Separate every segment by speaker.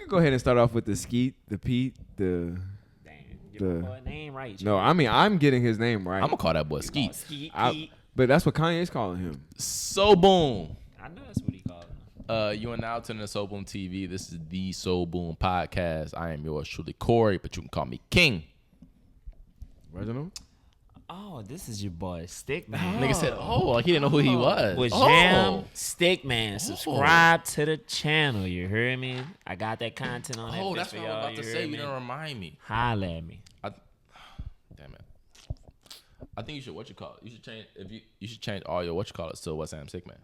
Speaker 1: can go ahead and start off with the Skeet, the Pete, the.
Speaker 2: Damn, get my boy name right.
Speaker 1: No, I mean I'm getting his name right.
Speaker 3: I'm gonna call that boy Skeet.
Speaker 2: Skeet.
Speaker 1: But that's what Kanye's calling him.
Speaker 3: So boom.
Speaker 2: I know that's what he called him.
Speaker 3: You are now tuning to So Boom TV. This is the So Boom podcast. I am yours truly, Corey, but you can call me King.
Speaker 1: Reginald?
Speaker 2: Oh, this is your boy Stickman.
Speaker 3: Nigga said, "Oh, like he didn't know who he was."
Speaker 2: With Jam Stickman. Subscribe to the channel. You heard me? I got that content on that.
Speaker 3: Oh, that's
Speaker 2: for
Speaker 3: what I
Speaker 2: y'all.
Speaker 3: was about to say. You didn't remind me.
Speaker 2: Holla at me.
Speaker 3: Damn it. I think you should You should change you should change all your to What's Sam Stickman.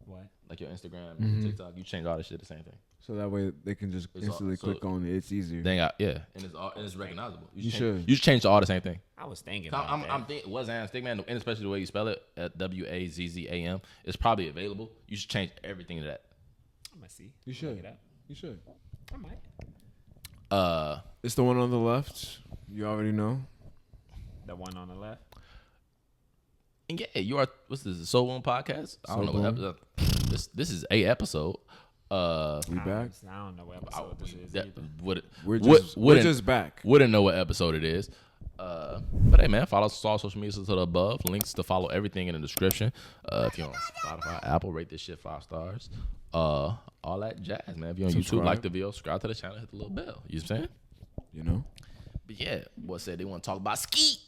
Speaker 2: What?
Speaker 3: Like your Instagram and TikTok. You change all this shit the same thing.
Speaker 1: So that way they can just instantly click on it. It's easier.
Speaker 3: And it's recognizable.
Speaker 1: You should
Speaker 3: change all the same thing.
Speaker 2: I was thinking.
Speaker 3: I'm thinking What's Sam Stickman, and especially the way you spell it, WAZZAM, it's probably available. You should change everything to that.
Speaker 2: I'm gonna see.
Speaker 1: You should. You should.
Speaker 2: I might.
Speaker 1: It's the one on the left. You already know.
Speaker 2: The one on the left.
Speaker 3: And yeah, you are. What's this? The So Boom podcast? I don't know what episode. This is a episode.
Speaker 1: We back.
Speaker 2: I don't know what episode this is.
Speaker 1: We're just back.
Speaker 3: Wouldn't know what episode it is. But hey, man, follow us on all social media to the above. Links to follow everything in the description. If you're on Spotify, Apple, rate this shit 5 stars. All that jazz, man. If you're on YouTube, like the video, subscribe to the channel, hit the little bell. You know what I'm saying?
Speaker 1: You know.
Speaker 3: But yeah, boy said they want to talk about Skeet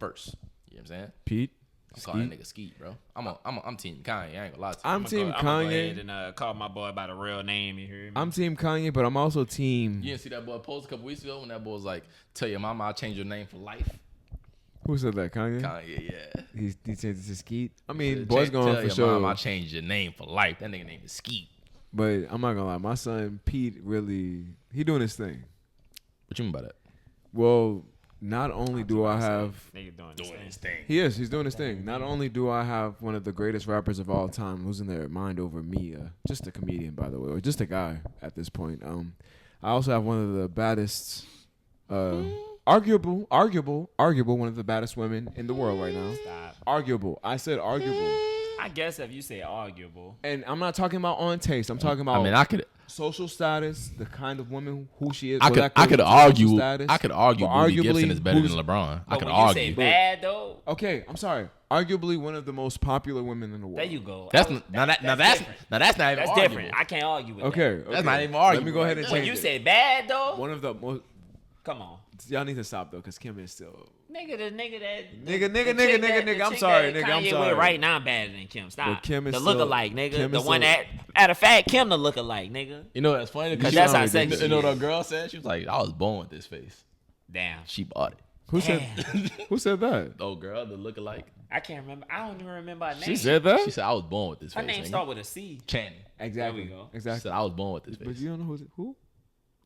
Speaker 3: first. You know what I'm saying?
Speaker 1: Pete.
Speaker 3: I'm calling that nigga Skeet, bro. I'm team Kanye. I ain't gonna lie to you.
Speaker 1: I'm team
Speaker 2: Kanye.
Speaker 1: Kanye.
Speaker 2: I'm gonna go ahead and call my boy by the real name. You heard me?
Speaker 1: I'm team Kanye, but I'm also team.
Speaker 3: You didn't see that boy post a couple weeks ago when that boy was like, "Tell your mama I'll change your name for life."
Speaker 1: Who said that? Kanye.
Speaker 3: Kanye, yeah.
Speaker 1: He changed it to Skeet. I mean, boy's going for sure.
Speaker 3: Mama, I changed your name for life. That nigga name is Skeet.
Speaker 1: But I'm not gonna lie, my son Pete he doing his thing.
Speaker 3: What you mean by that?
Speaker 1: Well, not only do I have
Speaker 3: doing his thing.
Speaker 1: He's doing his thing. Not only do I have one of the greatest rappers of all time losing their mind over me, just a comedian by the way, or just a guy at this point. I also have one of the baddest, arguable one of the baddest women in the world right now.
Speaker 2: Stop.
Speaker 1: Arguable. I said arguable.
Speaker 2: I guess if you say arguable.
Speaker 1: And I'm not talking about on taste. I'm talking about social status, the kind of woman who she is.
Speaker 3: I could argue. Arguably Gibson is better than LeBron. I could argue.
Speaker 2: You say bad though.
Speaker 1: Okay, I'm sorry. Arguably one of the most popular women in the world.
Speaker 2: There you go.
Speaker 3: That's not even arguable.
Speaker 2: Different. I can't argue with that.
Speaker 1: Okay.
Speaker 3: That's not even arguable.
Speaker 1: Let me go ahead and change
Speaker 2: When you
Speaker 1: it.
Speaker 2: say bad though.
Speaker 1: One of the most.
Speaker 2: Come on.
Speaker 1: Y'all need to stop though, cause Kim is still.
Speaker 2: Nigga.
Speaker 1: I'm sorry, nigga. I'm sorry.
Speaker 2: With right now better than Kim. Stop.
Speaker 1: But Kim is
Speaker 2: the
Speaker 1: still,
Speaker 2: lookalike, nigga.
Speaker 1: Kim
Speaker 2: the
Speaker 1: is
Speaker 2: one
Speaker 1: still,
Speaker 2: that, matter of fact, Kim the lookalike, nigga.
Speaker 3: You know that's funny because
Speaker 2: that's how sexy.
Speaker 3: You know what a girl said? She was like, "I was born with this face."
Speaker 2: Damn.
Speaker 3: She bought it.
Speaker 1: Who said that?
Speaker 3: Oh, girl, the lookalike.
Speaker 2: I can't remember. I don't even remember her name.
Speaker 1: She said that?
Speaker 3: She said, "I was born with this face."
Speaker 2: Her name start with a C.
Speaker 3: Channing.
Speaker 1: Exactly.
Speaker 2: There we go.
Speaker 1: Exactly.
Speaker 3: She said, "I was born with this face."
Speaker 1: But you don't know who?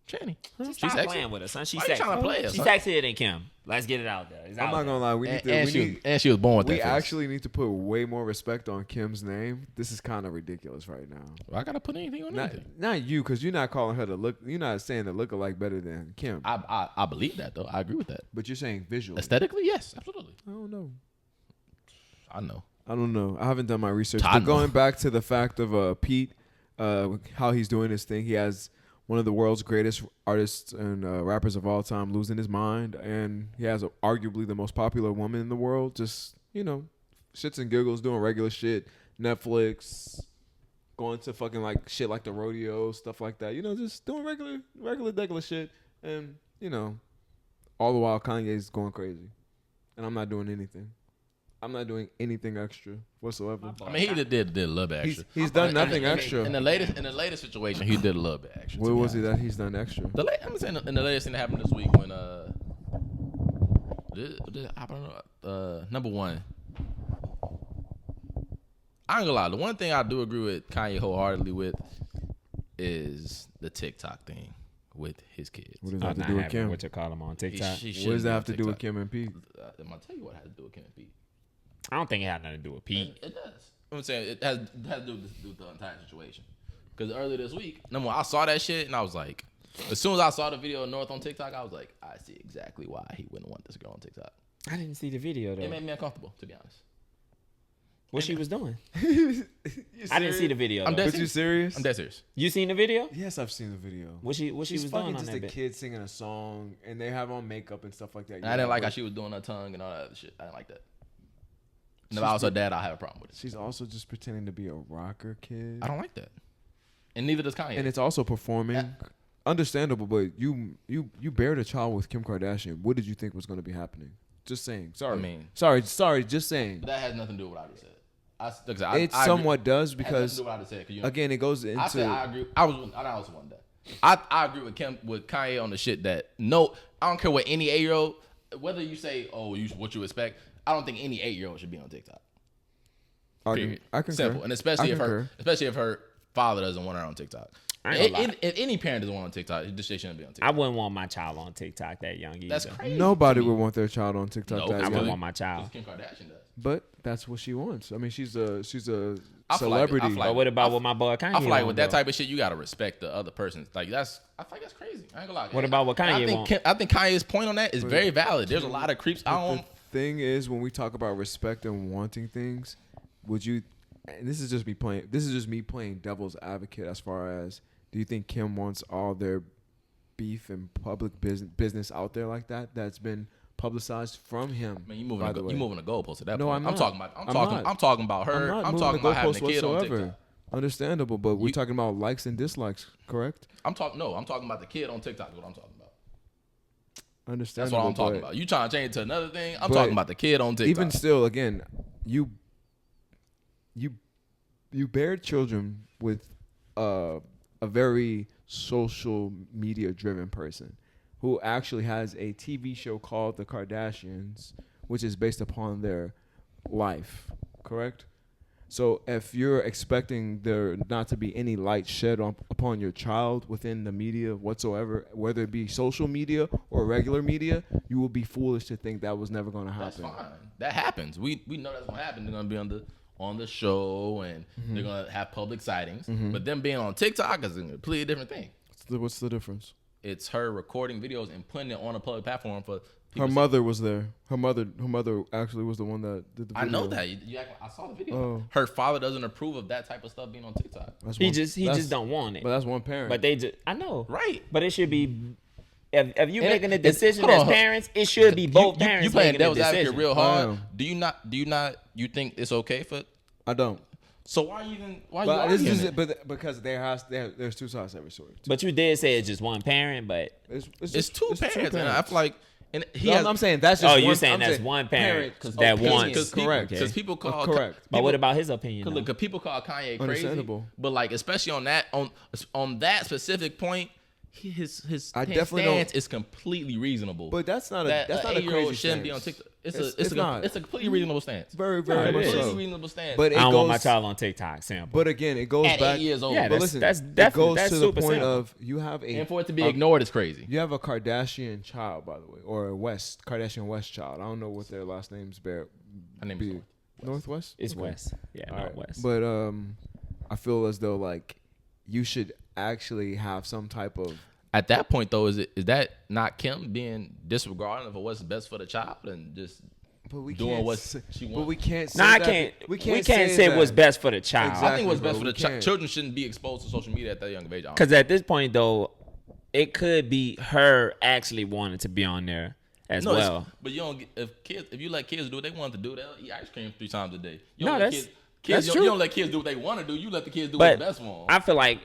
Speaker 3: Channing.
Speaker 2: She stopped playing with her, son. She's
Speaker 3: trying to play her,
Speaker 2: She's
Speaker 3: son?
Speaker 2: sexier than Kim. Let's get it out there.
Speaker 1: I'm not gonna lie. We need to.
Speaker 3: And she was born with that
Speaker 1: We
Speaker 3: face.
Speaker 1: actually need to put way more respect on Kim's name. This is kind of ridiculous right now.
Speaker 3: I gotta put anything on anything.
Speaker 1: Not you, because you're not calling her the look. You're not saying the lookalike better than Kim.
Speaker 3: I believe that though. I agree with that.
Speaker 1: But you're saying visually.
Speaker 3: Aesthetically, yes, absolutely.
Speaker 1: I don't know.
Speaker 3: I know.
Speaker 1: I don't know. I haven't done my research. But going back to the fact of Pete, how he's doing his thing, he has one of the world's greatest artists and rappers of all time losing his mind, and he has arguably the most popular woman in the world. Just shits and giggles, doing regular shit, Netflix, going to fucking like shit like the rodeo, stuff like that. Just doing regular shit, and all the while Kanye's going crazy, and I'm not doing anything. I'm not doing anything extra whatsoever.
Speaker 3: I mean, he did a little bit extra.
Speaker 1: He's done nothing extra.
Speaker 3: In the latest situation, he did a little bit extra.
Speaker 1: What was it that he's done extra?
Speaker 3: I'm saying in the latest thing that happened this week when I don't know. Number one, I ain't gonna lie. The one thing I do agree with Kanye wholeheartedly with is the TikTok thing with his kids.
Speaker 1: What does that have to do with Kim?
Speaker 2: What you call him on TikTok?
Speaker 1: What does that have to do with Kim and Pete?
Speaker 3: I'm gonna tell you what it has to do with Kim and Pete.
Speaker 2: I don't think it had nothing to do with Pete.
Speaker 3: It does. I'm saying it has to do with the entire situation. Because earlier this week, number one, I saw that shit and I was like, as soon as I saw the video of North on TikTok, I was like, I see exactly why he wouldn't want this girl on TikTok.
Speaker 2: I didn't see the video though.
Speaker 3: It made me uncomfortable, to be honest.
Speaker 2: What she was doing?
Speaker 1: You
Speaker 2: I didn't see the
Speaker 1: serious?
Speaker 2: video.
Speaker 3: I'm
Speaker 2: though.
Speaker 3: dead
Speaker 1: But you serious?
Speaker 3: I'm dead serious.
Speaker 2: You seen the video?
Speaker 1: Yes, I've seen the video.
Speaker 2: What she was
Speaker 1: She's
Speaker 2: doing
Speaker 1: fucking
Speaker 2: on
Speaker 1: just
Speaker 2: that
Speaker 1: a
Speaker 2: bit?
Speaker 1: kid singing a song, and they have on makeup and stuff like that.
Speaker 3: And I didn't like how she was doing her tongue and all that other shit. I didn't like that. And if I was her dad, I'd have a problem with it.
Speaker 1: She's also just pretending to be a rocker kid.
Speaker 3: I don't like that. And neither does Kanye.
Speaker 1: And it's also performing. Understandable, but you bared a child with Kim Kardashian. What did you think was going to be happening? Just saying. Sorry.
Speaker 3: I mean,
Speaker 1: sorry. Just saying.
Speaker 3: but that has nothing to do with what I just said.
Speaker 1: It somewhat does
Speaker 3: It has
Speaker 1: because
Speaker 3: nothing to do with what I just said. 'Cause you know,
Speaker 1: again, it goes into.
Speaker 3: I said I agree. I also wanted that. I agree with Kanye on the shit that no, I don't care what any 8-year-old, whether you say what you expect. I don't think any 8-year-old should be on TikTok. Period.
Speaker 1: I concur.
Speaker 3: Simple, and especially if her father doesn't want her on TikTok. If any parent doesn't want on TikTok, this shit shouldn't be on TikTok.
Speaker 2: I wouldn't want my child on TikTok that young either.
Speaker 3: That's crazy.
Speaker 1: Nobody would want their child on TikTok.
Speaker 3: Nope.
Speaker 1: That
Speaker 2: I
Speaker 1: young.
Speaker 2: wouldn't want my child.
Speaker 3: Kim Kardashian does.
Speaker 1: But that's what she wants. I mean, she's a
Speaker 3: I feel like-
Speaker 1: celebrity.
Speaker 3: I feel like-
Speaker 2: But what about what my boy Kanye?
Speaker 3: I feel like
Speaker 2: want,
Speaker 3: with that
Speaker 2: though?
Speaker 3: type of shit, you gotta respect the other person. Like I feel like that's crazy. I ain't gonna lie.
Speaker 2: What about what Kanye want?
Speaker 3: I think Kanye's point on that is very valid. There's a lot of creeps.
Speaker 1: The thing is, when we talk about respect and wanting things, would you? And this is just me playing. This is just me playing devil's advocate. As far as, do you think Kim wants all their beef and public business out there like that? That's been publicized from him.
Speaker 3: Man, you moving the goalpost at that
Speaker 1: No,
Speaker 3: point.
Speaker 1: I'm not.
Speaker 3: I'm talking about her. I'm talking about having a kid on TikTok.
Speaker 1: Understandable, but we're talking about likes and dislikes, correct?
Speaker 3: I'm talking about the kid on TikTok. Is what I'm talking about. That's
Speaker 1: Understandable.
Speaker 3: what I'm talking about. You trying to change it to another thing? I'm talking about the kid on TikTok.
Speaker 1: Even still, again, you bear children with a very social media driven person who actually has a TV show called The Kardashians, which is based upon their life, correct? So if you're expecting there not to be any light shed upon your child within the media whatsoever, whether it be social media or regular media, you will be foolish to think that was never going to happen.
Speaker 3: That's fine. That happens. We know that's gonna happen. They're gonna be on the show and they're gonna have public sightings. But them being on TikTok is a completely different thing.
Speaker 1: What's the difference?
Speaker 3: It's her recording videos and putting it on a public platform for people.
Speaker 1: Her mother was there. Her mother actually was the one that did the video.
Speaker 3: I know that. I saw the video.
Speaker 1: Oh.
Speaker 3: Her father doesn't approve of that type of stuff being on TikTok.
Speaker 2: He just don't want it.
Speaker 1: But that's one parent.
Speaker 2: But they just, I know,
Speaker 3: Right.
Speaker 2: But it should be. If you
Speaker 3: And
Speaker 2: making a
Speaker 3: it's-
Speaker 2: decision
Speaker 3: hold
Speaker 2: as
Speaker 3: on.
Speaker 2: parents, it should be both parents
Speaker 3: You playing
Speaker 2: making a
Speaker 3: devil's advocate
Speaker 2: decision.
Speaker 3: real
Speaker 1: I
Speaker 3: hard.
Speaker 1: am.
Speaker 3: Do you not you think it's okay for?
Speaker 1: I don't.
Speaker 3: So why you
Speaker 1: But
Speaker 3: arguing
Speaker 1: this is
Speaker 3: it?
Speaker 1: because there's two sides to every story.
Speaker 2: But you did say it's just one parent, but
Speaker 3: It's two parents, and I feel like, and he
Speaker 1: No,
Speaker 3: has.
Speaker 1: I'm saying that's just.
Speaker 2: oh, you're
Speaker 1: one,
Speaker 2: saying
Speaker 1: I'm
Speaker 2: that's
Speaker 1: saying
Speaker 2: one parent
Speaker 3: Cause
Speaker 2: that
Speaker 3: opinions,
Speaker 2: wants.
Speaker 1: correct.
Speaker 3: Because people call
Speaker 1: correct.
Speaker 2: But what about his opinion?
Speaker 3: Because
Speaker 2: though?
Speaker 3: people call Kanye crazy,
Speaker 1: Understandable.
Speaker 3: but like especially on that specific point, his
Speaker 1: I definitely
Speaker 3: stance
Speaker 1: don't-
Speaker 3: is completely reasonable.
Speaker 1: But that's not a
Speaker 3: that
Speaker 1: that's not a
Speaker 3: 8-year-old
Speaker 1: crazy
Speaker 3: shouldn't
Speaker 1: stance.
Speaker 3: be on TikTok.
Speaker 1: It's
Speaker 3: It's a completely reasonable stance.
Speaker 1: Very
Speaker 2: No,
Speaker 1: very
Speaker 2: it
Speaker 1: much
Speaker 2: is.
Speaker 3: Completely
Speaker 1: so.
Speaker 3: reasonable stance.
Speaker 1: But it
Speaker 2: I don't want my
Speaker 1: goes.
Speaker 2: child on TikTok. Sample.
Speaker 1: But again, it goes
Speaker 3: at
Speaker 1: back.
Speaker 3: 8 years old,
Speaker 2: Yeah,
Speaker 1: But
Speaker 2: that's-
Speaker 1: listen,
Speaker 2: that's
Speaker 1: it
Speaker 2: definitely-
Speaker 1: goes
Speaker 2: that's
Speaker 1: to the
Speaker 2: super
Speaker 1: point
Speaker 2: simple.
Speaker 1: of you have a
Speaker 3: and for it to be ignored is crazy.
Speaker 1: you have a Kardashian child, by the way, or a Kardashian West child. I don't know what their last names bear.
Speaker 3: Her name
Speaker 1: be.
Speaker 3: is
Speaker 1: Northwest.
Speaker 2: it's
Speaker 1: Okay.
Speaker 2: West. Yeah,
Speaker 1: All
Speaker 2: not
Speaker 1: right.
Speaker 2: West.
Speaker 1: But I feel as though like you should actually have some type of.
Speaker 3: At that point, though, is that not Kim being disregarding of what's best for the child and just
Speaker 1: But we
Speaker 3: doing
Speaker 1: can't
Speaker 3: what
Speaker 1: say-
Speaker 3: she
Speaker 1: But
Speaker 3: wants?
Speaker 1: we can't. Say
Speaker 2: No, I
Speaker 1: that.
Speaker 2: can't.
Speaker 1: We
Speaker 2: can't
Speaker 1: can't
Speaker 2: say what's
Speaker 1: that.
Speaker 2: best for the child.
Speaker 1: Exactly.
Speaker 3: I think what's
Speaker 1: bro,
Speaker 3: best for
Speaker 1: we
Speaker 3: the
Speaker 1: can't.
Speaker 3: children shouldn't be exposed to social media at that young of age.
Speaker 2: Because at this point, though, it could be her actually wanting to be on there as
Speaker 3: No,
Speaker 2: well.
Speaker 3: but you don't. If you let kids do what they want to do, they'll eat ice cream 3 times a day. You
Speaker 2: No,
Speaker 3: don't let
Speaker 2: that's
Speaker 3: kids,
Speaker 2: true.
Speaker 3: You don't let kids do what they want to do. You let the kids do
Speaker 2: But
Speaker 3: what's best for them.
Speaker 2: I feel like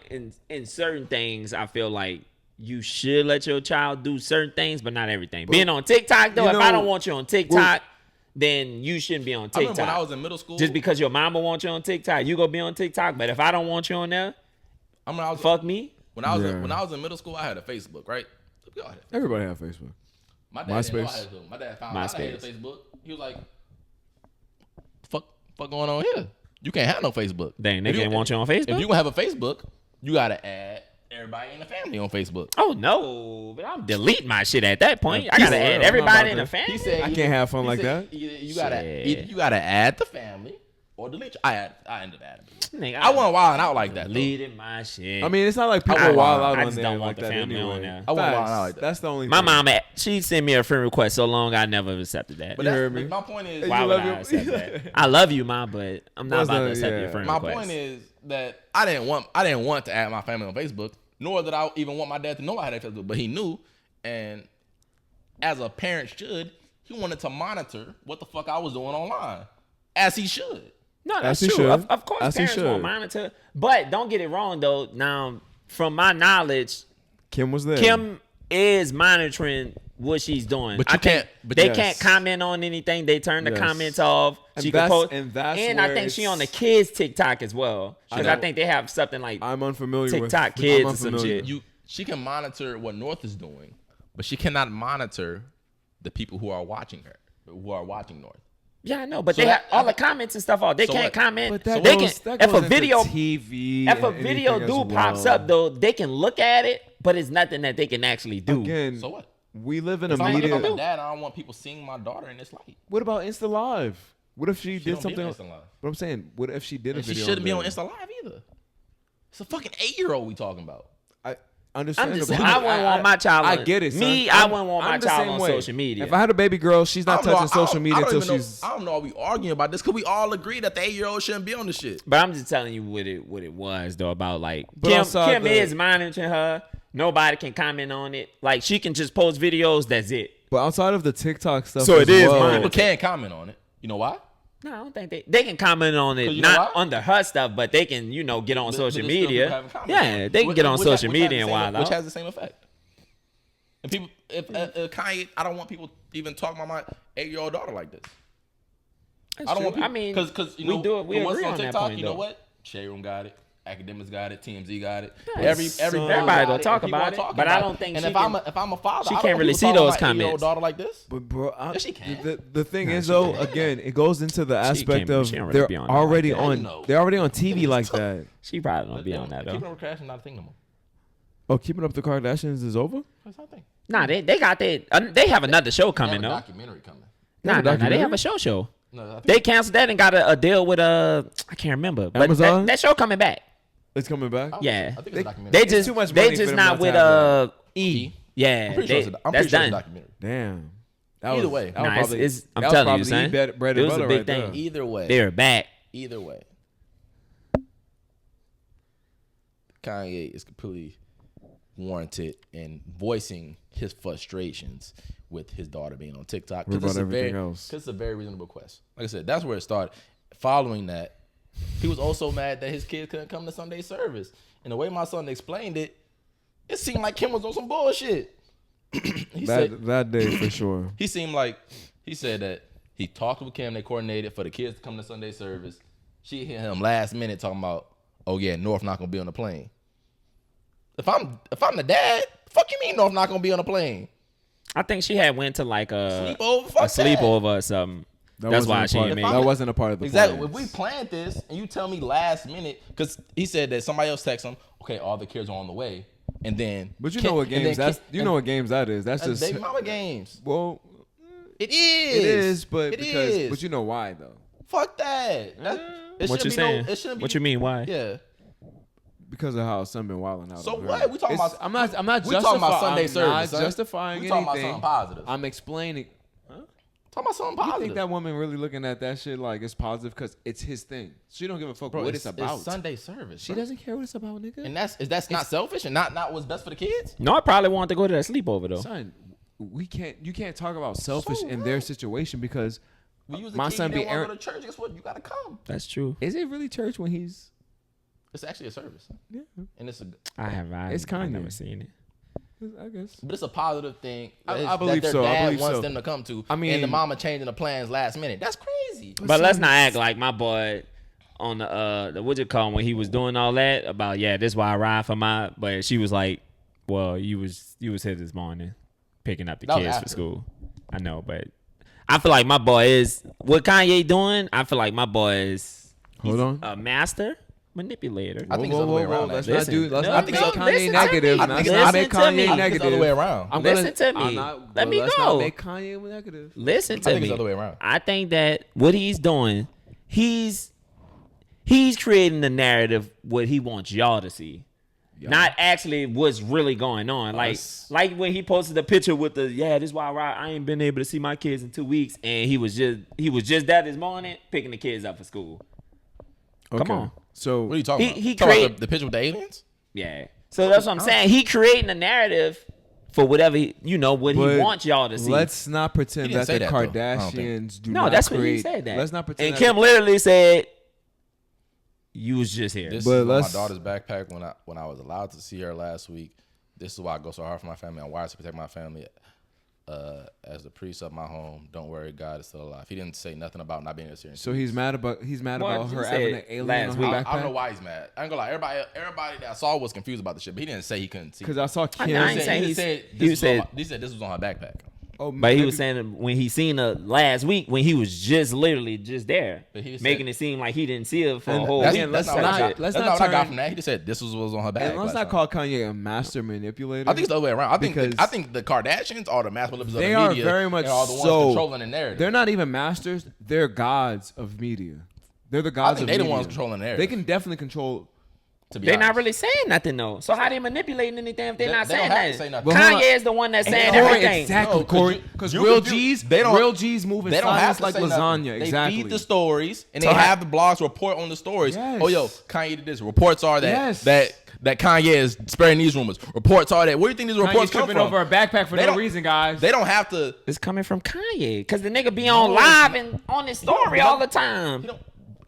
Speaker 2: in certain things, I feel like you should let your child do certain things, but not everything. Being on TikTok, though,
Speaker 1: you
Speaker 2: if I
Speaker 1: know-
Speaker 2: don't want you on TikTok, then you shouldn't be on
Speaker 3: I
Speaker 2: TikTok.
Speaker 3: remember when I was in middle school.
Speaker 2: Just because your mama wants you on TikTok, you go be on TikTok. But if I don't want you on there,
Speaker 3: I remember I was,
Speaker 2: fuck me.
Speaker 3: when I was
Speaker 1: Yeah.
Speaker 3: when I was in middle school, I had a Facebook, right? We all had it.
Speaker 1: Everybody have Facebook.
Speaker 3: My dad didn't know I
Speaker 1: MySpace.
Speaker 3: had it. My dad found out I had a
Speaker 2: MySpace.
Speaker 3: Facebook. He was like, "Fuck going on here? You can't have no Facebook.
Speaker 2: Dang, they
Speaker 3: If you-
Speaker 2: can't want you on
Speaker 3: If
Speaker 2: Facebook?
Speaker 3: you gonna have a Facebook, you gotta add everybody in the family on Facebook."
Speaker 2: Oh no, but I'm deleting my shit at that point. I
Speaker 1: He
Speaker 2: gotta
Speaker 1: said,
Speaker 2: add
Speaker 1: I'm not
Speaker 2: everybody
Speaker 1: about
Speaker 2: in the
Speaker 1: to-
Speaker 2: family.
Speaker 3: He said
Speaker 1: I can't have fun
Speaker 3: he
Speaker 1: like
Speaker 3: said
Speaker 1: that.
Speaker 3: You
Speaker 2: Shit.
Speaker 3: gotta add the family, or delete. I ended up adding.
Speaker 2: Nigga,
Speaker 3: I wasn't wilding out like that.
Speaker 2: Deleted my shit.
Speaker 1: I mean, it's not like people
Speaker 3: I
Speaker 1: wild out
Speaker 2: I
Speaker 1: on
Speaker 2: just
Speaker 1: there
Speaker 2: don't want
Speaker 1: like
Speaker 2: the
Speaker 1: that
Speaker 2: family
Speaker 1: anyway.
Speaker 2: on there.
Speaker 3: I wasn't
Speaker 1: Facts.
Speaker 3: wilding out like that.
Speaker 1: That's the only
Speaker 2: My
Speaker 1: thing.
Speaker 2: mama, she sent me a friend request so long I never accepted that.
Speaker 3: But
Speaker 1: You heard me.
Speaker 3: my point is,
Speaker 1: Hey,
Speaker 2: Why
Speaker 1: you
Speaker 2: would
Speaker 1: love
Speaker 2: I
Speaker 1: your-
Speaker 2: accept that? I love you, Mom, but I'm not
Speaker 1: What's
Speaker 2: about to
Speaker 1: that?
Speaker 2: accept
Speaker 1: Yeah.
Speaker 2: your friend
Speaker 3: my
Speaker 2: request.
Speaker 3: point is that I didn't want to add my family on Facebook, nor did I even want my dad to know I had a Facebook. But he knew, and as a parent should, he wanted to monitor what the fuck I was doing online, as he should.
Speaker 2: No, that's
Speaker 1: As he
Speaker 2: true.
Speaker 1: should.
Speaker 2: Of course,
Speaker 1: As he
Speaker 2: parents will
Speaker 1: should.
Speaker 2: monitor. But don't get it wrong, though. Now, from my knowledge,
Speaker 1: Kim was there.
Speaker 2: Kim is monitoring what she's doing.
Speaker 3: But you
Speaker 2: I think
Speaker 3: can't- but
Speaker 2: they
Speaker 1: yes.
Speaker 2: can't comment on anything. They turn the
Speaker 1: Yes.
Speaker 2: comments off.
Speaker 1: And
Speaker 2: She can
Speaker 1: that's-
Speaker 2: post,
Speaker 1: and that's
Speaker 2: I
Speaker 1: where
Speaker 2: think she
Speaker 1: it's-
Speaker 2: on the kids TikTok as well. Because I
Speaker 1: know.
Speaker 2: think they have something like
Speaker 1: I'm unfamiliar
Speaker 2: TikTok
Speaker 1: with
Speaker 2: kids
Speaker 1: I'm
Speaker 2: or some
Speaker 1: unfamiliar.
Speaker 2: shit.
Speaker 3: She can monitor what North is doing, but she cannot monitor the people who are watching her, who are watching North.
Speaker 2: Yeah, I know, but
Speaker 3: So
Speaker 2: they have
Speaker 3: that-
Speaker 2: all the comments and stuff off. They
Speaker 3: So
Speaker 2: can't
Speaker 3: what?
Speaker 2: comment.
Speaker 1: But that
Speaker 2: They
Speaker 1: goes,
Speaker 2: can
Speaker 1: that
Speaker 2: if
Speaker 1: goes
Speaker 2: a
Speaker 1: into
Speaker 2: video
Speaker 1: TV.
Speaker 2: if a
Speaker 1: and
Speaker 2: video
Speaker 1: anything
Speaker 2: do
Speaker 1: as
Speaker 2: pops
Speaker 1: well.
Speaker 2: up though, they can look at it, but it's nothing that they can actually do.
Speaker 1: Again,
Speaker 3: So what?
Speaker 1: we live in
Speaker 3: If
Speaker 1: a
Speaker 3: I'm
Speaker 1: media.
Speaker 3: a dad, I don't want people seeing my daughter in this light.
Speaker 1: What about Insta Live? What if she,
Speaker 3: She
Speaker 1: did
Speaker 3: don't be on
Speaker 1: something?
Speaker 3: Insta Live.
Speaker 1: But I'm saying, what if she did a
Speaker 3: And she
Speaker 1: video?
Speaker 3: shouldn't be on
Speaker 1: there?
Speaker 3: Insta Live either. It's a fucking 8-year-old we talking about.
Speaker 1: I
Speaker 2: I'm
Speaker 1: understand.
Speaker 2: just saying, I wouldn't want my child.
Speaker 1: I
Speaker 2: on-
Speaker 1: get it. Son.
Speaker 2: Me, I wouldn't want my
Speaker 1: I'm the
Speaker 2: child
Speaker 1: same
Speaker 2: on
Speaker 1: way.
Speaker 2: social media.
Speaker 1: If I had a baby girl, she's not touching social media
Speaker 3: I don't
Speaker 1: until
Speaker 3: even know-
Speaker 1: she's.
Speaker 3: I don't know. Are we arguing about this? Because we all agree that the 8-year-old shouldn't be on this shit.
Speaker 2: But I'm just telling you what it was though about like
Speaker 1: But
Speaker 2: Kim.
Speaker 1: outside
Speaker 2: Kim
Speaker 1: the-
Speaker 2: is monitoring her. Nobody can comment on it. Like she can just post videos. That's it.
Speaker 1: But outside of the TikTok stuff,
Speaker 2: So
Speaker 1: as
Speaker 2: it is
Speaker 1: well,
Speaker 2: mine.
Speaker 3: People can comment on it. You know why?
Speaker 2: No, I don't think they can comment on it,
Speaker 3: you know
Speaker 2: not
Speaker 3: why?
Speaker 2: under her stuff, but they can get on
Speaker 3: But
Speaker 2: social
Speaker 3: there's still
Speaker 2: media.
Speaker 3: people having comments on
Speaker 2: Yeah,
Speaker 3: it.
Speaker 2: they can get on
Speaker 3: Which
Speaker 2: social
Speaker 3: has
Speaker 2: media
Speaker 3: the
Speaker 2: and
Speaker 3: same-
Speaker 2: wild
Speaker 3: Which
Speaker 2: out.
Speaker 3: has the same effect. And people, if Kanye, I don't want people even talking about my 8-year-old daughter like this.
Speaker 2: That's
Speaker 3: I don't
Speaker 2: true.
Speaker 3: want people,
Speaker 2: I mean,
Speaker 3: because you
Speaker 2: we
Speaker 3: know,
Speaker 2: do it. We
Speaker 3: what's
Speaker 2: agree
Speaker 3: on
Speaker 2: on that
Speaker 3: TikTok,
Speaker 2: point,
Speaker 3: you know
Speaker 2: though.
Speaker 3: what? Shade Room got it. Academics got it. TMZ got it.
Speaker 2: Yeah,
Speaker 3: Every
Speaker 1: son.
Speaker 3: blog
Speaker 2: Everybody
Speaker 3: got
Speaker 2: gonna
Speaker 3: it,
Speaker 2: talk
Speaker 3: and people
Speaker 2: about
Speaker 3: are
Speaker 2: it,
Speaker 3: talking
Speaker 2: but I
Speaker 3: about
Speaker 2: don't
Speaker 3: it.
Speaker 2: think
Speaker 3: And
Speaker 2: she
Speaker 3: if
Speaker 2: can-
Speaker 3: I'm a father,
Speaker 2: she
Speaker 3: I don't
Speaker 2: can't
Speaker 3: want
Speaker 2: really
Speaker 3: people
Speaker 2: see
Speaker 3: talking
Speaker 2: those
Speaker 3: about my 8-year-old
Speaker 2: comments.
Speaker 3: daughter like this.
Speaker 1: But bro,
Speaker 3: Yes, she can.
Speaker 1: the thing is
Speaker 2: she
Speaker 1: though,
Speaker 2: can.
Speaker 1: again, it goes into the aspect
Speaker 2: can't-
Speaker 1: of
Speaker 2: she don't really
Speaker 1: they're
Speaker 2: be on that
Speaker 1: already
Speaker 2: like that.
Speaker 1: on
Speaker 3: No.
Speaker 1: they're already on TV like that.
Speaker 2: She probably don't be on that though.
Speaker 3: Keeping up with Kardashian is not a thing no more.
Speaker 1: Oh, keeping up the Kardashians is over.
Speaker 3: That's not a thing.
Speaker 2: Nah, they got they have another show
Speaker 3: They
Speaker 2: coming
Speaker 3: have a
Speaker 2: though.
Speaker 3: documentary coming.
Speaker 2: Nah,
Speaker 1: have a
Speaker 2: they have
Speaker 1: documentary?
Speaker 2: a show.
Speaker 3: No, I think
Speaker 2: They canceled that and got a deal with I can't remember, but
Speaker 1: Amazon?
Speaker 2: that show coming back.
Speaker 1: It's coming back.
Speaker 2: Yeah,
Speaker 3: I think it's a
Speaker 1: They-
Speaker 3: documentary.
Speaker 2: they just
Speaker 1: too much
Speaker 2: they
Speaker 1: money for
Speaker 2: just
Speaker 1: them
Speaker 2: not
Speaker 1: not to
Speaker 2: with
Speaker 1: have
Speaker 2: E. Yeah,
Speaker 3: I'm pretty sure it's a
Speaker 2: that's
Speaker 3: pretty sure it's a
Speaker 2: done.
Speaker 3: documentary.
Speaker 1: Damn. That
Speaker 3: Either
Speaker 1: was,
Speaker 3: way.
Speaker 1: that was
Speaker 2: Nah,
Speaker 1: probably,
Speaker 2: I'm
Speaker 1: that was
Speaker 2: telling you,
Speaker 1: probably
Speaker 2: son.
Speaker 1: bread
Speaker 2: It
Speaker 1: and
Speaker 2: was a
Speaker 1: butter
Speaker 2: big
Speaker 1: right
Speaker 2: thing.
Speaker 1: there.
Speaker 3: Either way.
Speaker 2: They're back.
Speaker 3: Either way. Kanye is completely warranted in voicing his frustrations with his daughter being on TikTok.
Speaker 1: What about
Speaker 3: it's a
Speaker 1: everything
Speaker 3: very,
Speaker 1: else?
Speaker 3: Because it's a very reasonable request. Like I said, that's where it started. Following that, he was also mad that his kids couldn't come to Sunday service. And the way my son explained it, it seemed like Kim was on some bullshit.
Speaker 1: That day for sure.
Speaker 3: He seemed like, he said that he talked with Kim, they coordinated for the kids to come to Sunday service. She hit him last minute talking about, oh yeah, North not gonna be on the plane. If I'm the dad, fuck you mean North not gonna be on the plane?
Speaker 2: I think she had went to like a
Speaker 3: Sleepover? Fuck that.
Speaker 2: sleepover or something. That's why she ain't made
Speaker 1: That
Speaker 2: it.
Speaker 1: wasn't a part of the
Speaker 3: Exactly.
Speaker 1: plan.
Speaker 3: If we planned this and you tell me last minute, because he said that somebody else texted him, okay, all the kids are on the way, and then.
Speaker 1: But you know what games that's know what games that is. That's
Speaker 3: That's
Speaker 1: just
Speaker 3: baby mama games.
Speaker 1: well,
Speaker 3: It is.
Speaker 1: it is, but
Speaker 3: It
Speaker 1: because
Speaker 3: is.
Speaker 1: but you know why though?
Speaker 3: Fuck that. It
Speaker 2: What you
Speaker 3: shouldn't be
Speaker 2: saying?
Speaker 3: it shouldn't be.
Speaker 2: What you mean? Why?
Speaker 3: Yeah.
Speaker 1: Because of how son been wilding out.
Speaker 3: So
Speaker 1: on her.
Speaker 3: what? We talking
Speaker 1: It's-
Speaker 3: about?
Speaker 1: I'm not
Speaker 3: We talking about Sunday
Speaker 1: I'm
Speaker 3: service.
Speaker 1: not
Speaker 3: son.
Speaker 1: justifying
Speaker 3: We talking about
Speaker 1: anything.
Speaker 3: something positive.
Speaker 1: I'm explaining.
Speaker 3: Talking about something
Speaker 1: You
Speaker 3: positive.
Speaker 1: think that woman really looking at that shit like it's positive because it's his thing? She don't give a fuck
Speaker 3: Bro,
Speaker 1: what it's about.
Speaker 3: It's Sunday service.
Speaker 1: She
Speaker 3: bro.
Speaker 1: doesn't care what it's about, nigga.
Speaker 3: And that's not selfish and not what's best for the kids.
Speaker 2: No, I probably wanted to go to that sleepover though.
Speaker 1: Son, you can't talk about selfish
Speaker 3: So
Speaker 1: in their
Speaker 3: what?
Speaker 1: situation because
Speaker 3: When you was a
Speaker 1: my
Speaker 3: kid,
Speaker 1: son
Speaker 3: you
Speaker 1: be
Speaker 3: didn't want
Speaker 1: Aaron.
Speaker 3: to go to church. Guess what? You gotta come.
Speaker 2: That's true.
Speaker 1: Is it really church when he's?
Speaker 3: It's actually a service,
Speaker 1: Yeah,
Speaker 3: and it's
Speaker 1: It's
Speaker 2: I've
Speaker 1: Kanye.
Speaker 2: never seen it.
Speaker 1: I guess.
Speaker 3: but it's a positive thing.
Speaker 1: I believe
Speaker 3: that their
Speaker 1: so. I
Speaker 3: Dad
Speaker 1: believe
Speaker 3: wants
Speaker 1: so.
Speaker 3: them to come to.
Speaker 1: I mean-
Speaker 3: and the mama changing the plans last minute. That's crazy.
Speaker 2: But let's not act like my boy on the what you call him, when he was doing all that about this is why I ride for my. But she was like, well, you was here this morning picking up the
Speaker 3: That was
Speaker 2: kids for
Speaker 3: after.
Speaker 2: school. I know, but I feel like my boy is what Kanye doing. I feel like my boy is
Speaker 1: Hold on.
Speaker 2: a master manipulator.
Speaker 3: I think it's the other way around.
Speaker 1: Let's
Speaker 3: actually.
Speaker 1: not do. Let's
Speaker 2: No,
Speaker 1: not
Speaker 2: no,
Speaker 1: make
Speaker 2: listen
Speaker 1: Kanye
Speaker 2: to
Speaker 1: negative.
Speaker 2: me.
Speaker 1: Let's
Speaker 2: Listen
Speaker 1: not make
Speaker 2: to
Speaker 1: Kanye
Speaker 2: me.
Speaker 3: I think it's
Speaker 1: negative.
Speaker 3: the other way around.
Speaker 1: I'm
Speaker 2: Listen to
Speaker 1: I'm
Speaker 2: me.
Speaker 1: not-
Speaker 2: Let
Speaker 1: but
Speaker 2: me
Speaker 1: let's
Speaker 2: go.
Speaker 1: not make Kanye negative.
Speaker 2: Listen to
Speaker 3: I think
Speaker 2: me.
Speaker 3: it's the other way around.
Speaker 2: I think that what he's doing, he's He's creating the narrative what he wants y'all to see. Yeah. Not actually what's really going on. Like when he posted the picture with the this is why I ain't been able to see my kids in 2 weeks, and he was just that this morning picking the kids up for school. Okay. Come on.
Speaker 1: So
Speaker 3: what are you talking about? He created the picture with the aliens?
Speaker 2: Yeah. So that's what I'm saying. He creating a narrative for whatever what he wants y'all to see.
Speaker 1: Let's not pretend that the Kardashians do not.
Speaker 2: No, that's
Speaker 1: create,
Speaker 2: what he said. That.
Speaker 1: Let's not pretend.
Speaker 2: And Kim literally said, "You was just here."
Speaker 3: This is my daughter's backpack when I was allowed to see her last week. This is why I go so hard for my family. I'm wired to protect my family. As the priest of my home, don't worry, God is still alive. He didn't say nothing about not being a Syrian.
Speaker 1: So he's mad about her having an alien on her backpack.
Speaker 3: I don't know why he's mad. I ain't gonna lie. Everybody that I saw was confused about the shit, but he didn't say he couldn't see.
Speaker 1: Because I saw Kim.
Speaker 3: He said this was on her backpack.
Speaker 2: Oh, but he was saying when he seen her last week when he was literally just there, making it seem like he didn't see her for a whole week.
Speaker 3: That's not what I got from that. He just said this was on her back.
Speaker 1: And let's not call Kanye a master manipulator.
Speaker 3: I think it's the other way around. I think the Kardashians are the master manipulators of the media.
Speaker 1: They are very much
Speaker 3: are the ones controlling the narrative.
Speaker 1: They're not even masters. They're gods of media. They're the gods of media.
Speaker 3: They're the ones controlling the narrative.
Speaker 1: They can definitely control.
Speaker 2: They're not really saying nothing though. So how they manipulating anything if they're not saying nothing?
Speaker 3: Well,
Speaker 2: Kanye is the one that's saying everything.
Speaker 1: Exactly, Corey. Because real G's move in silence like lasagna. Exactly.
Speaker 3: They feed the stories and they have the blogs report on the stories.
Speaker 1: Yes.
Speaker 3: Oh, yo, Kanye did this. Reports are that Kanye is spreading these rumors. Reports are that. Where do you think these reports come from?
Speaker 1: Over a backpack for no reason, guys.
Speaker 3: They don't have to.
Speaker 2: It's coming from Kanye because the nigga be on live and on his story all the time.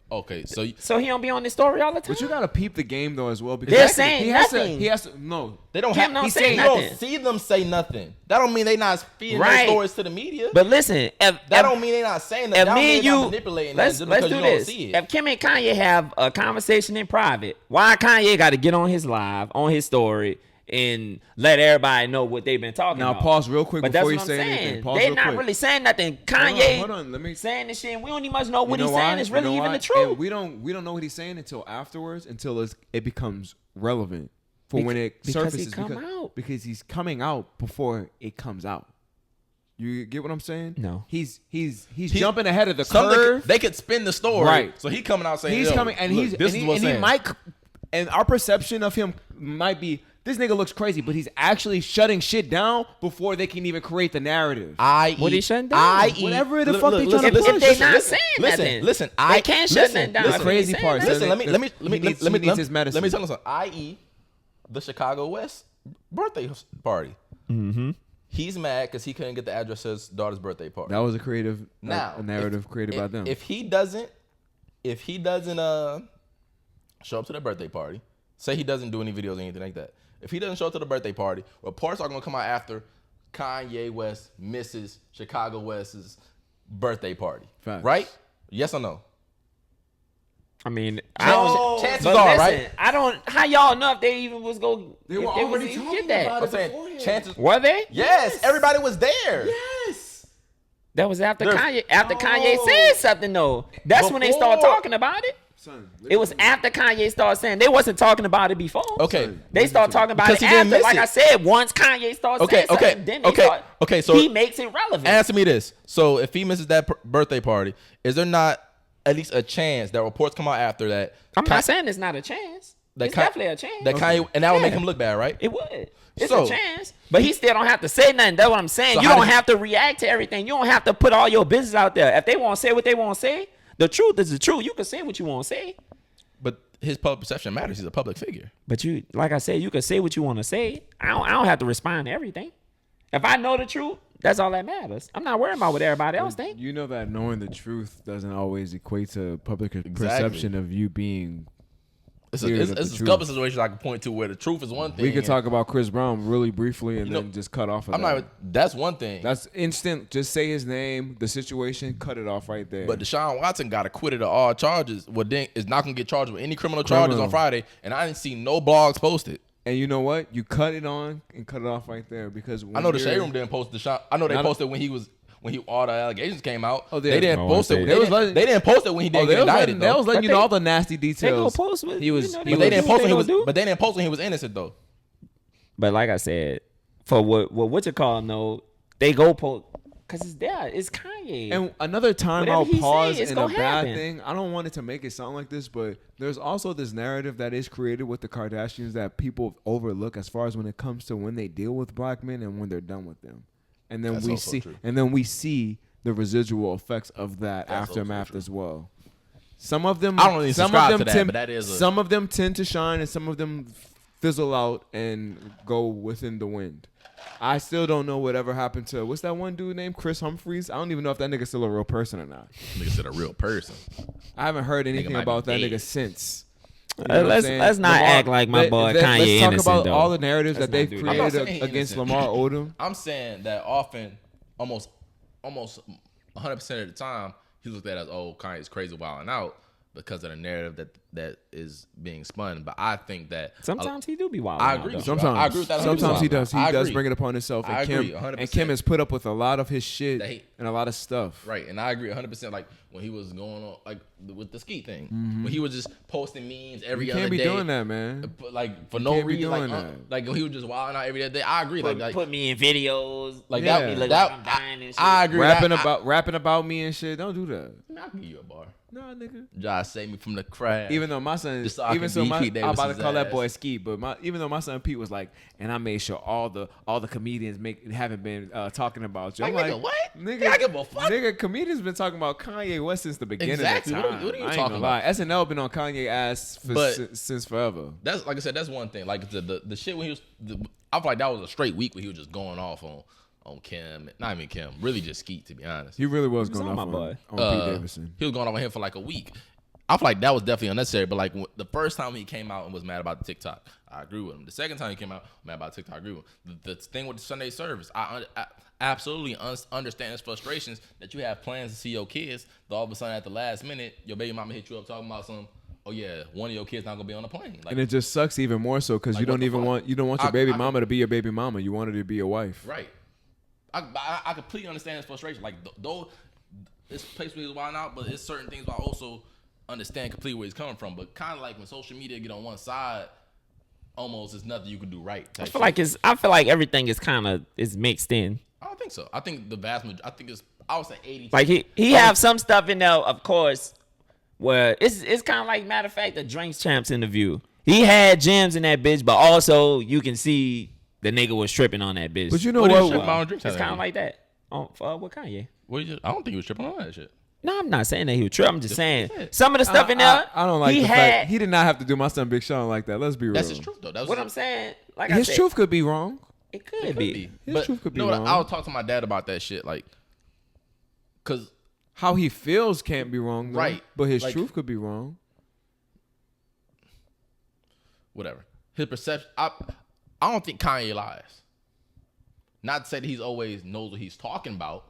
Speaker 3: Okay, so
Speaker 2: he don't be on this story all the time.
Speaker 1: But you gotta peep the game though as well because
Speaker 2: they're saying nothing.
Speaker 1: He has to. No,
Speaker 3: they don't
Speaker 2: have.
Speaker 3: You
Speaker 2: say
Speaker 3: don't see them say nothing. That don't mean they not feeding their stories to the media.
Speaker 2: But listen,
Speaker 3: that don't mean they not saying that. That mean you manipulating.
Speaker 2: Let's do this. If Kim and Kanye have a conversation in private, why Kanye got to get on his live on his story and let everybody know what they've been talking about?
Speaker 1: Now pause real quick before you say anything.
Speaker 2: They're not really saying nothing. Kanye hold on, let me saying this shit and we don't even much know what he's saying is really even the truth.
Speaker 1: And we don't know what he's saying until afterwards, until it becomes relevant for when it surfaces because he's coming out before it comes out. You get what I'm saying?
Speaker 2: No.
Speaker 1: He's jumping ahead of the curve.
Speaker 3: They could spin the story.
Speaker 1: Right.
Speaker 3: So he coming out saying
Speaker 1: he's coming and he might and our perception of him might be this nigga looks crazy, but he's actually shutting shit down before they can even create the narrative.
Speaker 2: What he shutting down?
Speaker 1: Whatever the fuck they trying to
Speaker 2: push. If they not saying nothing,
Speaker 3: listen,
Speaker 2: they can't shut that down.
Speaker 1: The crazy part.
Speaker 3: Listen, let me
Speaker 1: needs his medicine.
Speaker 3: Let me tell you something. I.e. the Chicago West birthday party.
Speaker 2: Mm-hmm.
Speaker 3: He's mad because he couldn't get the address to his daughter's birthday party.
Speaker 1: That was a creative narrative created by them.
Speaker 3: If he doesn't show up to the birthday party, say he doesn't do any videos or anything like that. If he doesn't show up to the birthday party, reports are going to come out after Kanye West misses Chicago West's birthday party.
Speaker 1: Facts.
Speaker 3: Right? Yes or no?
Speaker 2: I mean,
Speaker 3: chances are, right?
Speaker 2: I don't. How y'all know if they even was going?
Speaker 1: They were already talking about it beforehand.
Speaker 3: Chances
Speaker 2: were they?
Speaker 3: Yes, everybody was there.
Speaker 1: Yes.
Speaker 2: That was after Kanye. After Kanye said something, though. That's when they started talking about it. Son, it was after Kanye started saying they wasn't talking about it before.
Speaker 3: Okay,
Speaker 2: they started talking about it after. Like I said, once Kanye started saying something, then they so he makes it relevant.
Speaker 3: Answer me this: so if he misses that birthday party, is there not at least a chance that reports come out after that?
Speaker 2: I'm not saying it's not a chance. It's definitely a chance.
Speaker 3: That Kanye, and that would make him look bad, right?
Speaker 2: It would. It's a chance, but he still don't have to say nothing. That's what I'm saying. You don't have to react to everything. You don't have to put all your business out there. If they want to say what they want to say, the truth is the truth. You can say what you want to say.
Speaker 3: But his public perception matters. He's a public figure.
Speaker 2: But you, like I said, you can say what you want to say. I don't have to respond to everything. If I know the truth, that's all that matters. I'm not worried about what everybody else thinks.
Speaker 1: You know that knowing the truth doesn't always equate to public perception of you being.
Speaker 3: It's a couple situations I can point to where the truth is one thing.
Speaker 1: We could talk about Chris Brown really briefly and then just cut off of that.
Speaker 3: That's one thing.
Speaker 1: That's instant. Just say his name, the situation, cut it off right there.
Speaker 3: But Deshaun Watson got acquitted of all charges. Well, then is not going to get charged with any criminal charges on Friday. And I didn't see no blogs posted.
Speaker 1: And you know what? You cut it on and cut it off right there because
Speaker 3: I know the Shade Room didn't post Deshaun. I know they posted when all the allegations came out. Oh, they didn't post it. They didn't post it when he didn't get indicted.
Speaker 1: They was letting you know all the nasty details.
Speaker 2: They post with,
Speaker 1: he was.
Speaker 3: But they didn't post when he was. But they didn't post when he was innocent though.
Speaker 2: But like I said, for what you call him though, they go post. Cause it's there. It's Kanye.
Speaker 1: And another time
Speaker 2: Whatever
Speaker 1: I'll
Speaker 2: he
Speaker 1: pause
Speaker 2: say, it's
Speaker 1: in a
Speaker 2: gonna
Speaker 1: bad
Speaker 2: happen.
Speaker 1: thing. I don't want it to make it sound like this, but there's also this narrative that is created with the Kardashians that people overlook as far as when it comes to when they deal with black men and when they're done with them. And then we see the residual effects of that aftermath as well. Some of them
Speaker 3: I don't really subscribe to that, but that is
Speaker 1: some of them tend to shine and some of them fizzle out and go within the wind. I still don't know whatever happened to what's that one dude named Chris Humphries. I don't even know if that nigga's still a real person or not.
Speaker 3: Nigga said a real person.
Speaker 1: I haven't heard anything about that
Speaker 3: dead.
Speaker 1: nigga since. You know
Speaker 2: Let's not act like my boy Kanye
Speaker 1: Let's talk
Speaker 2: innocent,
Speaker 1: about
Speaker 2: though.
Speaker 1: all the narratives
Speaker 2: Let's
Speaker 1: that they've
Speaker 2: not do that.
Speaker 1: created against Lamar Odom.
Speaker 3: I'm saying that often, almost 100% of the time, he looked at as, oh, Kanye's crazy wilding out because of the narrative that is being spun. But I think that
Speaker 2: sometimes he do be wild.
Speaker 3: I agree.
Speaker 1: Sometimes
Speaker 3: I agree with that.
Speaker 1: Sometimes he does. He does
Speaker 3: agree.
Speaker 1: bring it upon himself. And
Speaker 3: I agree,
Speaker 1: Kim
Speaker 3: 100%.
Speaker 1: and Kim has put up with a lot of his shit and a lot of stuff.
Speaker 3: Right, and I agree 100%. Like when he was going on, like with the ski thing, when he was just posting memes every other day.
Speaker 1: You can't be doing that, man.
Speaker 3: Like for no reason, like when he was just wilding out every other day. I agree.
Speaker 2: Put me in videos,
Speaker 3: like
Speaker 1: yeah.
Speaker 3: that.
Speaker 2: I'm dying and shit.
Speaker 3: I agree.
Speaker 1: Rapping about me and shit. Don't do that.
Speaker 3: I'll give you a bar.
Speaker 1: Nah, nigga.
Speaker 3: Josh saved me from the crash.
Speaker 1: Even though my son,
Speaker 3: I'm
Speaker 1: I'm about to call that boy Skeet, but even though my son Pete was like, and I made sure all the comedians haven't been talking about you. I'm
Speaker 3: like, nigga, what?
Speaker 1: Nigga,
Speaker 3: I give a fuck.
Speaker 1: Nigga, comedians been talking about Kanye West since the beginning
Speaker 3: Exactly.
Speaker 1: of time.
Speaker 3: What are you
Speaker 1: I ain't
Speaker 3: talking
Speaker 1: gonna lie. SNL been on Kanye ass since forever.
Speaker 3: That's like I said. That's one thing. Like the shit when he was, I feel like that was a straight week where he was just going off on Kim, not even Kim, really just Skeet, to be honest.
Speaker 1: He really was going off on Pete Davidson.
Speaker 3: He was going off on him for like a week. I feel like that was definitely unnecessary, but like the first time he came out and was mad about the TikTok, I agree with him. The second time he came out mad about TikTok, I agree with him. The thing with the Sunday service, I absolutely understand his frustrations that you have plans to see your kids, but all of a sudden at the last minute, your baby mama hit you up talking about some, oh yeah, one of your kids not gonna be on the plane. Like,
Speaker 1: and it just sucks even more so because you don't want your baby mama to be your baby mama. You want her to be your wife.
Speaker 3: Right. I completely understand his frustration. Like, though this place where he's wilding out, but it's certain things I also understand completely where he's coming from. But kind of like when social media get on one side, almost there's nothing you can do right.
Speaker 2: I feel like everything is mixed in.
Speaker 3: I don't think so. I think the vast majority. I think it's. I would say 80.
Speaker 2: Like he have some stuff in there, of course, where it's kind of like, matter of fact, the Drinks Champs interview. He had gems in that bitch, but also you can see the nigga was tripping on that bitch.
Speaker 1: But you know what?
Speaker 2: It's kind of like that. With Kanye.
Speaker 3: I don't think he was tripping on that shit.
Speaker 2: No, I'm not saying that he was tripping. I'm just saying some of the stuff in there.
Speaker 1: I don't like the fact he did not have to do my son Big Sean like that. Let's be real.
Speaker 3: That's his truth, though. That's
Speaker 2: what I'm saying. Like
Speaker 1: his truth could be wrong.
Speaker 2: It could be.
Speaker 1: His truth could be wrong.
Speaker 3: I'll talk to my dad about that shit, like, cause
Speaker 1: how he feels can't be wrong, though,
Speaker 3: right?
Speaker 1: But his truth could be wrong.
Speaker 3: Whatever. His perception. I don't think Kanye lies. Not to say that he's always knows what he's talking about.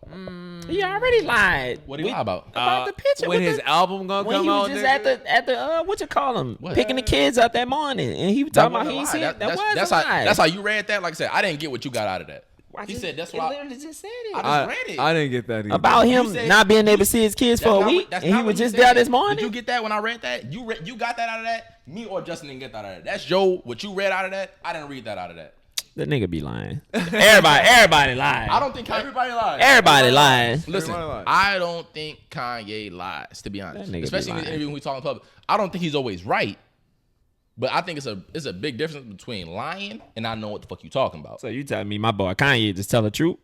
Speaker 2: He already lied.
Speaker 3: What did he lie about?
Speaker 2: About the picture.
Speaker 1: When his album gonna come out,
Speaker 2: when he was just at the what you call him, picking the kids up that morning, and he was talking about he ain't seen it.
Speaker 3: That's how you read that. Like I said, I didn't get what you got out of that. He said that's why.
Speaker 2: Literally just said it.
Speaker 3: I just read it.
Speaker 1: I didn't get that either.
Speaker 2: About him not being able to see his kids for a week, and he was just there this morning.
Speaker 3: Did you get that when I read that? You got that out of that? Me or Justin didn't get that out of that. That's Joe. What you read out of that? I didn't read that out of that.
Speaker 2: That nigga be lying. Everybody lying.
Speaker 3: I don't think everybody lies.
Speaker 2: Everybody lying.
Speaker 3: Listen, I don't think Kanye lies, to be honest. Especially in the interview when we talk in public. I don't think he's always right. But I think it's a big difference between lying and not knowing what the fuck you talking about.
Speaker 2: So you telling me my boy Kanye just tell the truth?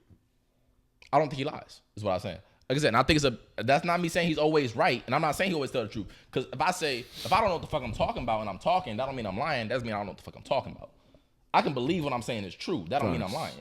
Speaker 3: I don't think he lies, is what I'm saying. Like I said, and I think that's not me saying he's always right, and I'm not saying he always tell the truth. Because if I don't know what the fuck I'm talking about and I'm talking, that don't mean I'm lying. That doesn't mean I don't know what the fuck I'm talking about. I can believe what I'm saying is true. That don't mean I'm lying.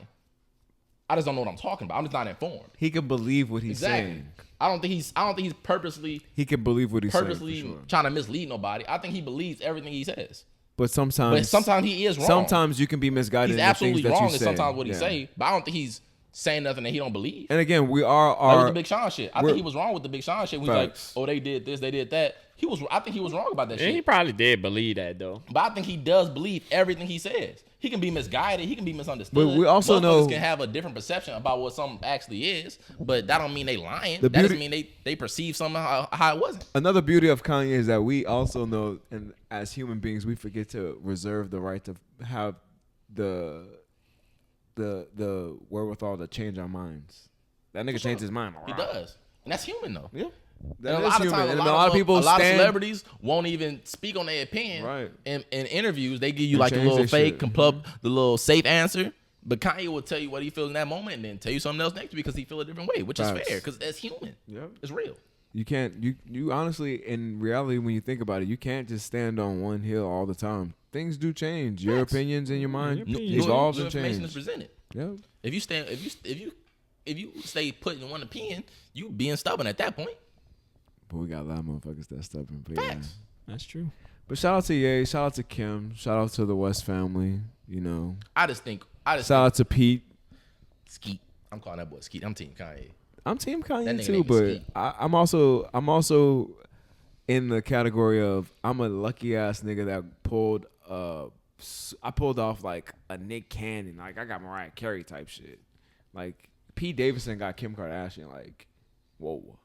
Speaker 3: I just don't know what I'm talking about. I'm just not informed.
Speaker 1: He can believe what he's saying.
Speaker 3: I don't think he's purposely.
Speaker 1: He can believe what he's
Speaker 3: saying. Trying to mislead nobody. I think he believes everything he says.
Speaker 1: But sometimes
Speaker 3: he is wrong.
Speaker 1: Sometimes you can be misguided.
Speaker 3: He's
Speaker 1: in
Speaker 3: absolutely
Speaker 1: the things
Speaker 3: wrong
Speaker 1: that you
Speaker 3: in sometimes what he say. But I don't think he's saying nothing that he don't believe.
Speaker 1: And again, we are
Speaker 3: like with the Big Sean shit. I think he was wrong with the Big Sean shit. He's like, oh, they did this, they did that. I think he was wrong about that shit.
Speaker 2: He probably did believe that though.
Speaker 3: But I think he does believe everything he says. He can be misguided. He can be misunderstood.
Speaker 1: But we also know
Speaker 3: can have a different perception about what something actually is. But that don't mean they lying. That doesn't mean they perceive something how it wasn't.
Speaker 1: Another beauty of Kanye is that we also know, and as human beings, we forget to reserve the right to have the wherewithal to change our minds. That nigga changed his mind.
Speaker 3: He does, and that's human though.
Speaker 1: Yeah.
Speaker 3: And a lot of times, a lot of celebrities won't even speak on their opinion.
Speaker 1: Right.
Speaker 3: In interviews, they give you like a little fake, the little safe answer. But Kanye will tell you what he feels in that moment, and then tell you something else next because he feel a different way, which is fair because that's human.
Speaker 1: Yep.
Speaker 3: It's real.
Speaker 1: You can't. You honestly, in reality, when you think about it, you can't just stand on one hill all the time. Things do change. Your opinions and your mind evolves and change.
Speaker 3: Information is presented.
Speaker 1: Yeah.
Speaker 3: If you stay put in one opinion, you being stubborn at that point.
Speaker 1: But we got a lot of motherfuckers that stubborn. But yeah.
Speaker 2: That's true.
Speaker 1: But shout out to Ye, shout out to Kim, shout out to the West family. You know. Shout out to Pete.
Speaker 3: Skeet. I'm calling that boy Skeet. I'm Team Kanye.
Speaker 1: I'm Team Kanye too, but I'm also in the category of I'm a lucky ass nigga that pulled I pulled off like a Nick Cannon, like I got Mariah Carey type shit. Like Pete Davidson got Kim Kardashian, like whoa.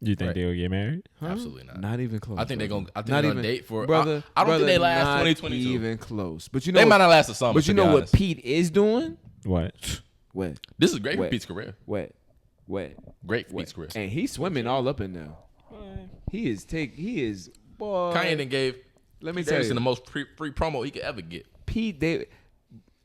Speaker 2: You think they'll get married?
Speaker 3: Huh? Absolutely not.
Speaker 1: Not even close.
Speaker 3: I think they're gonna date for
Speaker 1: brother.
Speaker 3: I don't think they last
Speaker 1: not
Speaker 3: 2022.
Speaker 1: Even close. But you know
Speaker 3: they might not last the summer.
Speaker 1: But you know what Pete is doing?
Speaker 2: What?
Speaker 1: Wet.
Speaker 3: This is great for Pete's career.
Speaker 1: Wet.
Speaker 3: Great for Pete's career.
Speaker 1: And he's swimming all up in there. He is boy.
Speaker 3: Kanye then gave
Speaker 1: let me tell you
Speaker 3: the most free promo he could ever get.
Speaker 1: Pete David.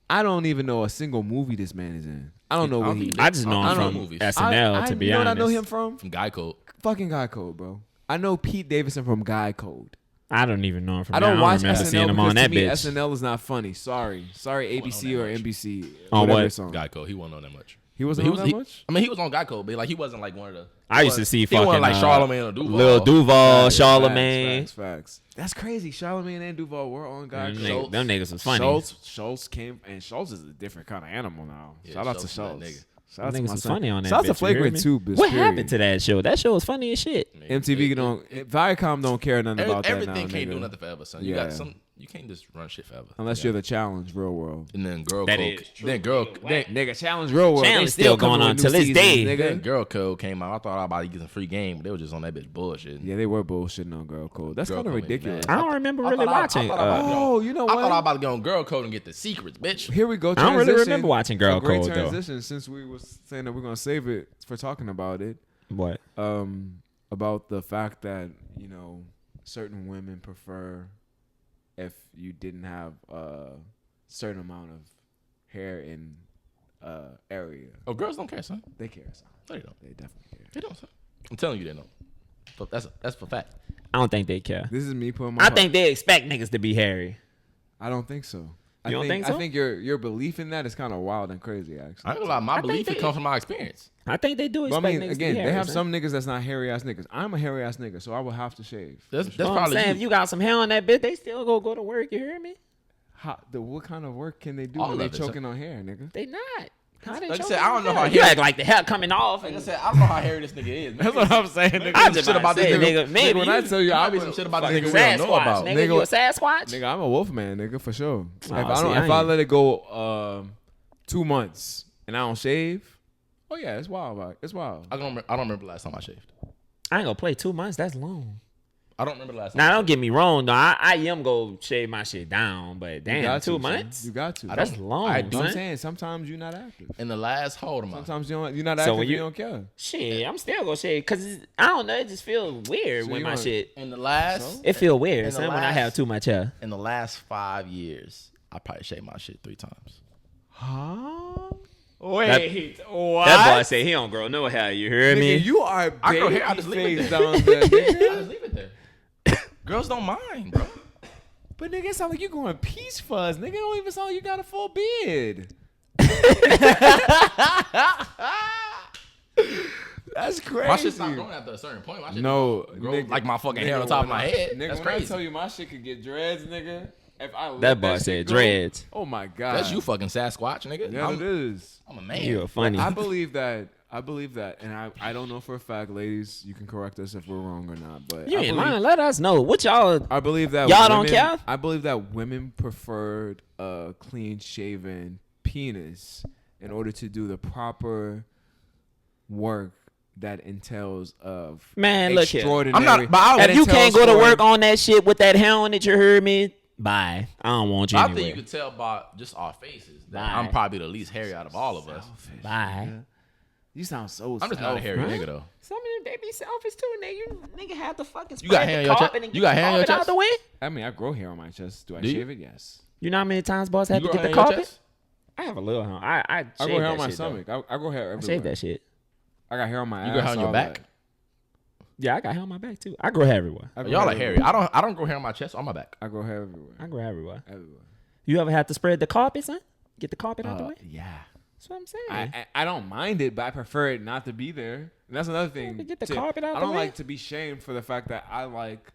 Speaker 1: I don't even know a single movie this man is in. I don't know what he.
Speaker 2: I just know him from movies. SNL. To be honest,
Speaker 1: you know what I know him from
Speaker 3: Guy Code.
Speaker 1: Fucking Guy Code, bro. I know Pete Davidson from Guy Code.
Speaker 2: I don't even know him from.
Speaker 1: I don't watch
Speaker 2: remember
Speaker 1: SNL
Speaker 2: seeing him on that bitch.
Speaker 1: SNL is not funny. Sorry, ABC or NBC.
Speaker 2: On what?
Speaker 3: Guy Code. He wasn't on that much.
Speaker 1: He wasn't on that much.
Speaker 3: I mean, he was on Guy Code, but like he wasn't like one of the.
Speaker 2: I used to see fucking
Speaker 3: like Charlamagne or Duval.
Speaker 2: Lil Duval, Charlamagne.
Speaker 1: Facts. That's crazy. Charlamagne and Duval were on Guy Code.
Speaker 2: Them niggas was funny.
Speaker 1: Schultz came, and Schultz is a different kind of animal now.
Speaker 3: Yeah,
Speaker 1: Shout out to Schultz.
Speaker 2: Shout out to my son. Funny on that.
Speaker 1: Shout out to Flagrant 2.
Speaker 2: What happened to that show? That show was funny as shit.
Speaker 1: MTV Viacom don't care nothing about that now.
Speaker 3: Everything can't do nothing forever, son. You got some. You can't just run shit forever.
Speaker 1: Unless you're the challenge real world.
Speaker 3: And then girl
Speaker 2: that
Speaker 3: code.
Speaker 2: Then
Speaker 1: nigga challenge real world.
Speaker 2: Challenge still going on till this day.
Speaker 3: Then girl code came out. I thought I was about to get some free game, but they were just on that bitch bullshit.
Speaker 1: Yeah, they were bullshitting on girl code. That's kind of ridiculous.
Speaker 2: I don't remember really watching.
Speaker 1: You know what?
Speaker 3: I thought I was about to go on girl code and get the secrets, bitch.
Speaker 1: Here we go.
Speaker 2: I don't really remember watching girl code though.
Speaker 1: Transition since we was saying that we're gonna save it for talking about it.
Speaker 2: What?
Speaker 1: About the fact that certain women prefer if you didn't have a certain amount of hair in area.
Speaker 3: Oh, girls don't care, son.
Speaker 1: They care, son.
Speaker 3: No, they don't.
Speaker 1: They definitely care.
Speaker 3: They don't, son. I'm telling you, they don't. But that's for fact.
Speaker 2: I don't think they care.
Speaker 1: This is me putting my.
Speaker 2: I think they expect niggas to be hairy.
Speaker 1: I don't think so.
Speaker 2: You don't think so?
Speaker 1: I think your belief in that is kind of wild and crazy, actually.
Speaker 3: I ain't gonna lie. My belief comes from my experience.
Speaker 2: I think they do expect niggas to be hairy.
Speaker 1: They have some niggas that's not hairy ass niggas. I'm a hairy ass nigga, so I will have to shave.
Speaker 3: That's probably
Speaker 2: saying. If you got some hair on that bitch, they still go to work. You hear me?
Speaker 1: What kind of work can they do
Speaker 3: All
Speaker 1: when they
Speaker 3: of it,
Speaker 1: choking on hair, nigga?
Speaker 2: They not.
Speaker 3: Like I said, I don't know how
Speaker 2: you act like the hair coming off.
Speaker 3: Like I said, I don't know how hairy this nigga is.
Speaker 1: That's what I'm saying. Nigga.
Speaker 2: I just shit about this nigga.
Speaker 1: Maybe when I tell you,
Speaker 3: I be some shit about this nigga we don't know about.
Speaker 2: Nigga, you a Sasquatch?
Speaker 1: Nigga, I'm a wolf man, nigga, for sure. If
Speaker 2: I
Speaker 1: let it go 2 months and I don't shave, oh yeah, it's wild. Right? It's wild.
Speaker 3: I don't remember the last time I shaved.
Speaker 2: I ain't gonna play 2 months. That's long.
Speaker 3: I don't remember the last time.
Speaker 2: Now, don't get me wrong, though. I am go shave my shit down, but damn, 2 months?
Speaker 1: You got to.
Speaker 2: That's long.
Speaker 1: I'm saying sometimes you're not active.
Speaker 3: In the last, hold on.
Speaker 1: Sometimes you're not active. You don't care.
Speaker 2: Shit, I'm still gonna shave because I don't know. It just feels weird when my shit.
Speaker 3: In the last,
Speaker 2: it feel weird. When I have too much hair.
Speaker 3: In the last 5 years, I probably shaved my shit 3 times.
Speaker 1: Huh? Wait, what?
Speaker 2: That boy say he don't grow no hair. You hear me?
Speaker 1: You are
Speaker 3: I grow hair. I just leave it there.
Speaker 1: Down there, nigga.
Speaker 3: I just leave it there. Girls don't mind, bro.
Speaker 1: But nigga, it sound like you going peach fuzz. Nigga, it don't even sound like you got a full beard. That's crazy.
Speaker 3: My shit's not growing after a certain point. My shit
Speaker 1: nigga,
Speaker 3: like my fucking hair on top of my head.
Speaker 1: Nigga,
Speaker 3: that's
Speaker 1: when
Speaker 3: crazy.
Speaker 1: I tell you my shit could get dreads, nigga. If I let
Speaker 2: that boy said dreads.
Speaker 1: Oh my god.
Speaker 3: That's you fucking Sasquatch, nigga.
Speaker 1: Yeah, it is.
Speaker 3: I'm a man.
Speaker 2: You're funny.
Speaker 1: I believe that, and I don't know for a fact, ladies. You can correct us if we're wrong or not. But
Speaker 2: you ain't lying. Let us know what y'all.
Speaker 1: I believe that
Speaker 2: y'all don't care.
Speaker 1: I believe that women preferred a clean shaven penis in order to do the proper work that entails of
Speaker 2: look here.
Speaker 1: I'm
Speaker 3: not. But
Speaker 2: if you can't go to work on that shit with that hair on it, you heard me. Bye. I don't want you.
Speaker 3: I think you could tell by just our faces that
Speaker 2: Bye.
Speaker 3: I'm probably the least hairy out of all of us.
Speaker 2: Bye.
Speaker 1: You sound so.
Speaker 3: I'm just not a hairy nigga though.
Speaker 2: Some of them, they be selfish too, nigga have to fucking
Speaker 3: You got
Speaker 2: spread
Speaker 3: hair
Speaker 2: the
Speaker 3: on your chest?
Speaker 2: carpet and
Speaker 3: You
Speaker 2: get
Speaker 3: got
Speaker 2: the
Speaker 3: hair on your
Speaker 2: carpet out
Speaker 3: chest?
Speaker 2: the way.
Speaker 1: I mean, I grow hair on my chest. Do I
Speaker 3: Do you?
Speaker 1: shave it? Yes.
Speaker 2: You know how many times boss had
Speaker 3: You
Speaker 2: to
Speaker 3: grow
Speaker 2: get the
Speaker 3: hair on your
Speaker 2: carpet?
Speaker 3: chest?
Speaker 2: I have a little hair. I
Speaker 1: I
Speaker 2: shave
Speaker 1: grow hair
Speaker 2: that
Speaker 1: on my
Speaker 2: shit,
Speaker 1: stomach. I grow hair
Speaker 2: I
Speaker 1: everywhere.
Speaker 2: shave that shit.
Speaker 1: I got hair on my ass.
Speaker 3: You grow hair on your
Speaker 1: all
Speaker 3: back?
Speaker 1: that.
Speaker 2: Yeah, I got hair on my back too. I grow hair everywhere.
Speaker 1: I grow
Speaker 3: Y'all
Speaker 1: hair
Speaker 3: are hairy.
Speaker 1: everywhere.
Speaker 3: I don't grow hair on my chest or my back.
Speaker 1: I grow hair everywhere.
Speaker 2: I grow everywhere.
Speaker 1: Everywhere.
Speaker 2: You ever had to spread the carpet, son? Get the carpet out the way?
Speaker 1: Yeah.
Speaker 2: That's what I'm saying.
Speaker 1: I don't mind it, but I prefer it not to be there. And that's another thing.
Speaker 2: to get the
Speaker 1: too.
Speaker 2: carpet out
Speaker 1: I
Speaker 2: the
Speaker 1: don't
Speaker 2: way.
Speaker 1: like to be shamed for the fact that I like.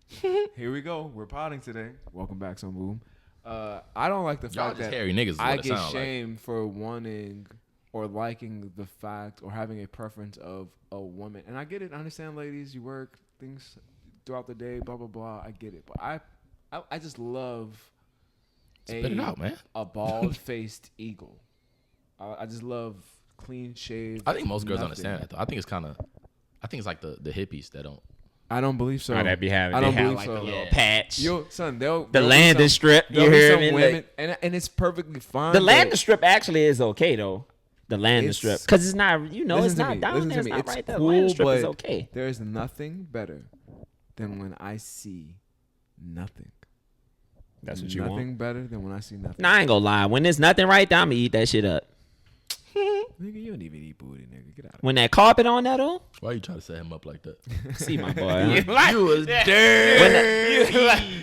Speaker 1: Here we go. We're potting today. Welcome back, Some Boom. I don't like the
Speaker 3: Y'all
Speaker 1: fact
Speaker 3: just
Speaker 1: that
Speaker 3: hairy niggas is what
Speaker 1: I
Speaker 3: it
Speaker 1: get
Speaker 3: sound like.
Speaker 1: shamed for wanting or liking the fact or having a preference of a woman. And I get it. I understand, ladies. You work things throughout the day. Blah blah blah. I get it. But I just love
Speaker 3: Spit it out, man.
Speaker 1: a bald-faced eagle. I just love clean shaved.
Speaker 3: I think most girls
Speaker 1: nothing.
Speaker 3: understand that though. I think it's like the hippies that don't.
Speaker 1: I don't believe so.
Speaker 2: Oh, that be having.
Speaker 1: I
Speaker 2: They
Speaker 1: don't
Speaker 2: have
Speaker 1: believe
Speaker 2: like
Speaker 1: so.
Speaker 2: a little
Speaker 3: Yeah.
Speaker 2: patch.
Speaker 1: Yo, son, there'll
Speaker 2: The
Speaker 1: be
Speaker 2: landing
Speaker 1: some-
Speaker 2: strip. You
Speaker 1: there'll be
Speaker 2: hear
Speaker 1: some
Speaker 2: me?
Speaker 1: women, and it's perfectly fine.
Speaker 2: The
Speaker 1: but
Speaker 2: landing strip actually is okay though. The landing
Speaker 1: It's-
Speaker 2: strip, because it's not. You know,
Speaker 1: listen
Speaker 2: it's
Speaker 1: to
Speaker 2: not
Speaker 1: me,
Speaker 2: down
Speaker 1: listen
Speaker 2: there.
Speaker 1: to
Speaker 2: It's
Speaker 1: me.
Speaker 2: not
Speaker 1: It's
Speaker 2: right there.
Speaker 1: cool,
Speaker 2: The landing strip is
Speaker 1: but
Speaker 2: okay.
Speaker 1: There is nothing better than when I see nothing.
Speaker 2: That's what you
Speaker 1: Nothing
Speaker 2: want.
Speaker 1: better than when I see nothing.
Speaker 2: Nah, I ain't gonna lie. When there's nothing right there, I'ma eat that shit up.
Speaker 1: Nigga, you don't even eat booty, nigga. Get out of
Speaker 2: When that carpet on there though,
Speaker 3: Why you trying to set him up like that?
Speaker 2: see my boy. huh?
Speaker 3: You was dirty.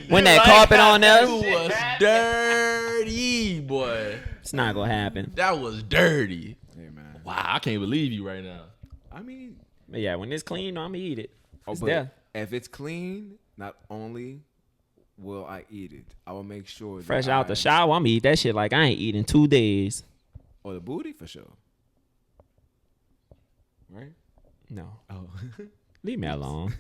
Speaker 2: When that carpet on there,
Speaker 3: You was dirty, boy.
Speaker 2: it's not gonna happen.
Speaker 3: That was dirty.
Speaker 1: here, man.
Speaker 3: Wow, I can't believe you right now.
Speaker 1: I mean,
Speaker 2: But yeah, when it's clean, I'ma eat it. It's
Speaker 1: but
Speaker 2: there.
Speaker 1: if it's clean, not only will I eat it, I will make sure
Speaker 2: Fresh
Speaker 1: that
Speaker 2: out the shower, I'ma eat that shit like I ain't eating 2 days.
Speaker 1: Or the booty for sure. Right?
Speaker 2: No,
Speaker 1: Oh.
Speaker 2: leave me alone.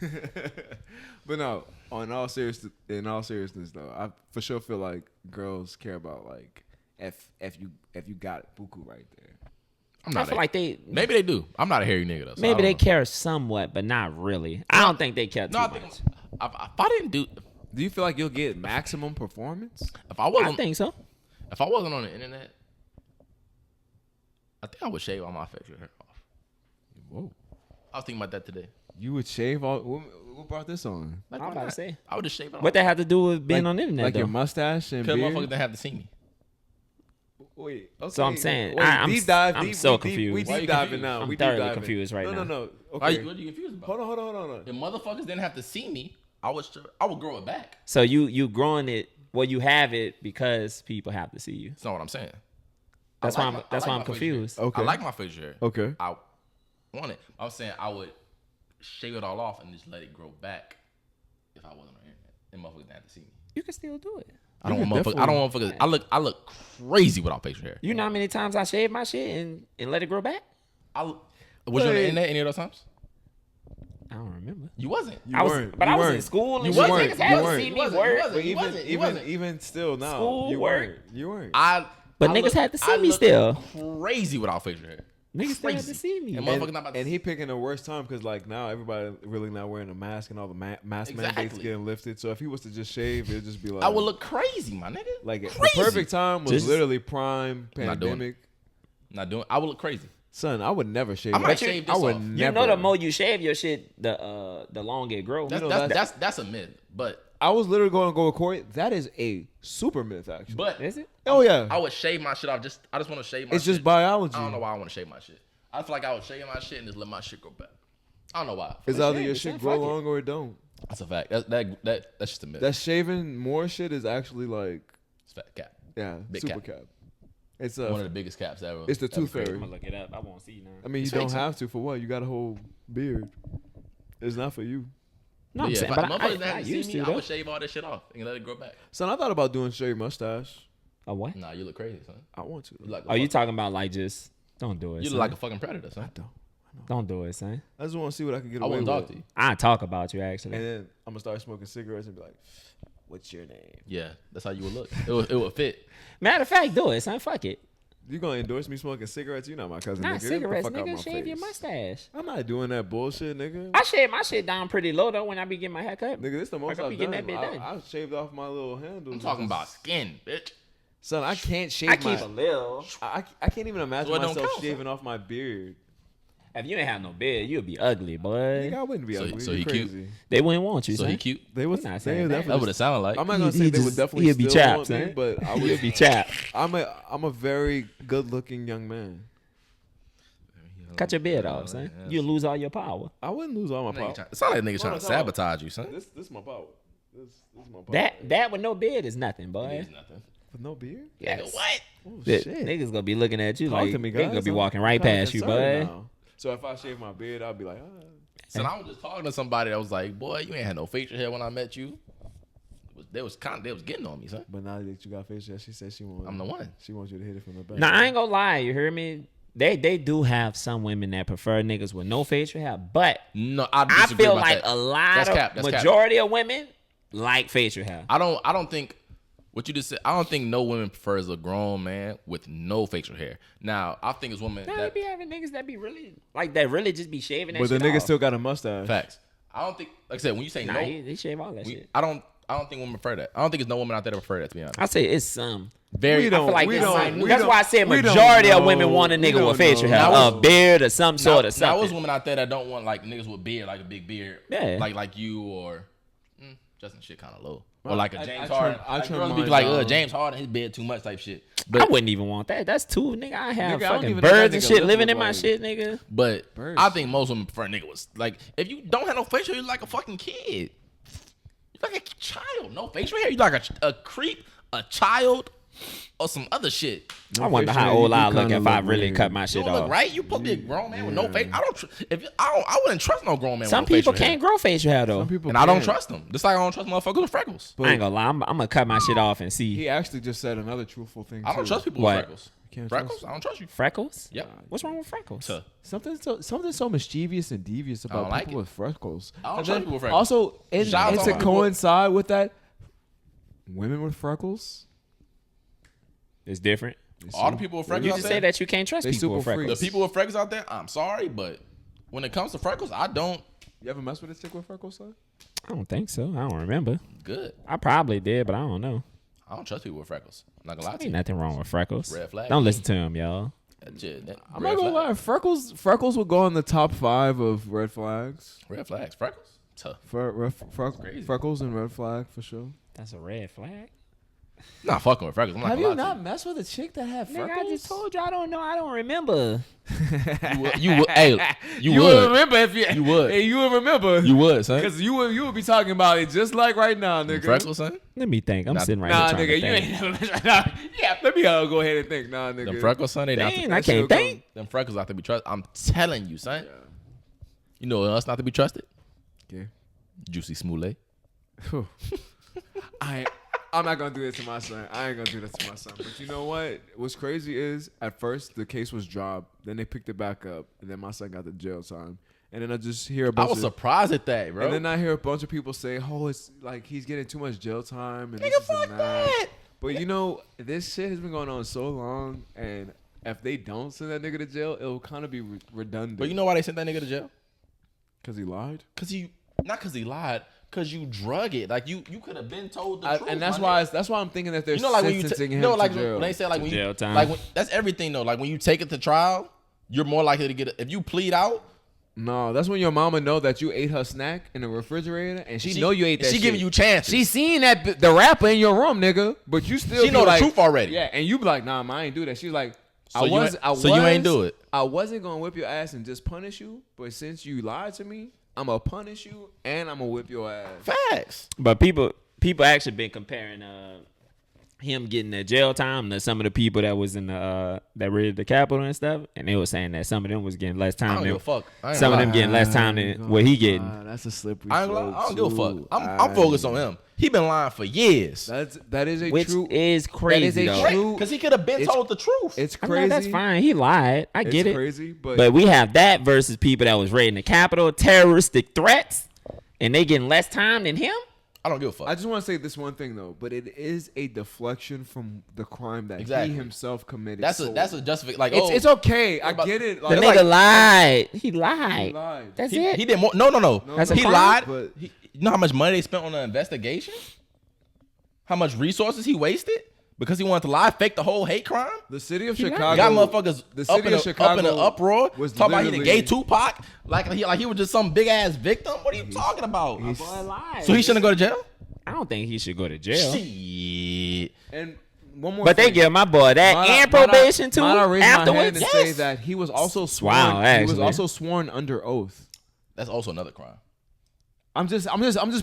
Speaker 1: But no, in all seriousness though, I for sure feel like girls care about like if you got buku right there.
Speaker 3: I'm
Speaker 2: I
Speaker 3: not.
Speaker 2: feel like they
Speaker 3: Maybe they do. I'm not a hairy nigga though. So
Speaker 2: maybe
Speaker 3: I
Speaker 2: they
Speaker 3: don't know.
Speaker 2: care somewhat, but not really. I don't think they care too
Speaker 3: No, I
Speaker 2: much.
Speaker 3: think if I didn't do,
Speaker 1: Do you feel like you'll get maximum performance?
Speaker 3: if I
Speaker 2: I
Speaker 3: wasn't,
Speaker 2: think so.
Speaker 3: if I wasn't on the internet, I think I would shave all my facial hair off.
Speaker 1: Whoa.
Speaker 3: I was thinking about that today.
Speaker 1: You would shave all. What brought this on?
Speaker 3: Like,
Speaker 2: I'm
Speaker 3: why
Speaker 2: about to
Speaker 3: not?
Speaker 2: say.
Speaker 3: I would just shave it off.
Speaker 2: What that have to do with being
Speaker 1: Like-
Speaker 2: on the internet
Speaker 1: like
Speaker 2: though?
Speaker 1: your mustache and
Speaker 3: Because
Speaker 1: beard.
Speaker 3: motherfuckers didn't have to see me.
Speaker 1: Wait, okay.
Speaker 2: So I'm saying,
Speaker 1: Wait,
Speaker 2: I'm
Speaker 1: deep dive.
Speaker 2: I'm
Speaker 1: deep,
Speaker 2: so
Speaker 1: we deep,
Speaker 2: confused.
Speaker 1: We
Speaker 3: Why you
Speaker 1: deep diving
Speaker 3: confused?
Speaker 1: now.
Speaker 2: I'm
Speaker 1: we deep
Speaker 2: thoroughly
Speaker 1: diving.
Speaker 2: confused right now.
Speaker 1: No.
Speaker 3: Why
Speaker 1: Okay.
Speaker 3: what are you confused about?
Speaker 1: Hold on.
Speaker 3: If motherfuckers didn't have to see me, I would grow it back.
Speaker 2: So you growing it? Well, you have it because people have to see you.
Speaker 3: That's not what I'm saying.
Speaker 2: That's
Speaker 3: I
Speaker 2: why
Speaker 3: like
Speaker 2: I'm.
Speaker 3: my-
Speaker 2: That's
Speaker 3: I
Speaker 2: why
Speaker 3: like
Speaker 2: I'm
Speaker 3: my facial hair.
Speaker 2: confused.
Speaker 1: Okay.
Speaker 3: I like my facial hair.
Speaker 1: Okay.
Speaker 3: I want it. I'm saying I would shave it all off and just let it grow back if I wasn't on the internet. And motherfuckers didn't have to see me.
Speaker 2: You can still do it.
Speaker 3: I don't
Speaker 1: You
Speaker 3: want
Speaker 1: can
Speaker 3: motherfuckers. I don't want motherfuckers. I look crazy without facial hair.
Speaker 2: You know how many times I shaved my shit and let it grow back?
Speaker 3: Was you on the internet any of those times?
Speaker 2: I don't remember.
Speaker 3: You wasn't.
Speaker 2: I was,
Speaker 1: weren't.
Speaker 2: but
Speaker 1: You
Speaker 2: I was in
Speaker 1: weren't.
Speaker 2: school and
Speaker 3: You
Speaker 2: shit.
Speaker 3: weren't.
Speaker 2: Niggas had
Speaker 1: You
Speaker 2: to
Speaker 1: weren't.
Speaker 2: see
Speaker 3: You
Speaker 2: me
Speaker 3: wasn't.
Speaker 2: work.
Speaker 3: You wasn't.
Speaker 1: But
Speaker 3: You wasn't. You wasn't.
Speaker 1: even still now,
Speaker 2: School
Speaker 1: you
Speaker 2: work.
Speaker 1: weren't. You weren't.
Speaker 2: But
Speaker 3: I
Speaker 2: niggas had to see
Speaker 3: I
Speaker 2: me
Speaker 3: look
Speaker 2: still.
Speaker 3: Crazy without facial hair.
Speaker 2: Niggas still had to
Speaker 3: Crazy.
Speaker 2: see me.
Speaker 3: And
Speaker 2: man.
Speaker 3: motherfuckers not about to
Speaker 1: And
Speaker 3: see.
Speaker 1: he picking the worst time because like now everybody really not wearing a mask and all the mask mandates
Speaker 3: Exactly.
Speaker 1: getting lifted. So if he was to just shave, it'd just be like
Speaker 3: I would look crazy, my nigga.
Speaker 1: like the
Speaker 3: crazy.
Speaker 1: perfect time was
Speaker 2: Just-
Speaker 1: literally prime
Speaker 3: I'm not doing
Speaker 1: pandemic.
Speaker 3: Not doing. I would look crazy.
Speaker 1: Son, I would never shave.
Speaker 3: I might
Speaker 1: my-
Speaker 3: shave
Speaker 1: I
Speaker 3: this
Speaker 1: would
Speaker 3: off.
Speaker 1: never.
Speaker 2: You know, the more you shave your shit, the longer it grows.
Speaker 3: That's a myth. But
Speaker 1: I was literally going to go with Corey. That is a super myth, actually.
Speaker 3: but
Speaker 2: Is it?
Speaker 1: Oh yeah,
Speaker 3: I would shave my shit off. I just want to shave my
Speaker 1: it's
Speaker 3: shit.
Speaker 1: just biology.
Speaker 3: I don't know why I want to shave my shit. I feel like I would shave my shit and just let my shit grow back. I don't know why.
Speaker 1: It's either
Speaker 2: shave
Speaker 1: your
Speaker 2: it,
Speaker 1: shit
Speaker 2: son.
Speaker 1: grow
Speaker 2: Fuck it.
Speaker 1: long or it don't.
Speaker 3: That's a fact. That's just a myth.
Speaker 1: That shaving more shit is actually like
Speaker 3: It's fat cap.
Speaker 1: yeah,
Speaker 3: Big
Speaker 1: super
Speaker 3: cap.
Speaker 1: cap. It's
Speaker 3: One of the biggest caps ever.
Speaker 1: It's the
Speaker 3: ever
Speaker 1: tooth
Speaker 3: created.
Speaker 1: fairy.
Speaker 2: I'm gonna look it up. I won't see now.
Speaker 1: I mean, you
Speaker 3: It's
Speaker 1: don't
Speaker 3: fake,
Speaker 1: have to for what? You got a whole beard. It's not for you.
Speaker 2: No,
Speaker 3: But
Speaker 2: I'm
Speaker 3: yeah,
Speaker 2: saying,
Speaker 3: if
Speaker 2: but
Speaker 3: motherfuckers didn't
Speaker 2: I
Speaker 3: have to see
Speaker 2: used
Speaker 3: me,
Speaker 2: to
Speaker 3: I
Speaker 2: though.
Speaker 3: would shave all this shit off and let it grow back.
Speaker 1: Son, I thought about doing straight mustache.
Speaker 2: A what?
Speaker 3: Nah, you look crazy, son.
Speaker 1: I want to.
Speaker 3: You like a
Speaker 2: Oh, you
Speaker 3: fuck-
Speaker 2: talking about like just don't do it.
Speaker 3: You
Speaker 2: son.
Speaker 3: look like a fucking predator, son.
Speaker 2: Don't do it, son.
Speaker 1: I just want to see what I can get
Speaker 3: I
Speaker 1: away
Speaker 3: wouldn't
Speaker 1: with.
Speaker 3: talk to you.
Speaker 2: I talk about you actually.
Speaker 1: And then I'm gonna start smoking cigarettes and be like, "What's your name?"
Speaker 3: Yeah, that's how you would look. It would fit.
Speaker 2: Matter of fact, do it, son. Fuck it.
Speaker 1: You gonna endorse me smoking cigarettes? You're not my cousin.
Speaker 2: Not
Speaker 1: nigga. Get the
Speaker 2: cigarettes,
Speaker 1: fuck out my
Speaker 2: nigga. Shave your
Speaker 1: face.
Speaker 2: mustache.
Speaker 1: I'm not doing that bullshit, nigga.
Speaker 2: I shave my shit down pretty low though when I be getting my haircut.
Speaker 1: Nigga, this the most
Speaker 2: I
Speaker 1: I've
Speaker 2: be getting
Speaker 1: done.
Speaker 2: that bit done.
Speaker 1: I shaved off my little handles.
Speaker 3: I'm talking about skin, bitch.
Speaker 1: Son, I can't shave
Speaker 2: I keep a
Speaker 1: my.
Speaker 2: little.
Speaker 1: I can't even imagine
Speaker 3: So it don't
Speaker 1: myself
Speaker 3: count,
Speaker 1: shaving off my beard.
Speaker 2: If you ain't have no bed, you'd be ugly, boy.
Speaker 1: Nigga, I wouldn't be ugly.
Speaker 3: So he
Speaker 1: crazy.
Speaker 3: cute?
Speaker 2: They wouldn't want you.
Speaker 3: So
Speaker 2: son.
Speaker 3: he cute?
Speaker 1: They would
Speaker 2: not
Speaker 1: they
Speaker 2: saying
Speaker 1: would
Speaker 2: that.
Speaker 1: definitely.
Speaker 3: That would it sounded like.
Speaker 1: I'm not gonna say
Speaker 2: He
Speaker 1: they would
Speaker 2: just-
Speaker 1: definitely
Speaker 2: he'd be
Speaker 1: still
Speaker 2: chapped,
Speaker 1: want me,
Speaker 2: son.
Speaker 1: but I
Speaker 2: You'd
Speaker 1: would
Speaker 2: be chapped.
Speaker 1: I'm a very good looking young man.
Speaker 2: Cut your beard off, son. You'll lose all your power.
Speaker 1: I wouldn't lose all my power.
Speaker 3: It sounds like niggas trying to
Speaker 1: Hold on, time out.
Speaker 3: sabotage you, son.
Speaker 1: This is my power. This is my power.
Speaker 2: That with no beard is nothing, boy.
Speaker 3: It is nothing.
Speaker 1: with no beard.
Speaker 2: Yes.
Speaker 3: What?
Speaker 1: Oh
Speaker 2: That-
Speaker 1: shit.
Speaker 2: Niggas gonna be looking at you
Speaker 1: Talk
Speaker 2: like
Speaker 1: to me,
Speaker 2: they
Speaker 1: guys.
Speaker 2: gonna be
Speaker 1: I'm
Speaker 2: walking right
Speaker 1: kinda
Speaker 2: past you,
Speaker 1: concerned
Speaker 2: boy.
Speaker 1: now. So if I shave my beard, I'll be like, ah.
Speaker 3: So I was just talking to somebody that was like, "Boy, you ain't had no facial hair when I met you." They was getting on me, son.
Speaker 1: But now that you got facial hair, she said she wants.
Speaker 3: I'm the one.
Speaker 1: She wants you to hit it from the back.
Speaker 2: Nah, I ain't gonna lie. You heard me? They do have some women that prefer niggas with no facial hair, but
Speaker 3: No, I
Speaker 2: I
Speaker 3: disagree
Speaker 2: feel
Speaker 3: about
Speaker 2: like
Speaker 3: that.
Speaker 2: a lot
Speaker 3: That's
Speaker 2: of
Speaker 3: cap. That's cap.
Speaker 2: majority of women like facial hair.
Speaker 3: I don't think what you just said. I don't think no woman prefers a grown man with no facial hair. Now, I think it's women
Speaker 2: Nah,
Speaker 3: that
Speaker 2: they be having niggas that be really like that really just be shaving that
Speaker 1: But the
Speaker 2: shit
Speaker 1: nigga
Speaker 2: off.
Speaker 1: still got a mustache.
Speaker 3: facts. I don't think, like I said, when you say
Speaker 2: Nah,
Speaker 3: no,
Speaker 2: they shave all that shit.
Speaker 3: I don't think women prefer that. I don't think there's no woman out there that prefer that. To be honest,
Speaker 2: I say it's some.
Speaker 3: very.
Speaker 1: We don't-
Speaker 2: I feel like
Speaker 1: we
Speaker 2: it's
Speaker 1: don't-
Speaker 2: like,
Speaker 1: we
Speaker 2: that's
Speaker 1: don't-
Speaker 2: why I said
Speaker 1: we don't
Speaker 2: majority of
Speaker 1: know.
Speaker 2: women want a
Speaker 1: We
Speaker 2: nigga
Speaker 1: don't
Speaker 2: with facial
Speaker 1: know.
Speaker 2: hair,
Speaker 3: Now,
Speaker 2: a beard or some sort of
Speaker 3: Now,
Speaker 2: something.
Speaker 3: there's women out there that don't want like niggas with beard, like a big beard,
Speaker 2: Yeah.
Speaker 3: like you or Justin shit kind of low, or like a
Speaker 1: I
Speaker 3: James
Speaker 1: trim-
Speaker 3: Harden.
Speaker 1: I
Speaker 3: Like,
Speaker 1: trim
Speaker 3: girls be
Speaker 1: mine
Speaker 3: like,
Speaker 1: down.
Speaker 3: James Harden, his beard too much type shit.
Speaker 2: I
Speaker 3: But
Speaker 2: wouldn't even want that. That's too, nigga. I have
Speaker 1: Nigga, I don't
Speaker 2: fucking
Speaker 1: even know that
Speaker 2: birds and
Speaker 1: nigga
Speaker 2: shit
Speaker 1: look
Speaker 2: living in my
Speaker 1: like-
Speaker 2: shit, nigga.
Speaker 3: But
Speaker 1: Birds.
Speaker 3: I think most women prefer a nigga with like if you don't have no facial hair, you're like a fucking kid. You're like a child. No facial hair. You like a creep, a child, or some other shit.
Speaker 2: I wonder
Speaker 1: facial
Speaker 2: how
Speaker 1: hair,
Speaker 2: old
Speaker 1: you
Speaker 2: I
Speaker 1: do
Speaker 2: look
Speaker 1: kinda
Speaker 2: if I
Speaker 1: look
Speaker 2: really
Speaker 1: weird.
Speaker 2: cut my
Speaker 3: You
Speaker 2: shit
Speaker 3: don't look
Speaker 2: off.
Speaker 3: right. You supposed to be a grown man with no face. I wouldn't trust no grown man.
Speaker 2: Some
Speaker 3: with no
Speaker 2: people
Speaker 3: facial hair.
Speaker 2: can't grow facial hair though.
Speaker 1: Some people
Speaker 3: and I don't
Speaker 1: can.
Speaker 3: trust them. Just like I don't trust motherfuckers with freckles.
Speaker 2: I ain't gonna lie. I'm gonna cut my shit off and see
Speaker 1: He actually just said another truthful thing.
Speaker 3: I don't
Speaker 1: too.
Speaker 3: trust people
Speaker 2: What?
Speaker 3: with freckles.
Speaker 1: Can't
Speaker 3: Freckles?
Speaker 1: trust-
Speaker 3: I don't trust you.
Speaker 2: freckles.
Speaker 3: Yep.
Speaker 2: What's wrong with freckles?
Speaker 3: Tuh.
Speaker 1: Something so mischievous and devious about
Speaker 3: don't like
Speaker 1: people
Speaker 3: it.
Speaker 1: with freckles.
Speaker 3: I don't
Speaker 1: And
Speaker 3: trust
Speaker 1: then
Speaker 3: people with freckles.
Speaker 1: Also, and
Speaker 3: Shout out to
Speaker 1: to
Speaker 3: all people-
Speaker 1: coincide with that, women with freckles.
Speaker 2: It's different.
Speaker 3: All the people with freckles
Speaker 2: You
Speaker 3: out
Speaker 2: just
Speaker 3: there.
Speaker 2: say that you can't trust
Speaker 1: They
Speaker 2: people with
Speaker 1: super
Speaker 2: freckles.
Speaker 3: The people with freckles out there, I'm sorry, but when it comes to freckles, I don't.
Speaker 1: You ever mess with a chick with freckles, son?
Speaker 2: I don't think so. I don't remember.
Speaker 3: Good.
Speaker 2: I probably did, but I don't know.
Speaker 3: I don't trust people with freckles. I'm not gonna lie to
Speaker 2: Ain't
Speaker 3: you.
Speaker 2: nothing wrong with freckles.
Speaker 3: Red flag.
Speaker 2: Don't listen to him, y'all.
Speaker 1: I'm not gonna lie. Freckles would go in the top 5 of red flags.
Speaker 3: Red flags. Freckles. Tough.
Speaker 1: Freckles and red flag for sure.
Speaker 2: That's a red flag.
Speaker 3: Not fucking with freckles. I'm not
Speaker 1: Have
Speaker 3: gonna
Speaker 1: you
Speaker 3: lie
Speaker 1: not messed with a chick that had
Speaker 2: Nigga,
Speaker 1: freckles?
Speaker 2: I just told you I don't know. I don't remember.
Speaker 3: to you. You would. Hey, you
Speaker 1: You would
Speaker 3: would.
Speaker 1: remember if
Speaker 3: You would.
Speaker 1: Hey, you would remember.
Speaker 3: You would, son.
Speaker 1: Because you would be talking about it just like right now, nigga.
Speaker 3: Freckles, son.
Speaker 2: Let me think. I'm
Speaker 3: Nah,
Speaker 2: sitting right
Speaker 1: Nah,
Speaker 2: here trying
Speaker 1: nigga,
Speaker 2: to
Speaker 1: you
Speaker 2: think.
Speaker 1: ain't never. Yeah, let me go ahead and think. Nah, nigga.
Speaker 3: Them freckles, son. They not.
Speaker 2: Dang,
Speaker 3: To,
Speaker 2: I can't
Speaker 1: shit'll
Speaker 2: think.
Speaker 3: them freckles not to be trusted. I'm telling you, son. You know what else not to be trusted?
Speaker 1: Okay.
Speaker 3: Juicy Smollett.
Speaker 1: Whew. I'm not gonna do this to my son. I ain't gonna do that to my son. But you know what? What's crazy is at first the case was dropped, then they picked it back up, and then my son got the jail time. And then I just hear a
Speaker 3: I
Speaker 1: bunch
Speaker 3: was
Speaker 1: of
Speaker 3: surprised at that, bro.
Speaker 1: and then I hear a bunch of people say, "Oh, it's like he's getting too much jail time." And
Speaker 3: Nigga,
Speaker 1: this
Speaker 3: fuck
Speaker 1: and
Speaker 3: that.
Speaker 1: But you know, this shit has been going on so long, and if they don't send that nigga to jail, it'll kind of be redundant.
Speaker 3: But you know why they sent that nigga to jail?
Speaker 1: Because he lied.
Speaker 3: Not because he lied. Because you drug it. Like you could have been told the truth.
Speaker 1: And that's
Speaker 3: my
Speaker 1: why I'm thinking that they're
Speaker 3: nigga. You know, like when you
Speaker 1: sentencing him
Speaker 3: like
Speaker 1: to jail.
Speaker 3: when they say like when
Speaker 2: jail
Speaker 3: you
Speaker 2: time.
Speaker 3: like when, that's everything though. Like when you take it to trial, you're more likely to get if you plead out.
Speaker 1: No, that's when your mama know that you ate her snack in the refrigerator, and she know you ate that.
Speaker 3: She
Speaker 1: shit.
Speaker 3: giving you chances.
Speaker 1: She seen that the rapper in your room, nigga, but you still
Speaker 3: She
Speaker 1: be
Speaker 3: know the
Speaker 1: like,
Speaker 3: truth already.
Speaker 1: Yeah, and you be like, nah, I ain't do that. She's like,
Speaker 3: So you ain't do it.
Speaker 1: I wasn't gonna whip your ass and just punish you, but since you lied to me, I'm gonna punish you and I'm gonna whip your ass.
Speaker 3: Facts.
Speaker 2: But people actually been comparing him getting the jail time to some of the people that was in the that raided the Capitol and stuff, and they were saying that some of them was getting less
Speaker 3: I
Speaker 2: time.
Speaker 3: don't
Speaker 2: Than,
Speaker 3: give a fuck. I ain't
Speaker 2: some of
Speaker 3: gonna
Speaker 2: them
Speaker 3: lie.
Speaker 2: getting less time than what he getting.
Speaker 1: That's a slippery.
Speaker 3: I ain't gonna
Speaker 1: slope,
Speaker 3: lie. I don't give a
Speaker 1: too.
Speaker 3: fuck. I'm focused on him. He been lying for years.
Speaker 1: That is a
Speaker 2: Which
Speaker 1: true.
Speaker 2: is crazy
Speaker 1: That is a
Speaker 2: though.
Speaker 1: true-
Speaker 3: Because he could have been
Speaker 1: It's-
Speaker 3: told the truth.
Speaker 1: It's
Speaker 2: I
Speaker 1: crazy.
Speaker 2: mean, that's fine. He lied. I get
Speaker 1: It's
Speaker 2: it.
Speaker 1: crazy,
Speaker 2: But we have that versus people that was raiding the Capitol, terroristic threats, and they getting less time than him.
Speaker 3: I don't give a fuck.
Speaker 1: I just want to say this one thing though, but it is a deflection from the crime that
Speaker 3: Exactly.
Speaker 1: he himself committed.
Speaker 3: that's a justification. Like
Speaker 1: it's okay. I
Speaker 3: about-
Speaker 1: get it.
Speaker 2: The
Speaker 1: Like,
Speaker 2: nigga lied. He
Speaker 1: he
Speaker 2: lied.
Speaker 1: lied.
Speaker 2: That's
Speaker 3: he,
Speaker 2: it.
Speaker 3: he did more. No.
Speaker 2: That's a
Speaker 3: he
Speaker 2: crime?
Speaker 3: lied.
Speaker 1: But-
Speaker 3: You know how much money they spent on the investigation? How much resources he wasted? Because he wanted to lie, fake the whole hate crime.
Speaker 1: The city of Chicago
Speaker 3: Got motherfuckers
Speaker 1: up
Speaker 3: in an uproar.
Speaker 1: was
Speaker 3: Talking about he the gay Tupac, like he was just some big ass victim. What are you talking about? So he shouldn't go to jail.
Speaker 2: I don't think he should go to jail.
Speaker 3: Shit.
Speaker 1: And one more.
Speaker 2: But they give my boy that and probation too.
Speaker 1: Might I raise my hand
Speaker 2: Afterwards,
Speaker 1: and say that he was also sworn.
Speaker 2: Wow,
Speaker 1: he was also sworn under oath.
Speaker 3: That's also another crime.
Speaker 1: I'm just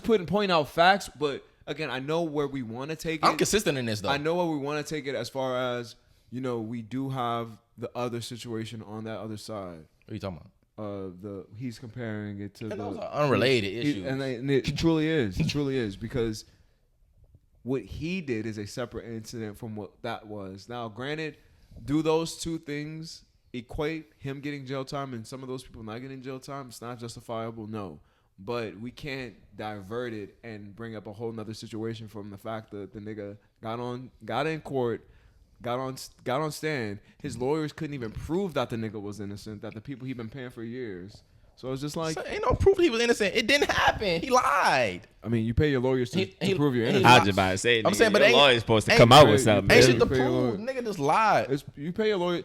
Speaker 1: pointing out facts, but again, I know where we want to take it.
Speaker 3: I'm consistent in this though.
Speaker 1: I know where we want to take it as far as, you know, we do have the other situation on that other side.
Speaker 3: What are you talking about?
Speaker 1: He's comparing it to
Speaker 3: those are unrelated issues.
Speaker 1: And it truly is. It truly is, because what he did is a separate incident from what that was. Now, granted, do those two things equate, him getting jail time and some of those people not getting jail time? It's not justifiable, no. But we can't divert it and bring up a whole nother situation from the fact that the nigga got in court, got on stand. His lawyers couldn't even prove that the nigga was innocent, that the people he been paying for years. So it's just like,
Speaker 3: so ain't no proof he was innocent. It didn't happen. He lied.
Speaker 1: I mean, you pay your lawyers to prove you're innocent.
Speaker 2: I was just about to say,
Speaker 3: I'm saying, but
Speaker 2: your lawyer's supposed to come out with something.
Speaker 3: Ain't
Speaker 1: Yeah,
Speaker 3: shit to
Speaker 1: you pay your lawyer.
Speaker 3: prove. Nigga just lied.
Speaker 1: You pay your lawyer.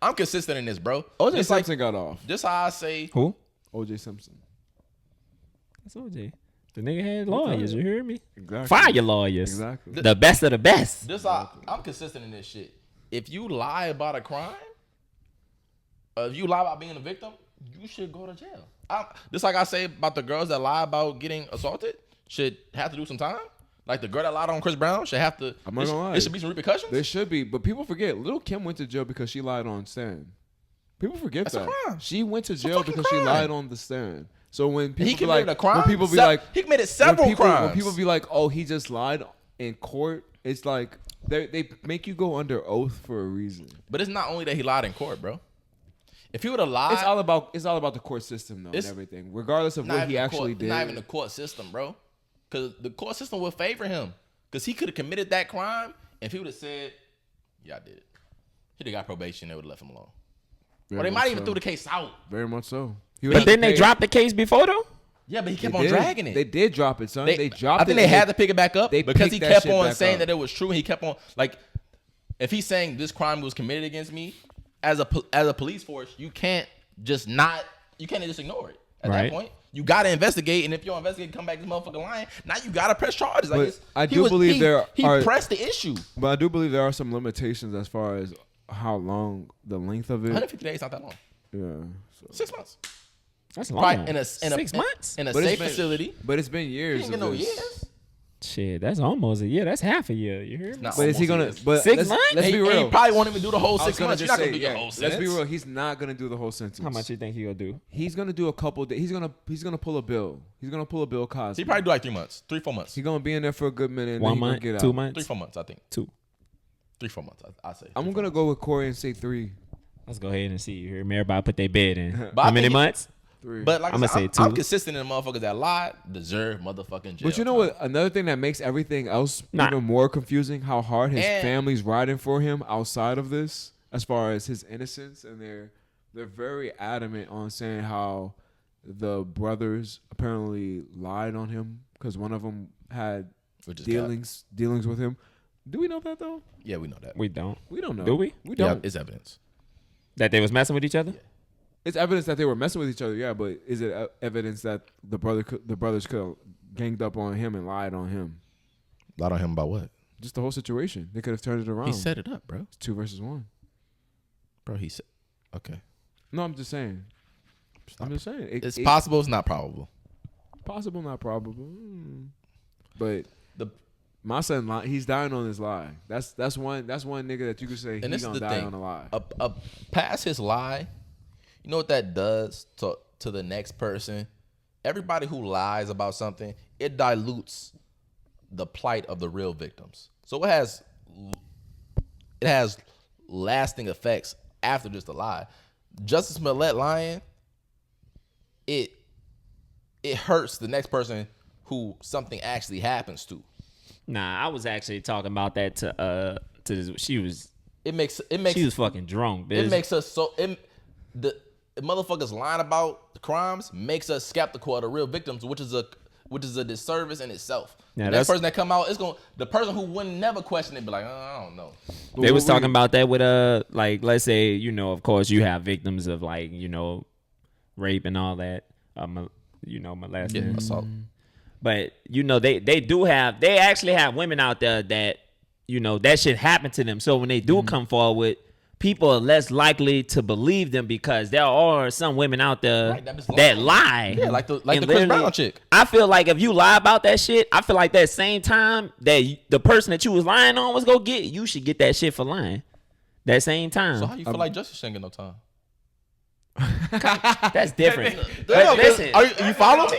Speaker 3: I'm consistent in this, bro.
Speaker 1: O.J. Simpson got off.
Speaker 3: Just how I say.
Speaker 2: Who?
Speaker 1: O.J. Simpson.
Speaker 2: That's OJ. The nigga had lawyers. You hear me?
Speaker 1: Exactly.
Speaker 2: Fire lawyers.
Speaker 1: Exactly.
Speaker 2: The best of the best.
Speaker 3: This how I'm consistent in this shit. If you lie about a crime, if you lie about being a victim, you should go to jail. Just like I say about the girls that lie about getting assaulted, should have to do some time. Like the girl that lied on Chris Brown should have to.
Speaker 1: I'm not gonna lie.
Speaker 3: There should be some repercussions.
Speaker 1: There should be, but people forget. Lil' Kim went to jail because she lied on stand. People forget
Speaker 3: That's
Speaker 1: that.
Speaker 3: a crime.
Speaker 1: She went to
Speaker 3: a
Speaker 1: jail
Speaker 3: fucking
Speaker 1: because she
Speaker 3: crime.
Speaker 1: lied on the stand. So when people
Speaker 3: He
Speaker 1: be
Speaker 3: committed
Speaker 1: like,
Speaker 3: a crime.
Speaker 1: when people be like,
Speaker 3: He committed several crimes.
Speaker 1: When people be like, oh, he just lied in court. It's like they make you go under oath for a reason.
Speaker 3: But it's not only that he lied in court, bro. If he would have lied,
Speaker 1: It's all about the court system though, and everything, regardless of what he actually did.
Speaker 3: Not even the court system, bro. Because the court system would favor him. Because he could have committed that crime, and if he would have said, "Yeah, I did it," he'd have got probation. They would have left him alone. Or they might even throw the case out.
Speaker 1: Very much so.
Speaker 2: But didn't they drop the case before though?
Speaker 3: Yeah, but he kept on dragging it.
Speaker 1: They did drop it, son. They dropped it.
Speaker 3: I think they had to pick it back up because he kept on saying
Speaker 1: up.
Speaker 3: that it was true. And he kept on, like, if he's saying this crime was committed against me, as a police force, you can't just ignore it. At that point, you got to investigate. And if you don't investigate, come back this motherfucker lying. Now you got to press charges. Like, he pressed the issue.
Speaker 1: But I do believe there are some limitations as far as how long the length of it.
Speaker 3: 150 days, not that long.
Speaker 1: Yeah. So.
Speaker 3: 6 months.
Speaker 2: That's long.
Speaker 3: Right, in
Speaker 2: 6 months?
Speaker 3: In a safe facility.
Speaker 1: But it's been years.
Speaker 3: He ain't get no years.
Speaker 2: Shit, that's almost a year. That's half a year. You hear me?
Speaker 3: Not
Speaker 1: But is he gonna? But
Speaker 2: 6 months?
Speaker 1: Let's be real.
Speaker 3: He probably won't even do the whole 6 months. You're not gonna do the whole
Speaker 1: Let's
Speaker 3: sentence.
Speaker 1: be real. He's not gonna do the whole sentence.
Speaker 2: How much you think he gonna do?
Speaker 1: He's gonna do a couple days. He's gonna pull a bill. He's gonna pull a Bill Cosby.
Speaker 3: He probably do like 3 months, 3-4 months.
Speaker 1: He's gonna be in there for a good minute. And
Speaker 2: 1
Speaker 1: then he
Speaker 2: month,
Speaker 1: gonna get
Speaker 2: 2
Speaker 1: out.
Speaker 2: months,
Speaker 3: 3-4 months, I think.
Speaker 2: 2.
Speaker 3: 3-4 months, I say.
Speaker 1: I'm gonna go with Corey and say 3.
Speaker 2: Let's go ahead and see. You hear me? Everybody put their bed in.
Speaker 3: But
Speaker 2: How
Speaker 3: I
Speaker 2: many
Speaker 3: think-
Speaker 2: months?
Speaker 1: 3.
Speaker 3: But like
Speaker 2: I'ma
Speaker 3: I said,
Speaker 2: say
Speaker 3: I'm
Speaker 2: 2.
Speaker 3: consistent in the motherfuckers that lied deserve motherfucking jail.
Speaker 1: But you know what? Another thing that makes everything else
Speaker 2: Nah.
Speaker 1: even more confusing: how hard his
Speaker 3: And-
Speaker 1: family's riding for him outside of this, as far as his innocence, and they're very adamant on saying how the brothers apparently lied on him because one of them had
Speaker 3: Which is
Speaker 1: dealings with him. Do we know that though?
Speaker 3: Yeah, we know that.
Speaker 2: We don't.
Speaker 1: We don't know.
Speaker 2: Do we?
Speaker 1: We
Speaker 3: Yeah,
Speaker 1: don't.
Speaker 3: it's evidence.
Speaker 2: That they was messing with each other?
Speaker 1: It's evidence that they were messing with each other. Yeah, but is it evidence that the brothers could have ganged up on him and lied on him?
Speaker 3: Lied on him about what?
Speaker 1: Just the whole situation. They could have turned it around.
Speaker 3: He set it up, bro.
Speaker 1: It's 2 versus 1.
Speaker 3: Bro, he said. Okay.
Speaker 1: No, I'm just saying.
Speaker 3: It's possible. It's not probable.
Speaker 1: Possible, not probable. But my son, he's dying on his lie. That's one nigga that you could say
Speaker 3: And
Speaker 1: he's
Speaker 3: this is
Speaker 1: gonna
Speaker 3: the
Speaker 1: die
Speaker 3: thing.
Speaker 1: on a lie.
Speaker 3: Past his lie, you know what that does to the next person? Everybody who lies about something, it dilutes the plight of the real victims. So it has lasting effects after just a lie. Jussie Smollett lying, it hurts the next person who something actually happens to.
Speaker 2: Nah, I was actually talking about that to she was
Speaker 3: She
Speaker 2: was fucking drunk, bitch.
Speaker 3: It makes us the motherfuckers lying about the crimes makes us skeptical of the real victims, which is which is a disservice in itself.
Speaker 2: Yeah,
Speaker 3: The next person that come out, the person who wouldn't never question it, be like, I don't know.
Speaker 2: They was talking about that with like, let's say, you know, of course you have victims of like, you know, rape and all that, you know, molesting,
Speaker 3: assault.
Speaker 2: But you know, they actually have women out there that, you know, that shit happened to them. So when they do come forward, people are less likely to believe them because there are some women out there that lie.
Speaker 3: Yeah, like the Chris Brown chick.
Speaker 2: I feel like if you lie about that shit, I feel like that same time that the person that you was lying on was gonna get, you should get that shit for lying. That same time.
Speaker 3: So how you feel like Jussie shouldn't get no time?
Speaker 2: That's different.
Speaker 3: Listen, you follow me?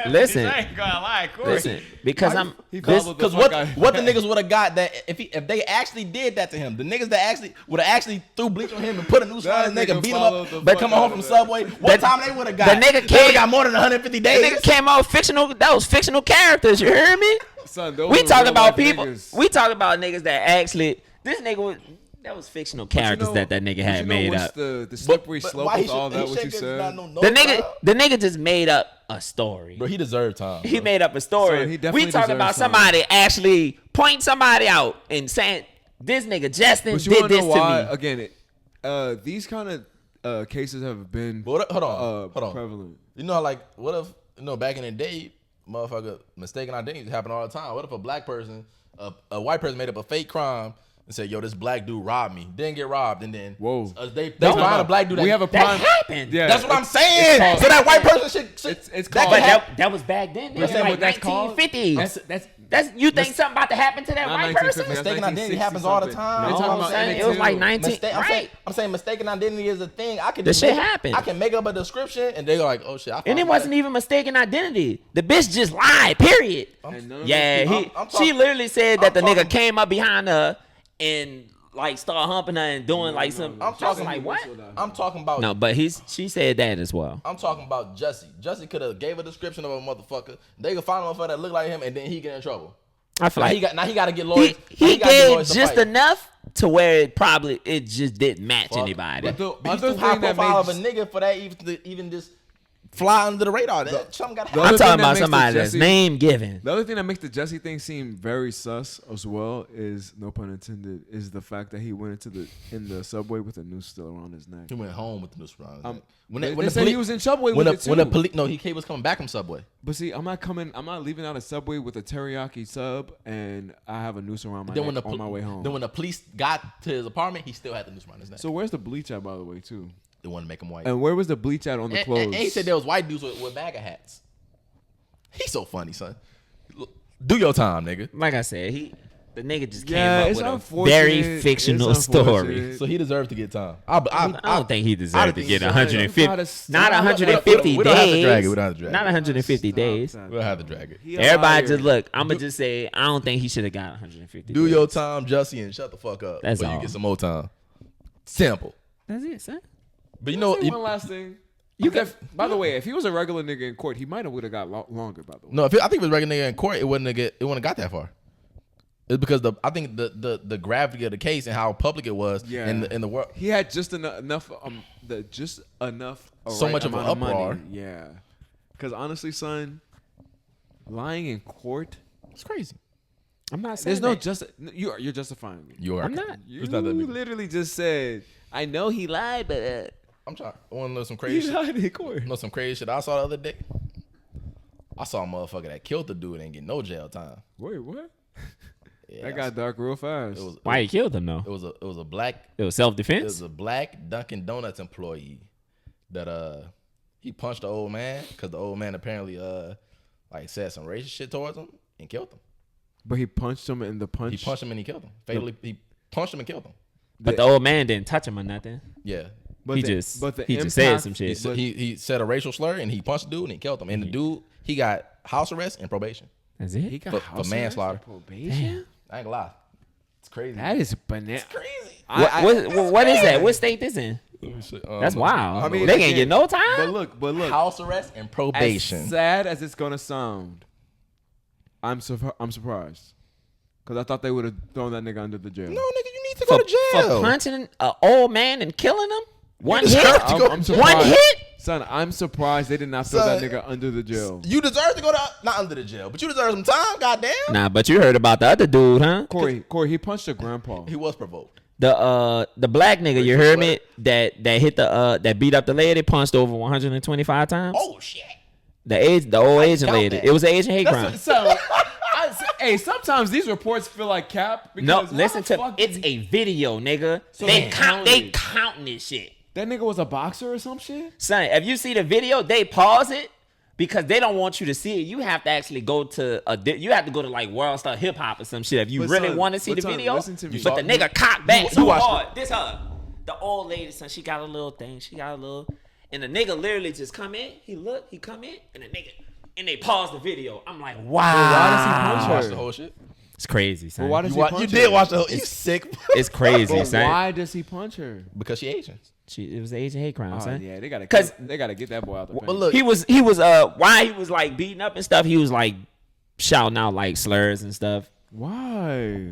Speaker 2: Listen,
Speaker 4: I ain't gonna lie, Corey.
Speaker 2: listen, because
Speaker 3: Because what the niggas would have got that if they actually did that to him, the niggas that would have actually threw bleach on him and put a noose on his neck and beat him up, but coming home from Subway, what time they would have got?
Speaker 2: The nigga
Speaker 3: they got more than 150 days.
Speaker 2: The nigga came out fictional. That was fictional characters. You heard me?
Speaker 1: Son,
Speaker 2: We talk about people.
Speaker 1: Niggas.
Speaker 2: We talk about niggas that actually. This nigga was. That was fictional characters that nigga had made up.
Speaker 1: The slippery slope with all that, what you said?
Speaker 2: The nigga just made up a story.
Speaker 3: Bro, he deserved time.
Speaker 2: He made up a story.
Speaker 1: Son, he definitely
Speaker 2: we talking about
Speaker 1: deserves time.
Speaker 2: somebody actually pointing somebody out and saying, this nigga Justin
Speaker 1: But you
Speaker 2: did
Speaker 1: wanna
Speaker 2: this
Speaker 1: know
Speaker 2: to
Speaker 1: why?
Speaker 2: me.
Speaker 1: Again, these kind of cases have been
Speaker 3: Hold on.
Speaker 1: prevalent.
Speaker 3: You know, like, what if, you know, back in the day, motherfucker, mistaken identities happen all the time. What if a black person, a white person made up a fake crime and said, yo, this black dude robbed me. Didn't get robbed. And then they find a black dude
Speaker 1: We have a
Speaker 2: That
Speaker 1: prime.
Speaker 2: happened.
Speaker 1: Yeah,
Speaker 3: That's what I'm saying.
Speaker 1: called-
Speaker 3: So that white person should
Speaker 1: It's
Speaker 3: that
Speaker 1: called-
Speaker 3: could
Speaker 2: But
Speaker 3: happen.
Speaker 2: that was back then.
Speaker 1: That's
Speaker 2: Like
Speaker 1: what that's called?
Speaker 2: 1950s. That's you think something about to happen to that
Speaker 1: Not
Speaker 2: white
Speaker 1: 1950s,
Speaker 2: person?
Speaker 1: that's
Speaker 3: Mistaken identity happens all the
Speaker 1: 1960
Speaker 3: time.
Speaker 1: something.
Speaker 2: No,
Speaker 1: They're
Speaker 2: I'm
Speaker 1: talking
Speaker 2: saying
Speaker 1: about
Speaker 2: it was like
Speaker 1: MA2.
Speaker 2: 19.
Speaker 3: I'm saying mistaken identity is a thing. I could
Speaker 2: The
Speaker 3: just
Speaker 2: shit
Speaker 3: make-
Speaker 2: happened.
Speaker 3: I can make up a description and they go like, oh shit. I
Speaker 2: And
Speaker 3: found
Speaker 2: it wasn't
Speaker 3: that.
Speaker 2: even mistaken identity. The bitch just lied. Period. Yeah,
Speaker 3: I'm
Speaker 2: she literally said that the
Speaker 3: I'm
Speaker 2: nigga
Speaker 3: talking-
Speaker 2: came up behind her and like start humping her and doing like some.
Speaker 3: I'm talking
Speaker 2: like what?
Speaker 3: I'm talking about.
Speaker 2: No, but she said that as well.
Speaker 3: I'm talking about Jussie. Jussie could have gave a description of a motherfucker. They could find a motherfucker that look like him, and then he get in trouble.
Speaker 2: I feel
Speaker 3: Now
Speaker 2: like
Speaker 3: he got to get lawyers.
Speaker 2: he
Speaker 3: gotta get
Speaker 2: gave
Speaker 3: lawyers to
Speaker 2: just
Speaker 3: fight.
Speaker 2: enough to where it just didn't match
Speaker 3: Fuck.
Speaker 2: anybody.
Speaker 1: But the
Speaker 3: But he's
Speaker 1: other
Speaker 3: too high
Speaker 1: thing that
Speaker 3: profile of a
Speaker 1: makes
Speaker 3: nigga for that even just fly under the radar. That something got to
Speaker 1: the
Speaker 3: happen.
Speaker 2: I'm
Speaker 1: other
Speaker 2: talking
Speaker 1: thing that
Speaker 2: about
Speaker 1: makes the
Speaker 2: somebody that's
Speaker 1: Jussie-
Speaker 2: name given.
Speaker 1: The other thing that makes the Jussie thing seem very sus as well is, no pun intended, is the fact that he went in the subway with a noose still around his neck.
Speaker 3: He went home with the noose around his neck.
Speaker 1: They said he was in Subway with it too.
Speaker 3: When the police, no, he was coming back from Subway.
Speaker 1: But see, I'm not leaving out a Subway with a teriyaki sub and I have a noose around my
Speaker 3: Then when
Speaker 1: neck
Speaker 3: the
Speaker 1: on my way home.
Speaker 3: Then when the police got to his apartment, he still had the noose around his neck.
Speaker 1: So where's the bleach at, by the way, too?
Speaker 3: They wanted to make him white.
Speaker 1: And where was the bleach at on the clothes?
Speaker 3: And he said there was white dudes with MAGA hats. He's so funny, son. Look, do your time, nigga.
Speaker 2: Like I said, the nigga just came
Speaker 1: Yeah,
Speaker 2: up
Speaker 1: it's
Speaker 2: with a
Speaker 1: unfortunate.
Speaker 2: very fictional
Speaker 1: It's
Speaker 2: story.
Speaker 1: unfortunate.
Speaker 3: So he deserves to get time.
Speaker 2: I don't think he deserved to get
Speaker 1: so.
Speaker 2: 150.
Speaker 1: You gotta
Speaker 2: Not
Speaker 1: stop.
Speaker 2: 150
Speaker 3: We don't have to
Speaker 2: days.
Speaker 3: drag it. We don't have to drag it.
Speaker 2: Not 150 days.
Speaker 3: We don't have to drag it.
Speaker 1: He a
Speaker 2: Everybody
Speaker 1: liar.
Speaker 2: just look. I'm gonna just say I don't think he should have got 150.
Speaker 3: Do
Speaker 2: days.
Speaker 3: your time, Jussie, and shut the fuck up.
Speaker 2: That's
Speaker 3: Or you
Speaker 2: all.
Speaker 3: get some more time. Simple.
Speaker 2: That's it, son.
Speaker 3: But you know,
Speaker 1: Say one last thing. By the way, if he was a regular nigga in court, he might have would have got longer. By the way,
Speaker 3: no, I think if it was regular nigga in court, it wouldn't have got that far. It's because I think the gravity of the case and how public it was in the world.
Speaker 1: he had just enough
Speaker 3: So much of an
Speaker 1: amount
Speaker 3: uproar.
Speaker 1: money. Yeah, because honestly, son, lying in court,
Speaker 3: It's crazy.
Speaker 2: I'm not saying
Speaker 1: there's no
Speaker 2: that.
Speaker 1: you're justifying me.
Speaker 3: You are.
Speaker 2: I'm not.
Speaker 1: You
Speaker 3: It's not that big.
Speaker 1: literally just said, I know he lied, but
Speaker 3: I'm trying. Want to know some
Speaker 1: he
Speaker 3: crazy shit?
Speaker 1: lied in court.
Speaker 3: Know some crazy shit I saw the other day? I saw a motherfucker that killed the dude and get no jail time.
Speaker 1: Wait, what?
Speaker 3: Yeah,
Speaker 1: That got dark real fast.
Speaker 2: Why he killed him though?
Speaker 3: It was a black
Speaker 2: It was self-defense.
Speaker 3: Dunkin' Donuts employee that he punched the old man because the old man apparently like said some racist shit towards him and killed him.
Speaker 1: But he punched him in the punch.
Speaker 3: He punched him and he killed him. Fatally, he punched him and killed him.
Speaker 2: But the old man didn't touch him or nothing.
Speaker 3: Yeah.
Speaker 1: But
Speaker 2: He
Speaker 1: the
Speaker 2: just
Speaker 1: impact-
Speaker 2: said some
Speaker 3: He,
Speaker 2: shit.
Speaker 3: he said a racial slur and he punched the dude and he killed him. And the dude, he got house arrest and probation.
Speaker 2: That's it.
Speaker 1: He got
Speaker 3: For
Speaker 1: house
Speaker 3: manslaughter.
Speaker 1: arrest and probation.
Speaker 3: I ain't gonna lie. It's crazy.
Speaker 1: That is banana.
Speaker 3: crazy.
Speaker 2: What is that? What state this in? That's wild.
Speaker 1: I mean,
Speaker 2: they can't
Speaker 1: again,
Speaker 2: get no time.
Speaker 1: But look.
Speaker 3: House arrest and probation.
Speaker 1: As sad as it's gonna sound, I'm surprised because I thought they would have thrown that nigga under the jail.
Speaker 3: No, nigga, you need to go to
Speaker 2: For
Speaker 3: jail.
Speaker 2: punching an old man and killing him. One hit?
Speaker 1: I'm surprised.
Speaker 2: One hit?
Speaker 1: Son, I'm surprised they did not throw that nigga under the jail.
Speaker 3: You deserve to go to not under the jail, but you deserve some time. Goddamn.
Speaker 2: Nah, but you heard about the other dude, huh?
Speaker 1: Corey, he punched a grandpa.
Speaker 3: He was provoked.
Speaker 2: The black nigga, you heard me? That hit that beat up the lady, punched over 125 times.
Speaker 3: Oh shit.
Speaker 2: The old Asian lady.
Speaker 3: that.
Speaker 2: It was an Asian hate crime.
Speaker 1: Hey, sometimes these reports feel like cap.
Speaker 2: No, listen to it's a video, nigga.
Speaker 1: So
Speaker 2: they counting this shit.
Speaker 1: That nigga was a boxer or some shit?
Speaker 2: Son, if you see the video, they pause it because they don't want you to see it. You have to actually go to like World Star Hip Hop or some shit if you really want to see the video.
Speaker 1: Listen to me.
Speaker 2: But the nigga cocked back so hard. This her. The old lady, son, she got a little thing. And the nigga literally just come in. He come in, and they pause the video. I'm like, wow.
Speaker 1: Why does he punch her?
Speaker 3: Watch the whole shit.
Speaker 2: It's crazy, son.
Speaker 1: Why does he punch her?
Speaker 3: You did watch the whole. You sick?
Speaker 2: It's crazy, son.
Speaker 1: Why does he punch her?
Speaker 3: Because she Asian.
Speaker 2: It was an Asian hate crime, son.
Speaker 1: Yeah, they gotta get that boy out the
Speaker 3: But
Speaker 1: paint.
Speaker 3: look,
Speaker 2: He was while he was like beating up and stuff, he was like shouting out like slurs and stuff.
Speaker 1: Why?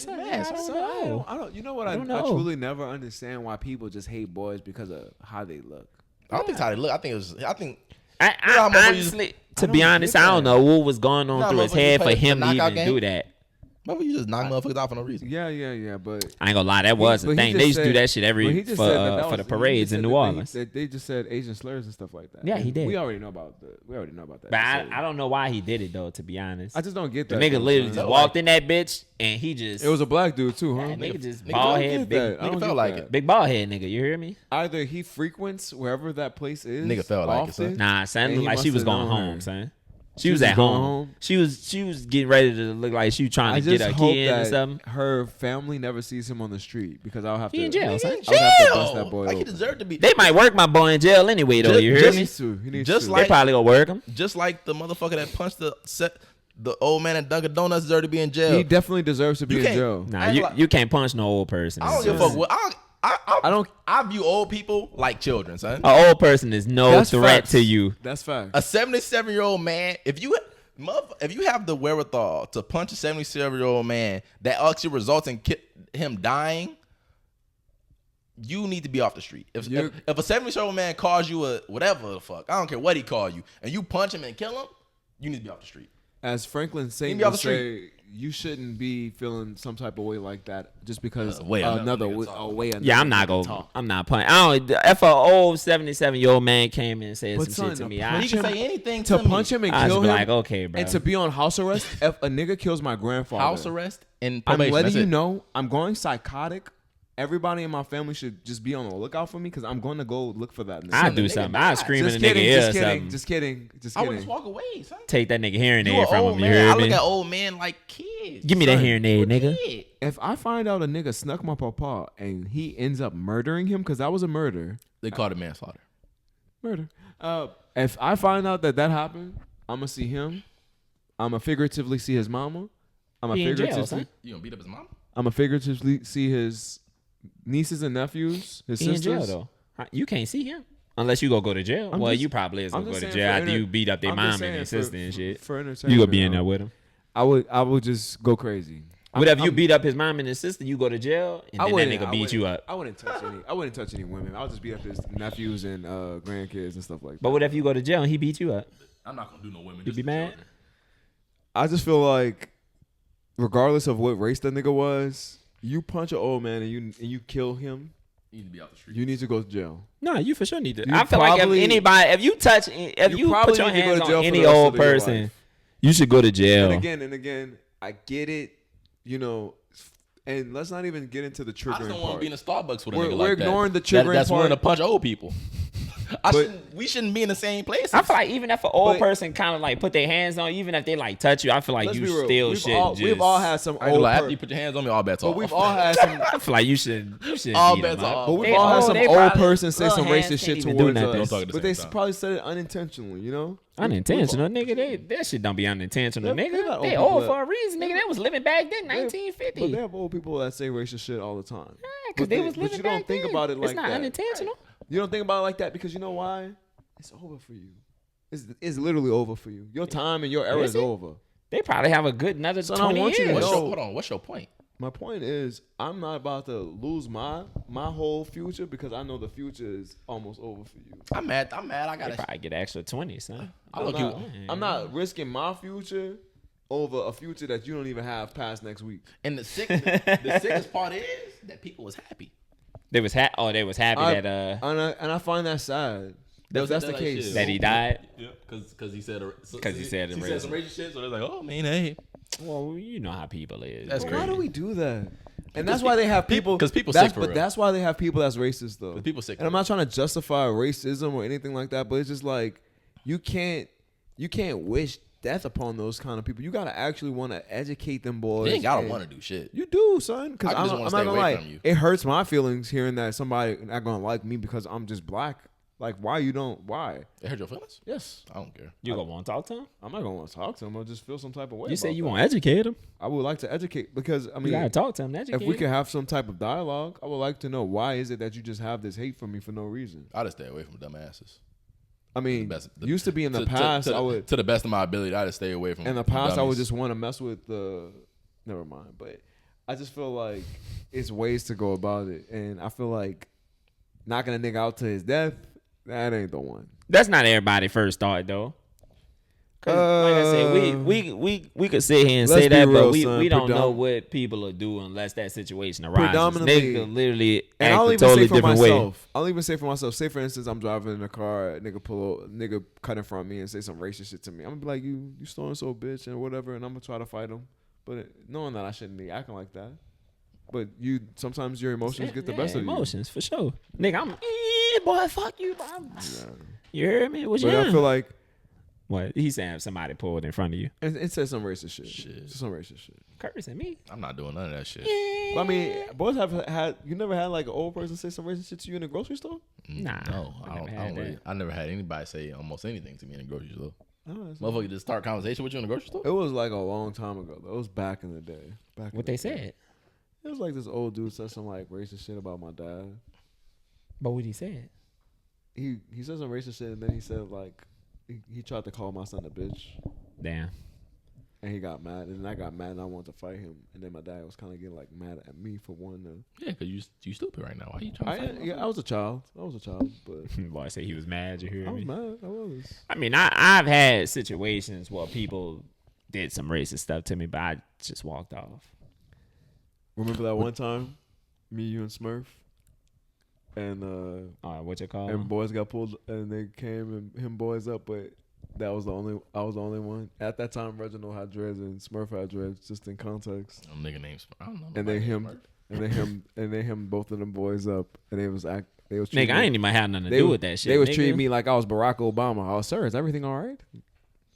Speaker 2: I don't know.
Speaker 1: I don't. You know what? I
Speaker 2: know.
Speaker 1: truly never understand why people just hate boys because of how they look.
Speaker 3: I don't think it's how they look. I think it was. I think.
Speaker 2: I honestly, to be honest, I don't know what was going on through his head for him to even do that.
Speaker 3: Maybe you just knock motherfuckers out for no reason.
Speaker 1: Yeah. But
Speaker 2: I ain't gonna lie, that was the thing. They used to do that shit for the parades in New Orleans.
Speaker 1: They just said Asian slurs and stuff like that.
Speaker 2: Yeah, he did.
Speaker 1: We already know about that.
Speaker 2: But I don't know why he did it though. To be honest,
Speaker 1: I just don't get
Speaker 2: the
Speaker 1: that.
Speaker 2: nigga literally just walked in that bitch and he just.
Speaker 1: It was a black dude too, huh?
Speaker 2: That nigga just bald head, big.
Speaker 3: Nigga felt like it.
Speaker 2: Big bald head nigga. You hear me?
Speaker 1: Either he frequents wherever that place is.
Speaker 3: Nigga felt like it, son.
Speaker 2: Nah, son,
Speaker 1: And
Speaker 2: looked
Speaker 1: he
Speaker 2: like she
Speaker 1: must
Speaker 2: was
Speaker 1: have
Speaker 2: going
Speaker 1: known
Speaker 2: home,
Speaker 1: her.
Speaker 2: son. She was at home. She was getting ready to look like she was trying to get her kid in or something.
Speaker 1: Her family never sees him on the street because I'll have to.
Speaker 2: He in jail, son.
Speaker 1: I'll have to bust that boy
Speaker 3: Like he
Speaker 1: open.
Speaker 3: deserved to be.
Speaker 2: They might work my boy in jail anyway, though. You hear me?
Speaker 1: He needs
Speaker 3: Just
Speaker 1: to.
Speaker 3: like-
Speaker 2: They probably gonna work him.
Speaker 3: Just like the motherfucker that punched the old man at Dunkin' Donuts deserved to be in jail.
Speaker 1: He definitely deserves to be in
Speaker 3: can't-
Speaker 1: jail.
Speaker 2: Nah, you can't punch no old person.
Speaker 3: I don't give a fuck. What,
Speaker 1: I don't.
Speaker 3: I view old people like children, son.
Speaker 2: An old person is no
Speaker 1: That's
Speaker 2: threat
Speaker 1: facts.
Speaker 2: to you.
Speaker 1: That's fact.
Speaker 3: A 77-year-old man, if you have the wherewithal to punch a 77-year-old man that actually results in him dying, you need to be off the street. If a 77-year-old man calls you a whatever the fuck, I don't care what he called you, and you punch him and kill him, you need to be off the street.
Speaker 1: As Franklin Saint
Speaker 3: be off
Speaker 1: would
Speaker 3: the street.
Speaker 1: say, you shouldn't be feeling some type of way like that just because
Speaker 3: another
Speaker 2: Yeah, I'm not going. I'm not punching. I don't. If an old 77-year-old man came in and said
Speaker 1: But
Speaker 2: some shit
Speaker 1: son,
Speaker 2: to me,
Speaker 1: to
Speaker 2: I
Speaker 3: He can say anything
Speaker 1: to
Speaker 3: to
Speaker 1: punch
Speaker 3: me.
Speaker 1: him and
Speaker 2: I'd
Speaker 1: kill
Speaker 2: be
Speaker 1: him,
Speaker 2: like, okay, bro.
Speaker 1: and to be on house arrest. If a nigga kills my grandfather,
Speaker 3: House arrest and
Speaker 1: I'm
Speaker 3: probation.
Speaker 1: letting
Speaker 3: That's
Speaker 1: you
Speaker 3: it.
Speaker 1: know I'm going psychotic. Everybody in my family should just be on the lookout for me because I'm going to go look for that nigga.
Speaker 2: I do something. I scream in
Speaker 1: Just
Speaker 2: the nigga
Speaker 1: kidding,
Speaker 2: ear or
Speaker 1: just kidding,
Speaker 2: something.
Speaker 1: just kidding, just
Speaker 3: I would
Speaker 1: kidding.
Speaker 3: just walk away, son.
Speaker 2: Take that nigga hearing
Speaker 3: You
Speaker 2: aid
Speaker 3: an
Speaker 2: from
Speaker 3: old
Speaker 2: him. You
Speaker 3: man. I
Speaker 2: heard
Speaker 3: look
Speaker 2: me?
Speaker 3: at old men like kids.
Speaker 2: Give me that
Speaker 1: Son,
Speaker 2: hearing aid, nigga.
Speaker 3: Kid.
Speaker 1: If I find out a nigga snuck my papa and he ends up murdering him because that was a murder,
Speaker 3: They called it manslaughter.
Speaker 1: murder. If I find out that happened, I'm gonna see him. I'm gonna figuratively see his mama. I'm
Speaker 2: He
Speaker 1: gonna
Speaker 2: in jail,
Speaker 1: figuratively.
Speaker 2: son.
Speaker 3: You gonna beat up his mom?
Speaker 1: I'm gonna figuratively see his nieces and nephews, his
Speaker 2: He in
Speaker 1: sisters.
Speaker 2: jail though. You can't see him unless you go to jail.
Speaker 1: I'm
Speaker 2: Well,
Speaker 1: just-
Speaker 2: you probably is
Speaker 1: I'm
Speaker 2: gonna go
Speaker 1: just
Speaker 2: to
Speaker 1: saying
Speaker 2: jail
Speaker 1: for
Speaker 2: after you beat up their
Speaker 1: I'm
Speaker 2: mom
Speaker 1: just
Speaker 2: and their
Speaker 1: saying
Speaker 2: sister and shit.
Speaker 1: For entertainment,
Speaker 2: You gonna be in there with him.
Speaker 1: I would just go crazy.
Speaker 2: But if you beat up his mom and his sister, you go to jail and then that nigga beat you up.
Speaker 1: I wouldn't touch any women. I'll just beat up his nephews and grandkids and stuff like that.
Speaker 2: But what if you go to jail and he beat you up?
Speaker 3: I'm not gonna do no women.
Speaker 2: You be mad?
Speaker 1: I just feel like, regardless of what race that nigga was, you punch an old man and you kill him,
Speaker 3: You need to be out the street.
Speaker 1: you need to go to jail.
Speaker 2: No, you for sure need to.
Speaker 1: You
Speaker 2: I feel like if
Speaker 1: probably-
Speaker 2: anybody, if you
Speaker 1: probably
Speaker 2: put your
Speaker 1: need to go
Speaker 2: hands
Speaker 1: to jail
Speaker 2: on
Speaker 1: for
Speaker 2: any
Speaker 1: the rest
Speaker 2: old
Speaker 1: of your
Speaker 2: person,
Speaker 1: life.
Speaker 2: you should go to jail.
Speaker 1: And again, I get it, and let's not even get into the triggering
Speaker 3: I just don't want to
Speaker 1: part.
Speaker 3: be in a Starbucks with a
Speaker 1: We're-
Speaker 3: nigga
Speaker 1: we're
Speaker 3: like that.
Speaker 1: ignoring the triggering
Speaker 3: That's willing to
Speaker 1: part.
Speaker 3: punch old people. We shouldn't be in the same place.
Speaker 2: I feel like even if an old
Speaker 1: But-
Speaker 2: person kind of like put their hands on, even if they like touch you, I feel like
Speaker 1: Let's
Speaker 2: you
Speaker 1: be real.
Speaker 2: still
Speaker 1: We've
Speaker 2: shouldn't
Speaker 1: all,
Speaker 2: just.
Speaker 1: we've all had some
Speaker 3: I ain't gonna
Speaker 1: old
Speaker 3: lie,
Speaker 1: per-
Speaker 3: after you put your hands on me, all bets
Speaker 1: but
Speaker 3: off.
Speaker 1: we've all had some
Speaker 2: I feel like you should
Speaker 3: All
Speaker 2: beat
Speaker 3: bets
Speaker 2: them up.
Speaker 3: off.
Speaker 1: But we've
Speaker 2: They
Speaker 1: all had
Speaker 2: old,
Speaker 1: some
Speaker 2: they
Speaker 1: old
Speaker 2: probably-
Speaker 1: person say
Speaker 2: little
Speaker 1: some
Speaker 2: hands
Speaker 1: racist
Speaker 2: can't
Speaker 1: shit
Speaker 2: even do
Speaker 1: towards
Speaker 2: nothing.
Speaker 1: us.
Speaker 3: Don't talk at the
Speaker 1: But they
Speaker 3: same time.
Speaker 1: probably said it unintentionally, you know?
Speaker 2: Unintentional, nigga. That shit don't be unintentional,
Speaker 1: They're
Speaker 2: nigga.
Speaker 1: not
Speaker 2: They
Speaker 1: old
Speaker 2: old
Speaker 1: people
Speaker 2: for a reason, nigga. They was living back then,
Speaker 1: But
Speaker 2: 1950.
Speaker 1: they have old people that say racist shit all the time.
Speaker 2: Because they was living
Speaker 1: But you
Speaker 2: back
Speaker 1: don't think
Speaker 2: then.
Speaker 1: about it like
Speaker 2: It's not
Speaker 1: that.
Speaker 2: unintentional.
Speaker 1: You don't think about it like that because you know why? It's over for you. It's literally over for you. Your time and your era is
Speaker 2: it?
Speaker 1: over.
Speaker 2: They probably have a good another
Speaker 1: Son, I
Speaker 2: 20
Speaker 1: want you to
Speaker 2: years.
Speaker 1: know-
Speaker 3: Hold on. What's your point?
Speaker 1: My point is, I'm not about to lose my whole future because I know the future is almost over for you.
Speaker 3: I'm mad. I
Speaker 2: They
Speaker 3: gotta
Speaker 2: probably get an extra 20, son.
Speaker 1: I'm not risking my future over a future that you don't even have past next week.
Speaker 3: And the sickest part is that people was happy.
Speaker 2: They was happy that
Speaker 1: and I find that sad. That's the case.
Speaker 2: That he died.
Speaker 3: Yeah, because he said some
Speaker 2: racist
Speaker 3: shit. So they're like, oh man, hey.
Speaker 2: Well, you know how people is.
Speaker 3: That's crazy.
Speaker 1: Why do we do that? And that's why they have people.
Speaker 3: Because people sick for real.
Speaker 1: But that's why they have people that's racist though.
Speaker 3: People sick.
Speaker 1: And I'm not trying to justify racism or anything like that, but it's just like you can't wish death upon those kind of people. You gotta actually want to educate them boys.
Speaker 3: You ain't gotta want to do shit.
Speaker 1: You do, son. Because I'm not gonna lie.
Speaker 3: From you.
Speaker 1: It hurts my feelings hearing that somebody not gonna like me because I'm just black. Like, why?
Speaker 3: It hurt your feelings?
Speaker 1: Yes.
Speaker 3: I don't care.
Speaker 2: You gonna want to talk to him?
Speaker 1: I'm not gonna want to talk to him. I'll just feel some type of way.
Speaker 2: You say you want to educate him.
Speaker 1: I would like to educate because I mean,
Speaker 2: You gotta talk to him.
Speaker 1: if we could have some type of dialogue, I would like to know why is it that you just have this hate for me for no reason.
Speaker 3: I just stay away from dumbasses.
Speaker 1: I mean, used to be in the past, I would
Speaker 3: to the best of my ability, I just stay away from.
Speaker 1: In the past, I would just want to mess with the. Never mind, but I just feel like it's ways to go about it, and I feel like knocking a nigga out to his death. That ain't the one.
Speaker 2: That's not everybody's first thought though. Like I said, we could sit here and say that,
Speaker 1: real,
Speaker 2: but
Speaker 1: son.
Speaker 2: we don't know what people will do unless that situation arises.
Speaker 1: Predominantly,
Speaker 2: They could literally
Speaker 1: and
Speaker 2: act
Speaker 1: I'll
Speaker 2: a
Speaker 1: even
Speaker 2: totally
Speaker 1: say for
Speaker 2: different
Speaker 1: myself.
Speaker 2: way.
Speaker 1: I'll even say for myself. Say for instance, I'm driving in a car, nigga cut in front of me and say some racist shit to me. I'm gonna be like, you so and so bitch and whatever, and I'm gonna try to fight him, but knowing that I shouldn't be acting like that. But sometimes your emotions get the best of you.
Speaker 2: Emotions for sure, nigga. I'm boy, fuck you, bro. You heard me? What you?
Speaker 1: But I feel like.
Speaker 2: What he's saying? Somebody pulled in front of you.
Speaker 1: It said some racist shit. Some racist shit.
Speaker 2: Cursing me.
Speaker 3: I'm not doing none of that shit.
Speaker 1: Well, I mean, boys have had. You never had like an old person say some racist shit to you in the grocery store?
Speaker 2: Nah,
Speaker 3: no, I never had anybody say almost anything to me in the grocery store. Motherfucker just start a conversation with you in the grocery store?
Speaker 1: It was like a long time ago. Though. It was back in the day.
Speaker 2: What they said?
Speaker 1: It was like this old dude said some like racist shit about my dad.
Speaker 2: But what he said?
Speaker 1: He said some racist shit and then he said like he tried to call my son a bitch.
Speaker 2: Damn.
Speaker 1: And he got mad and then I got mad and I wanted to fight him and then my dad was kind of getting like mad at me for wanting to.
Speaker 3: Yeah, because you stupid right now. Why are you trying to fight?
Speaker 1: I was a child. But
Speaker 2: boy, I say he was mad. You hear me?
Speaker 1: I was mad. I was.
Speaker 2: I mean, I've had situations where people did some racist stuff to me, but I just walked off.
Speaker 1: Remember that one time, me, you, and Smurf, and
Speaker 2: what you call?
Speaker 1: And boys got pulled, and they came and him boys up, but I was the only one at that time. Reginald had dreads and Smurf had dreads, just in context.
Speaker 3: Nigga names I don't know.
Speaker 1: And they him both of them boys up, and they was
Speaker 2: nigga, I ain't even had nothing to do with that shit.
Speaker 1: They was treating me like I was Barack Obama. Oh, sir, is everything all right?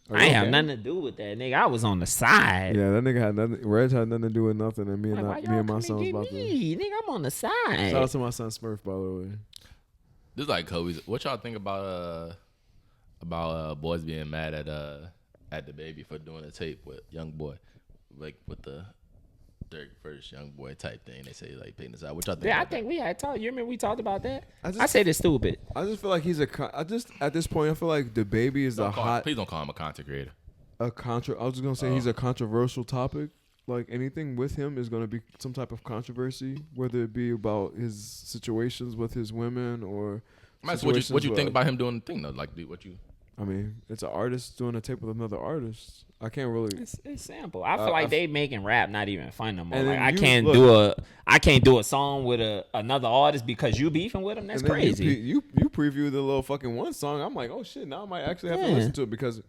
Speaker 2: I ain't have nothing to do with that, nigga. I was on the side.
Speaker 1: Yeah, that nigga had nothing. Reg had nothing to do with nothing, and me and my son was about to.
Speaker 2: Nigga, I'm on the side.
Speaker 1: Shout out to my son Smurf, by the way.
Speaker 3: This is like Kobe's. What y'all think about boys being mad at Dababy for doing a tape with Youngboy, like with the Durk versus Youngboy type thing? They say like picking this out. What y'all think?
Speaker 2: Yeah, I think we had talked. You remember we talked about that? I said it's stupid.
Speaker 1: I just feel like at this point I feel like Dababy is
Speaker 3: Please don't call him a content creator.
Speaker 1: I was just gonna say he's a controversial topic. Like anything with him is gonna be some type of controversy, whether it be about his situations with his women or.
Speaker 3: What you think about him doing the thing though? Like what you?
Speaker 1: I mean, it's an artist doing a tape with another artist. I can't really.
Speaker 2: It's simple. I feel like they making rap not even fun no more. Like I can't do a song with another artist because you beefing with them. That's crazy.
Speaker 1: You previewed the little fucking one song. I'm like, oh shit, now I might actually have to listen to it because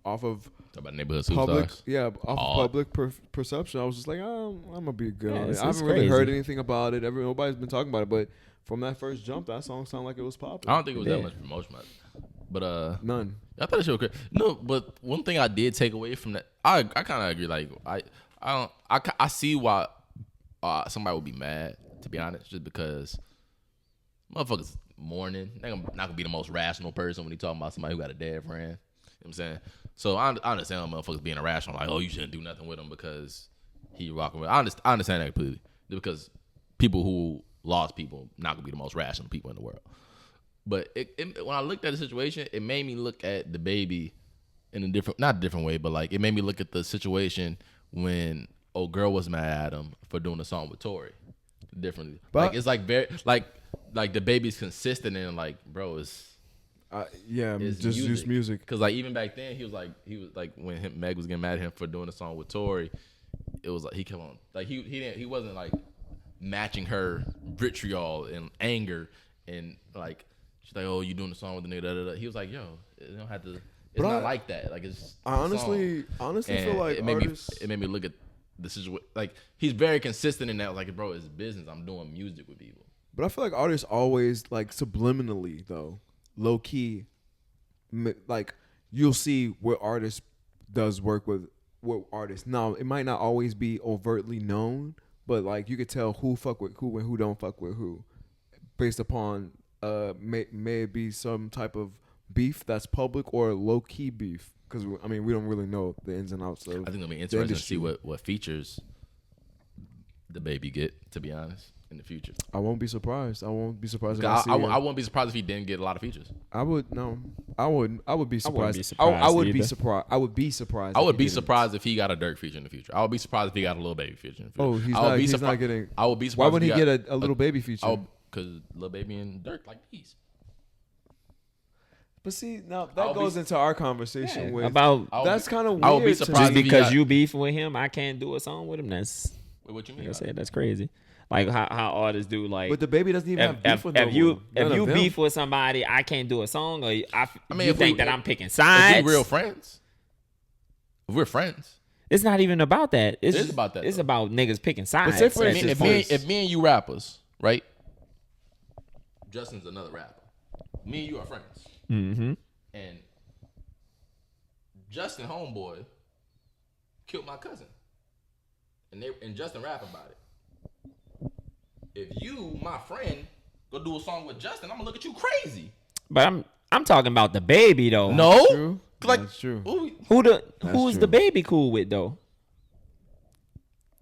Speaker 1: off of
Speaker 3: about neighborhood
Speaker 1: public,
Speaker 3: superstars.
Speaker 1: Off of public perception, I was just like, I'm gonna be good on it. I haven't
Speaker 2: really
Speaker 1: heard anything about it. Nobody's been talking about it, but from that first jump, that song sounded like it was popping.
Speaker 3: I don't think it was that much promotion, but
Speaker 1: none.
Speaker 3: I thought it showed crazy. No, but one thing I did take away from that, I kind of agree. Like I see why somebody would be mad, to be honest, just because motherfuckers mourning. They're not gonna be the most rational person when he talking about somebody who got a dead friend. You know what I'm saying? So I understand motherfuckers being irrational, like, oh, you shouldn't do nothing with him because he rocking with. I understand that completely, because people who lost people not gonna be the most rational people in the world. But when I looked at the situation, it made me look at Dababy in not a different way, but like it made me look at the situation when old girl was mad at him for doing a song with Tory differently.
Speaker 1: But
Speaker 3: like it's like very like Dababy's consistent and like, bro, it's
Speaker 1: just use music.
Speaker 3: Because like even back then he was like when Meg was getting mad at him for doing a song with Tory, it was like he kept on like he wasn't like matching her vitriol and anger and like she's like, oh, you doing the song with the nigga, da, da, da. He was like, yo, it don't have to. It's not like that. Like it's.
Speaker 1: I honestly feel like
Speaker 3: it made me look at the situation. Like he's very consistent in that. Like, bro, it's business. I'm doing music with people.
Speaker 1: But I feel like artists always like subliminally though, low key, like you'll see what artist does work with what artist. Now it might not always be overtly known, but like you could tell who fuck with who and who don't fuck with who, based upon may it be some type of beef that's public or low key beef. Because I mean we don't really know the ins and outs of.
Speaker 3: I think it'll be interesting to see what features Dababy get. To be honest, in the future,
Speaker 1: I won't be surprised. I won't be surprised.
Speaker 3: I won't be surprised if he didn't get a lot of features.
Speaker 1: I would be surprised.
Speaker 2: I
Speaker 1: would be surprised. I would be surprised.
Speaker 3: I would be surprised if he got a Durk feature in the future. I would be surprised if he got a Lil Baby feature in the future.
Speaker 1: Oh, he's not getting.
Speaker 3: I would be surprised.
Speaker 1: Why would he get a Lil Baby feature?
Speaker 3: Because Lil Baby and Durk like these.
Speaker 1: But see, now that goes into our conversation with
Speaker 2: about.
Speaker 1: That's kind of weird.
Speaker 3: I would be surprised
Speaker 2: just because you beef with him, I can't do a song with him. That's
Speaker 3: what you mean.
Speaker 2: Like I said, that's crazy. Like how artists do. Like,
Speaker 1: but Dababy doesn't even have beef with
Speaker 2: if you beef with somebody, I can't do a song. Or you think that I'm picking sides.
Speaker 3: If we real friends, if we're friends,
Speaker 2: it's not even about that. It is
Speaker 3: about that.
Speaker 2: It's about niggas picking sides.
Speaker 1: But say
Speaker 3: if me and you rappers, right? Justin's another rapper. Me and you are friends.
Speaker 2: Mm-hmm.
Speaker 3: And Justin homeboy killed my cousin. And Justin rap about it. If you, my friend, go do a song with Justin, I'm gonna look at you crazy.
Speaker 2: But I'm talking about Dababy though.
Speaker 3: No,
Speaker 1: true.
Speaker 3: Like,
Speaker 1: that's true.
Speaker 2: Who's Dababy cool with though?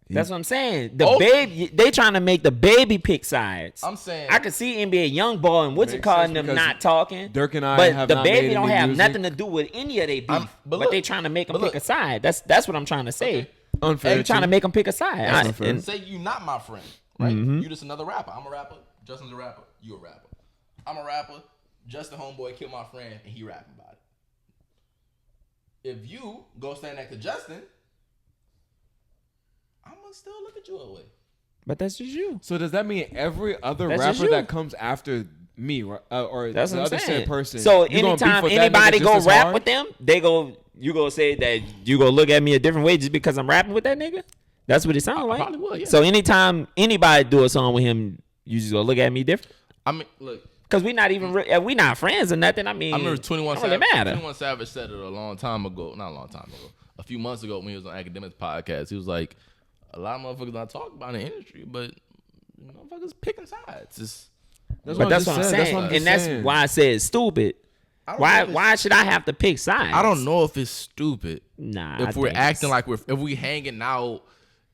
Speaker 2: That's what I'm saying. Baby, they trying to make Dababy pick sides.
Speaker 3: I'm saying
Speaker 2: I could see NBA Youngboy and what's it calling them not talking.
Speaker 1: Durk and I
Speaker 2: but
Speaker 1: have
Speaker 2: Dababy don't have
Speaker 1: music.
Speaker 2: nothing to do with any of their beef. But they trying to make them pick a side. That's what I'm trying to say.
Speaker 3: Okay.
Speaker 1: Unfair.
Speaker 2: They trying to make them pick a side.
Speaker 1: Unfair.
Speaker 3: Say you not my friend, right?
Speaker 2: Mm-hmm.
Speaker 3: You just another rapper. I'm a rapper. Justin's a rapper. You a rapper. I'm a rapper. Justin homeboy killed my friend and he rapping about it. If you go stand next to Justin, I'm gonna still look at you away.
Speaker 2: But that's just you.
Speaker 1: So does that mean every other
Speaker 2: That's
Speaker 1: rapper that comes after me or
Speaker 2: that's
Speaker 1: the
Speaker 2: what
Speaker 1: other
Speaker 2: I'm saying.
Speaker 1: same person?
Speaker 2: So
Speaker 1: you gonna beef
Speaker 2: anytime
Speaker 1: with that
Speaker 2: anybody
Speaker 1: nigga
Speaker 2: go
Speaker 1: just as
Speaker 2: rap
Speaker 1: hard?
Speaker 2: with them, you go say that you go look at me a different way just because I'm rapping with that nigga? That's what it sounds like.
Speaker 3: Probably would, yeah.
Speaker 2: So anytime anybody do a song with him, you just go look at me different.
Speaker 3: I mean, look.
Speaker 2: Cause we not even we not friends or nothing. I mean,
Speaker 3: I remember 21
Speaker 2: don't really matter.
Speaker 3: 21 Savage said it a long time ago. Not a long time ago. A few months ago when he was on Academics podcast, he was like, a lot of motherfuckers not talk about in the industry, but motherfuckers picking sides.
Speaker 2: That's what I'm saying. That's why I said it's stupid. Why should I have to pick sides?
Speaker 3: I don't know if it's stupid.
Speaker 2: Nah.
Speaker 3: If we're acting like if we hanging out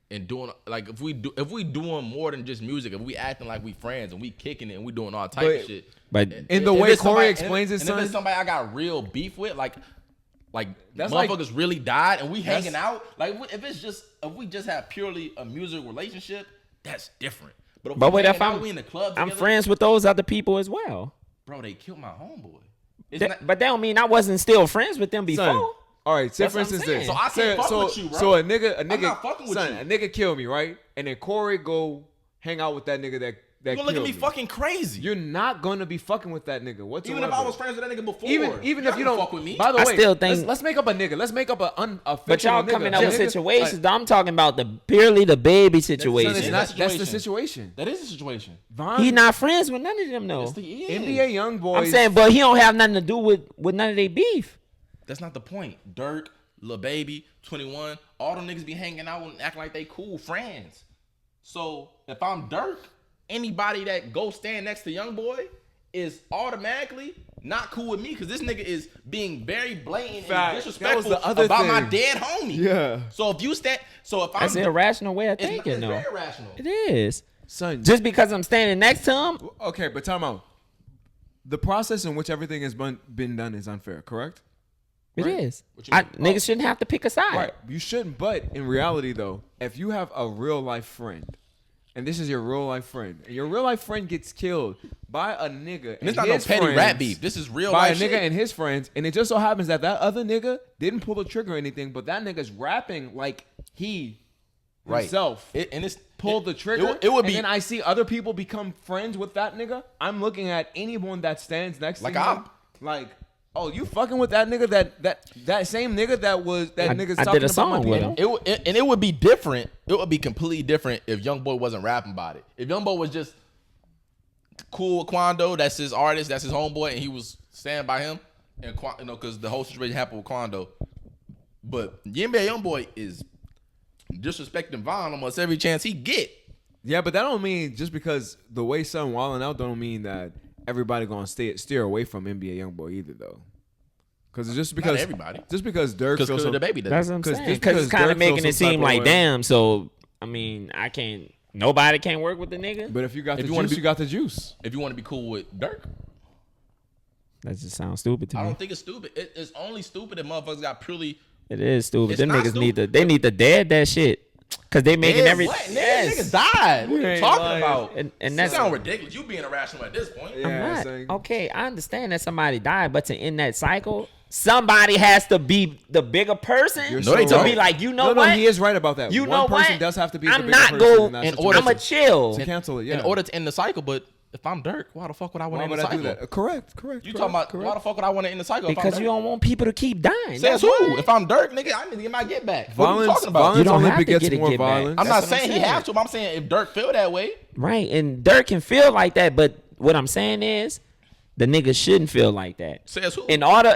Speaker 3: and doing like if we doing more than just music, if we acting like we friends and we kicking it and we doing all type of shit.
Speaker 2: But
Speaker 1: in the way Corey explains it,
Speaker 3: and
Speaker 1: son,
Speaker 3: if it's somebody I got real beef with, like
Speaker 1: that's
Speaker 3: motherfuckers really died and we hanging out, like if we just have purely a music relationship, that's different. But if we in the club together,
Speaker 2: I'm friends with those other people as well.
Speaker 3: Bro, they killed my homeboy.
Speaker 2: But that don't mean I wasn't still friends with them before.
Speaker 1: Son, all right, say
Speaker 2: That's
Speaker 1: for
Speaker 2: what I'm
Speaker 1: instance,
Speaker 2: saying.
Speaker 3: So I can't fuck with you, bro.
Speaker 1: So a nigga,
Speaker 3: I'm not fucking with
Speaker 1: son,
Speaker 3: you.
Speaker 1: a nigga kill me, right? And then Corey go hang out with that nigga that
Speaker 3: You gonna look at me
Speaker 1: me.
Speaker 3: fucking crazy.
Speaker 1: You're not gonna be fucking with that nigga whatsoever.
Speaker 3: Even if I was friends with that nigga before.
Speaker 1: even if you don't
Speaker 3: fuck with me.
Speaker 1: By the
Speaker 2: I
Speaker 1: way,
Speaker 2: still think-
Speaker 1: let's make up a nigga. Let's make up a
Speaker 2: But y'all
Speaker 1: nigga.
Speaker 2: coming up with
Speaker 1: Nigga,
Speaker 2: situations.
Speaker 1: like,
Speaker 2: I'm talking about purely the baby
Speaker 1: son,
Speaker 2: situation.
Speaker 1: it's not, that's the
Speaker 3: situation.
Speaker 1: situation.
Speaker 3: That is the situation.
Speaker 2: He not friends with none of them though.
Speaker 3: Yes, he is.
Speaker 1: NBA Youngboy.
Speaker 2: I'm saying, but he don't have nothing to do with none of their beef.
Speaker 3: That's not the point. Durk, Lil Baby, 21, all them niggas be hanging out and acting like they cool friends. So if I'm Durk, anybody that go stand next to Youngboy is automatically not cool with me because this nigga is being very blatant and disrespectful about my dead homie.
Speaker 1: Yeah.
Speaker 3: So if you stand,
Speaker 2: That's an irrational way of
Speaker 3: it's
Speaker 2: thinking, though.
Speaker 3: very irrational.
Speaker 2: It is.
Speaker 1: Son,
Speaker 2: Just because I'm standing next to him.
Speaker 1: okay, but time out. The process in which everything has been done is unfair, correct?
Speaker 2: It
Speaker 1: Right.
Speaker 2: is.
Speaker 3: What you mean?
Speaker 2: Niggas shouldn't have to pick a side.
Speaker 1: Right. You shouldn't. But in reality, though, if you have a real life friend, and this is your real life friend, and your real life friend gets killed by a nigga,
Speaker 3: And it's not no petty rap beef. This is real
Speaker 1: by a
Speaker 3: life
Speaker 1: nigga
Speaker 3: shit.
Speaker 1: and his friends, and it just so happens that other nigga didn't pull the trigger or anything, but that nigga's rapping like he himself pulled the trigger.
Speaker 3: It would be.
Speaker 1: And then I see other people become friends with that nigga. I'm looking at anyone that stands next
Speaker 3: Like
Speaker 1: to him, like. Oh, you fucking with that nigga? That same nigga nigga's
Speaker 2: I
Speaker 1: talking
Speaker 2: did a
Speaker 1: about
Speaker 2: song
Speaker 1: my
Speaker 2: with
Speaker 1: people?
Speaker 2: him.
Speaker 3: It would be different. It would be completely different if Youngboy wasn't rapping about it. If Youngboy was just cool with Quando, that's his artist, that's his homeboy, and he was standing by him, and because the whole situation happened with Quando. But NBA Youngboy is disrespecting Von almost every chance he get.
Speaker 1: Yeah, but that don't mean just because the way something wilding out don't mean that everybody gonna steer away from NBA Youngboy either though. Because just because
Speaker 3: Not everybody,
Speaker 1: just because Durk
Speaker 3: because
Speaker 1: feels so,
Speaker 3: the baby does.
Speaker 2: That's what I'm
Speaker 1: Cause
Speaker 2: saying.
Speaker 1: just
Speaker 2: Because it's
Speaker 1: because
Speaker 2: kind of
Speaker 1: Durk
Speaker 2: making
Speaker 1: feels
Speaker 2: it
Speaker 1: some type
Speaker 2: seem
Speaker 1: of
Speaker 2: like,
Speaker 1: way.
Speaker 2: damn. So I mean, I can't. Nobody can work with the nigga.
Speaker 1: But if you got
Speaker 3: If
Speaker 1: the
Speaker 3: you wanna
Speaker 1: juice,
Speaker 3: be-
Speaker 1: you got the juice.
Speaker 3: If you want to be cool with Durk,
Speaker 2: That just sounds stupid to
Speaker 3: I
Speaker 2: me.
Speaker 3: don't think it's stupid. It's only stupid if motherfuckers got purely.
Speaker 2: It is stupid.
Speaker 3: It's
Speaker 2: Them
Speaker 3: not
Speaker 2: niggas need
Speaker 3: stupid.
Speaker 2: they need to dead that shit. Cause they making
Speaker 3: Dead
Speaker 2: every
Speaker 3: what? Niggas,
Speaker 2: yes.
Speaker 3: niggas died. What are you
Speaker 1: ain't
Speaker 3: talking
Speaker 1: lying.
Speaker 3: about?
Speaker 2: And
Speaker 3: That
Speaker 2: that's
Speaker 3: sound ridiculous. You being irrational at this point.
Speaker 1: Yeah,
Speaker 2: I'm not.
Speaker 1: saying-
Speaker 2: Okay, I understand that somebody died, but to end that cycle, somebody has to be the bigger person
Speaker 1: You're
Speaker 3: No, they
Speaker 2: to
Speaker 3: don't.
Speaker 2: be like, you know
Speaker 1: no,
Speaker 2: what?
Speaker 1: no, he is right about that.
Speaker 2: You
Speaker 1: One
Speaker 2: know
Speaker 1: person
Speaker 2: what?
Speaker 1: does have to be the
Speaker 2: I'm
Speaker 1: bigger
Speaker 2: not
Speaker 1: person
Speaker 2: go.
Speaker 1: in that
Speaker 3: in order
Speaker 1: situation.
Speaker 2: I'm a chill.
Speaker 1: to cancel it. Yeah.
Speaker 3: In order to end the cycle, but if I'm Durk, why the fuck would I want
Speaker 1: why
Speaker 3: to end
Speaker 1: would
Speaker 3: the
Speaker 1: I
Speaker 3: cycle?
Speaker 1: do that? Correct.
Speaker 3: You talking about why the fuck would I want to end the cycle?
Speaker 2: Because you don't want people to keep dying.
Speaker 3: Says
Speaker 2: That's
Speaker 3: who?
Speaker 2: why.
Speaker 3: If I'm Dirk, nigga, I need to get my get back. What are you
Speaker 1: Violence,
Speaker 3: talking about?
Speaker 1: violence
Speaker 2: You don't
Speaker 1: only
Speaker 2: have to
Speaker 1: begets
Speaker 2: get it
Speaker 1: more
Speaker 2: get back.
Speaker 1: violence.
Speaker 3: I'm not
Speaker 2: That's what
Speaker 3: saying
Speaker 2: I'm
Speaker 3: he
Speaker 2: saying.
Speaker 3: has to, but I'm saying if Dirk feel that way,
Speaker 2: Right, and Durk can feel like that, but what I'm saying is, the niggas shouldn't feel like that.
Speaker 3: says who?
Speaker 2: In order,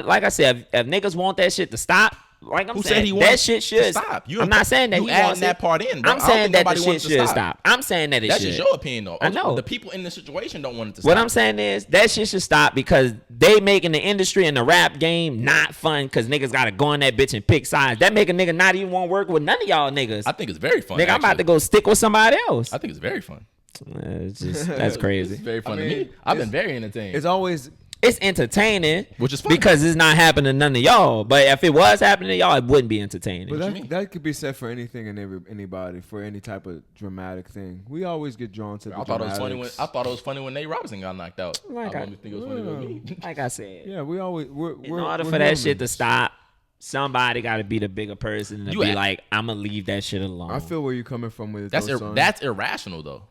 Speaker 2: like I said, if niggas want that shit to stop, like I'm
Speaker 3: Who
Speaker 2: saying,
Speaker 3: said he
Speaker 2: that
Speaker 3: wants
Speaker 2: shit
Speaker 3: to
Speaker 2: should
Speaker 3: stop?
Speaker 2: I'm not saying that
Speaker 3: you
Speaker 2: he
Speaker 3: adding
Speaker 2: wants
Speaker 3: that
Speaker 2: it.
Speaker 3: part in, bro.
Speaker 2: I'm
Speaker 3: I don't
Speaker 2: saying
Speaker 3: think
Speaker 2: that the
Speaker 3: nobody
Speaker 2: shit
Speaker 3: wants it to
Speaker 2: should
Speaker 3: stop.
Speaker 2: stop. I'm saying that it
Speaker 3: That's
Speaker 2: should.
Speaker 3: just your opinion, though.
Speaker 2: I know.
Speaker 3: The people in this situation don't want it to stop.
Speaker 2: What I'm saying is that shit should stop because they making the industry and the rap game not fun because niggas gotta go in that bitch and pick sides. That make a nigga not even want to work with none of y'all niggas.
Speaker 3: I think it's very fun.
Speaker 2: Nigga, I'm about
Speaker 3: actually.
Speaker 2: to go stick with somebody else.
Speaker 3: I think it's very fun.
Speaker 2: It's just, that's crazy.
Speaker 3: It's very fun
Speaker 1: I
Speaker 3: to
Speaker 1: mean,
Speaker 3: me. I've been very entertained.
Speaker 1: It's always
Speaker 2: It's entertaining,
Speaker 3: Which is funny.
Speaker 2: because it's not happening to none of y'all. But if it was happening to y'all, it wouldn't be entertaining.
Speaker 1: But
Speaker 3: you mean?
Speaker 1: that could be said for anything and anybody for any type of dramatic thing. We always get drawn to the
Speaker 3: I thought it was funny when
Speaker 1: dramatics.
Speaker 3: I thought it was funny when Nate Robinson got knocked out.
Speaker 2: Like
Speaker 3: I
Speaker 2: I-
Speaker 3: don't think it was funny with me.
Speaker 2: Like I said,
Speaker 1: Yeah, we always
Speaker 2: in order for that shit to stop, somebody got to be the bigger person and
Speaker 3: You
Speaker 2: be
Speaker 3: act-
Speaker 2: like, I'm gonna leave that shit alone.
Speaker 1: I feel where you're coming from with it.
Speaker 3: That's
Speaker 1: though, son.
Speaker 3: that's irrational though.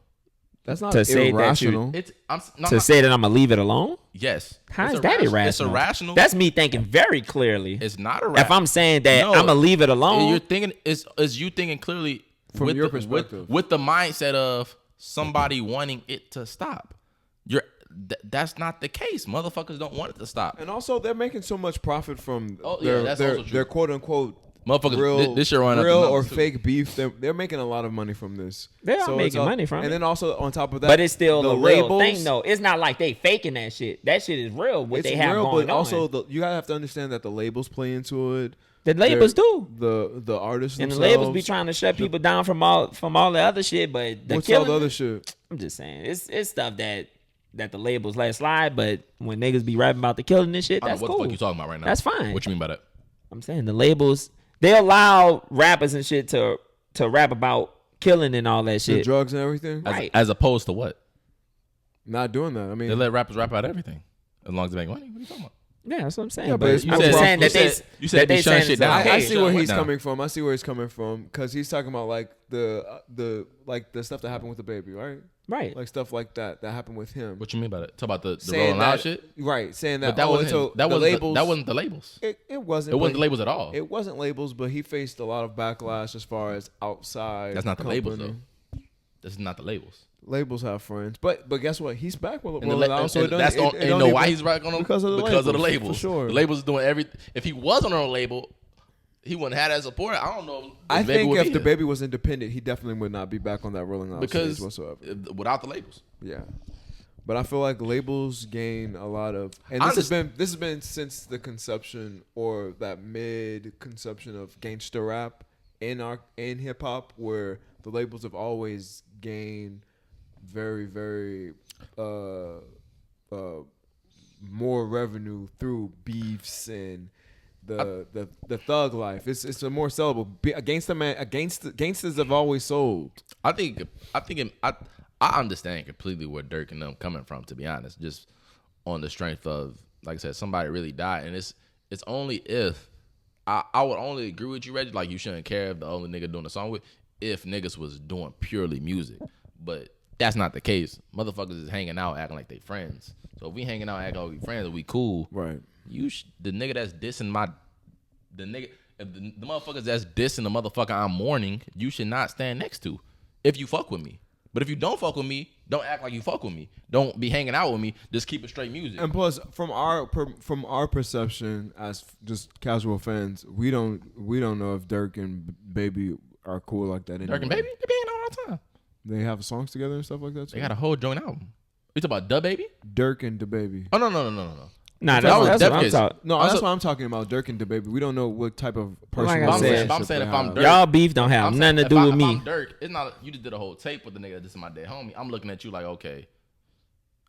Speaker 1: That's not
Speaker 2: to say that
Speaker 1: irrational.
Speaker 3: It's I'm no,
Speaker 2: to
Speaker 3: not-
Speaker 2: say that I'm gonna leave it alone.
Speaker 3: yes.
Speaker 2: How
Speaker 3: It's
Speaker 2: is that irrational?
Speaker 3: It's irrational.
Speaker 2: That's me thinking very clearly.
Speaker 3: it's not irrational.
Speaker 2: If I'm saying that
Speaker 3: No.
Speaker 2: I'm gonna leave it alone,
Speaker 3: You're thinking is you thinking clearly
Speaker 1: From
Speaker 3: with
Speaker 1: your
Speaker 3: the,
Speaker 1: perspective.
Speaker 3: with the mindset of somebody wanting it to stop. That's not the case. Motherfuckers don't want it to stop.
Speaker 1: And also, they're making so much profit from
Speaker 3: Oh, yeah,
Speaker 1: their
Speaker 3: that's
Speaker 1: their,
Speaker 3: also true.
Speaker 1: their quote unquote
Speaker 3: Motherfuckers,
Speaker 1: real,
Speaker 3: this shit run up
Speaker 1: real
Speaker 3: the
Speaker 1: or
Speaker 3: numbers, too.
Speaker 1: fake beef. They're making a lot of money from this.
Speaker 2: They are
Speaker 1: it's
Speaker 2: making
Speaker 1: all-
Speaker 2: money from
Speaker 1: and
Speaker 2: it.
Speaker 1: then also on top of that,
Speaker 2: but it's still
Speaker 1: the
Speaker 2: a real
Speaker 1: labels,
Speaker 2: thing though. It's not like they faking that shit. That shit is real. What
Speaker 1: It's
Speaker 2: they have
Speaker 1: real,
Speaker 2: going
Speaker 1: but also
Speaker 2: on.
Speaker 1: you gotta have to understand that the labels play into it.
Speaker 2: The labels do.
Speaker 1: The artists
Speaker 2: And the
Speaker 1: themselves.
Speaker 2: labels be trying to shut people down from all the other shit, but the
Speaker 1: What's all
Speaker 2: killing,
Speaker 1: the other shit?
Speaker 2: I'm just saying, it's stuff that the labels let slide. But when niggas be rapping about the killing and shit,
Speaker 3: I don't
Speaker 2: that's
Speaker 3: know what
Speaker 2: cool.
Speaker 3: the fuck you talking about right now.
Speaker 2: That's fine.
Speaker 3: What you mean by that?
Speaker 2: I'm saying the labels, they allow rappers and shit to rap about killing and all that
Speaker 1: The
Speaker 2: shit.
Speaker 1: drugs and everything.
Speaker 3: As,
Speaker 2: Right.
Speaker 3: as opposed to what?
Speaker 1: Not doing that. I
Speaker 3: They
Speaker 1: mean,
Speaker 3: let rappers rap about everything as long as they make money. What are you talking about?
Speaker 2: Yeah, that's what I'm saying.
Speaker 1: Yeah, but
Speaker 2: but
Speaker 1: it's
Speaker 2: I'm
Speaker 1: more
Speaker 2: just
Speaker 1: profit.
Speaker 2: saying that
Speaker 3: You said
Speaker 2: they
Speaker 3: be shutting
Speaker 2: saying
Speaker 3: shit
Speaker 2: it's
Speaker 3: down.
Speaker 2: okay.
Speaker 1: I see where
Speaker 3: Shut
Speaker 1: he's
Speaker 3: down.
Speaker 1: coming from. I see where he's coming from because he's talking about like the stuff that happened with the baby, right?
Speaker 2: Right.
Speaker 1: Like stuff like that happened with him.
Speaker 3: What you mean by that? Talk about the
Speaker 1: Saying
Speaker 3: rolling out
Speaker 1: that,
Speaker 3: shit.
Speaker 1: right? Saying that.
Speaker 3: But that
Speaker 1: oh,
Speaker 3: wasn't
Speaker 1: so
Speaker 3: that
Speaker 1: the
Speaker 3: was
Speaker 1: labels.
Speaker 3: that wasn't the labels.
Speaker 1: It wasn't.
Speaker 3: It wasn't
Speaker 1: but
Speaker 3: the labels at all.
Speaker 1: It wasn't labels, but he faced a lot of backlash as far as outside.
Speaker 3: That's not the labels
Speaker 1: company.
Speaker 3: though. This is not the labels.
Speaker 1: Labels have friends, but guess what? He's back with
Speaker 3: And the
Speaker 1: Rolling
Speaker 3: la-
Speaker 1: Out, so
Speaker 3: and that's
Speaker 1: it
Speaker 3: you
Speaker 1: don't
Speaker 3: know
Speaker 1: even-
Speaker 3: why he's right on them
Speaker 1: because of the
Speaker 3: labels.
Speaker 1: for sure.
Speaker 3: The labels is doing everything. If he wasn't on a label, he wouldn't have that support. I don't know.
Speaker 1: I
Speaker 3: Baby
Speaker 1: think
Speaker 3: would
Speaker 1: if
Speaker 3: be
Speaker 1: the
Speaker 3: here.
Speaker 1: baby was independent, he definitely would not be back on that Rolling Out
Speaker 3: because
Speaker 1: stage whatsoever.
Speaker 3: without the labels,
Speaker 1: Yeah, but I feel like labels gain a lot of, and
Speaker 3: I
Speaker 1: this has been since the conception or that mid conception of gangster rap in hip hop, where the labels have always gained very more revenue through beefs and the thug life. It's a more sellable. Against the man, gangsters have always sold.
Speaker 3: I understand completely where Durk and them coming from. To be honest, just on the strength of, like I said, somebody really died, and it's only if I would only agree with you, Reggie. Like, you shouldn't care if the only nigga doing the song with, if niggas was doing purely music, but that's not the case. Motherfuckers is hanging out acting like they friends. So if we hanging out acting like we friends, we cool.
Speaker 1: Right.
Speaker 3: The nigga that's dissing if the motherfuckers that's dissing the motherfucker I'm mourning, you should not stand next to if you fuck with me. But if you don't fuck with me, don't act like you fuck with me. Don't be hanging out with me. Just keep it straight music.
Speaker 1: And plus, from our perception as just casual fans, we don't know if Durk and Baby are cool like that anymore.
Speaker 3: Durk and Baby, they be hanging out all the time.
Speaker 1: They have songs together and stuff like that too?
Speaker 3: They got a whole joint album. You talking about Dababy?
Speaker 1: Durk and Dababy.
Speaker 3: Oh, no.
Speaker 2: Nah, that's what I'm talking.
Speaker 1: No, that's what I'm talking about. Durk and Dababy. We don't know what type of person.
Speaker 2: Like I said,
Speaker 3: I'm saying if I'm Durk,
Speaker 2: y'all beef don't have nothing to do with me.
Speaker 3: If I'm Durk, it's not. You just did a whole tape with the nigga. This is my dead homie. I'm looking at you like, okay,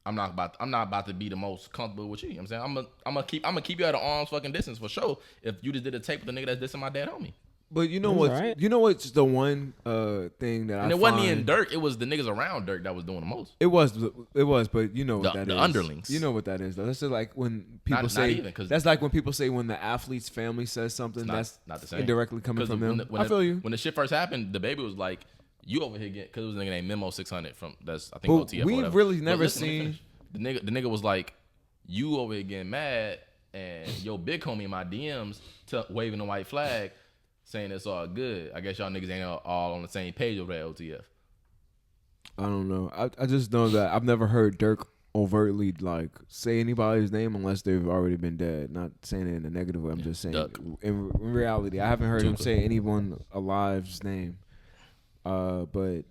Speaker 3: I'm not about to be the most comfortable with you. You know what I'm saying? I'm gonna keep you at an arm's fucking distance for sure. If you just did a tape with the nigga that's dissing my dead homie.
Speaker 1: But you know what? Right. You know what's the one thing that
Speaker 3: it wasn't even Durk. It was the niggas around Durk that was doing the most.
Speaker 1: It was, but you know what that is.
Speaker 3: The underlings.
Speaker 1: You know what that is. That's just like when people say. That's like when people say when the athlete's family says something that's not the same. Indirectly coming from them. I feel you.
Speaker 3: When the shit first happened, Dababy was like, "You over here get," because it was a nigga named Memo 600 from that's I think OTF.
Speaker 1: We've really never seen
Speaker 3: the nigga was like, "You over here getting mad, and your big homie in my DMs waving the white flag." Saying it's all good. I guess y'all niggas ain't all on the same page over at OTF.
Speaker 1: I don't know. I just know that I've never heard Durk overtly like say anybody's name unless they've already been dead. Not saying it in a negative way. I'm just saying in reality, I haven't heard him say anyone alive's name. But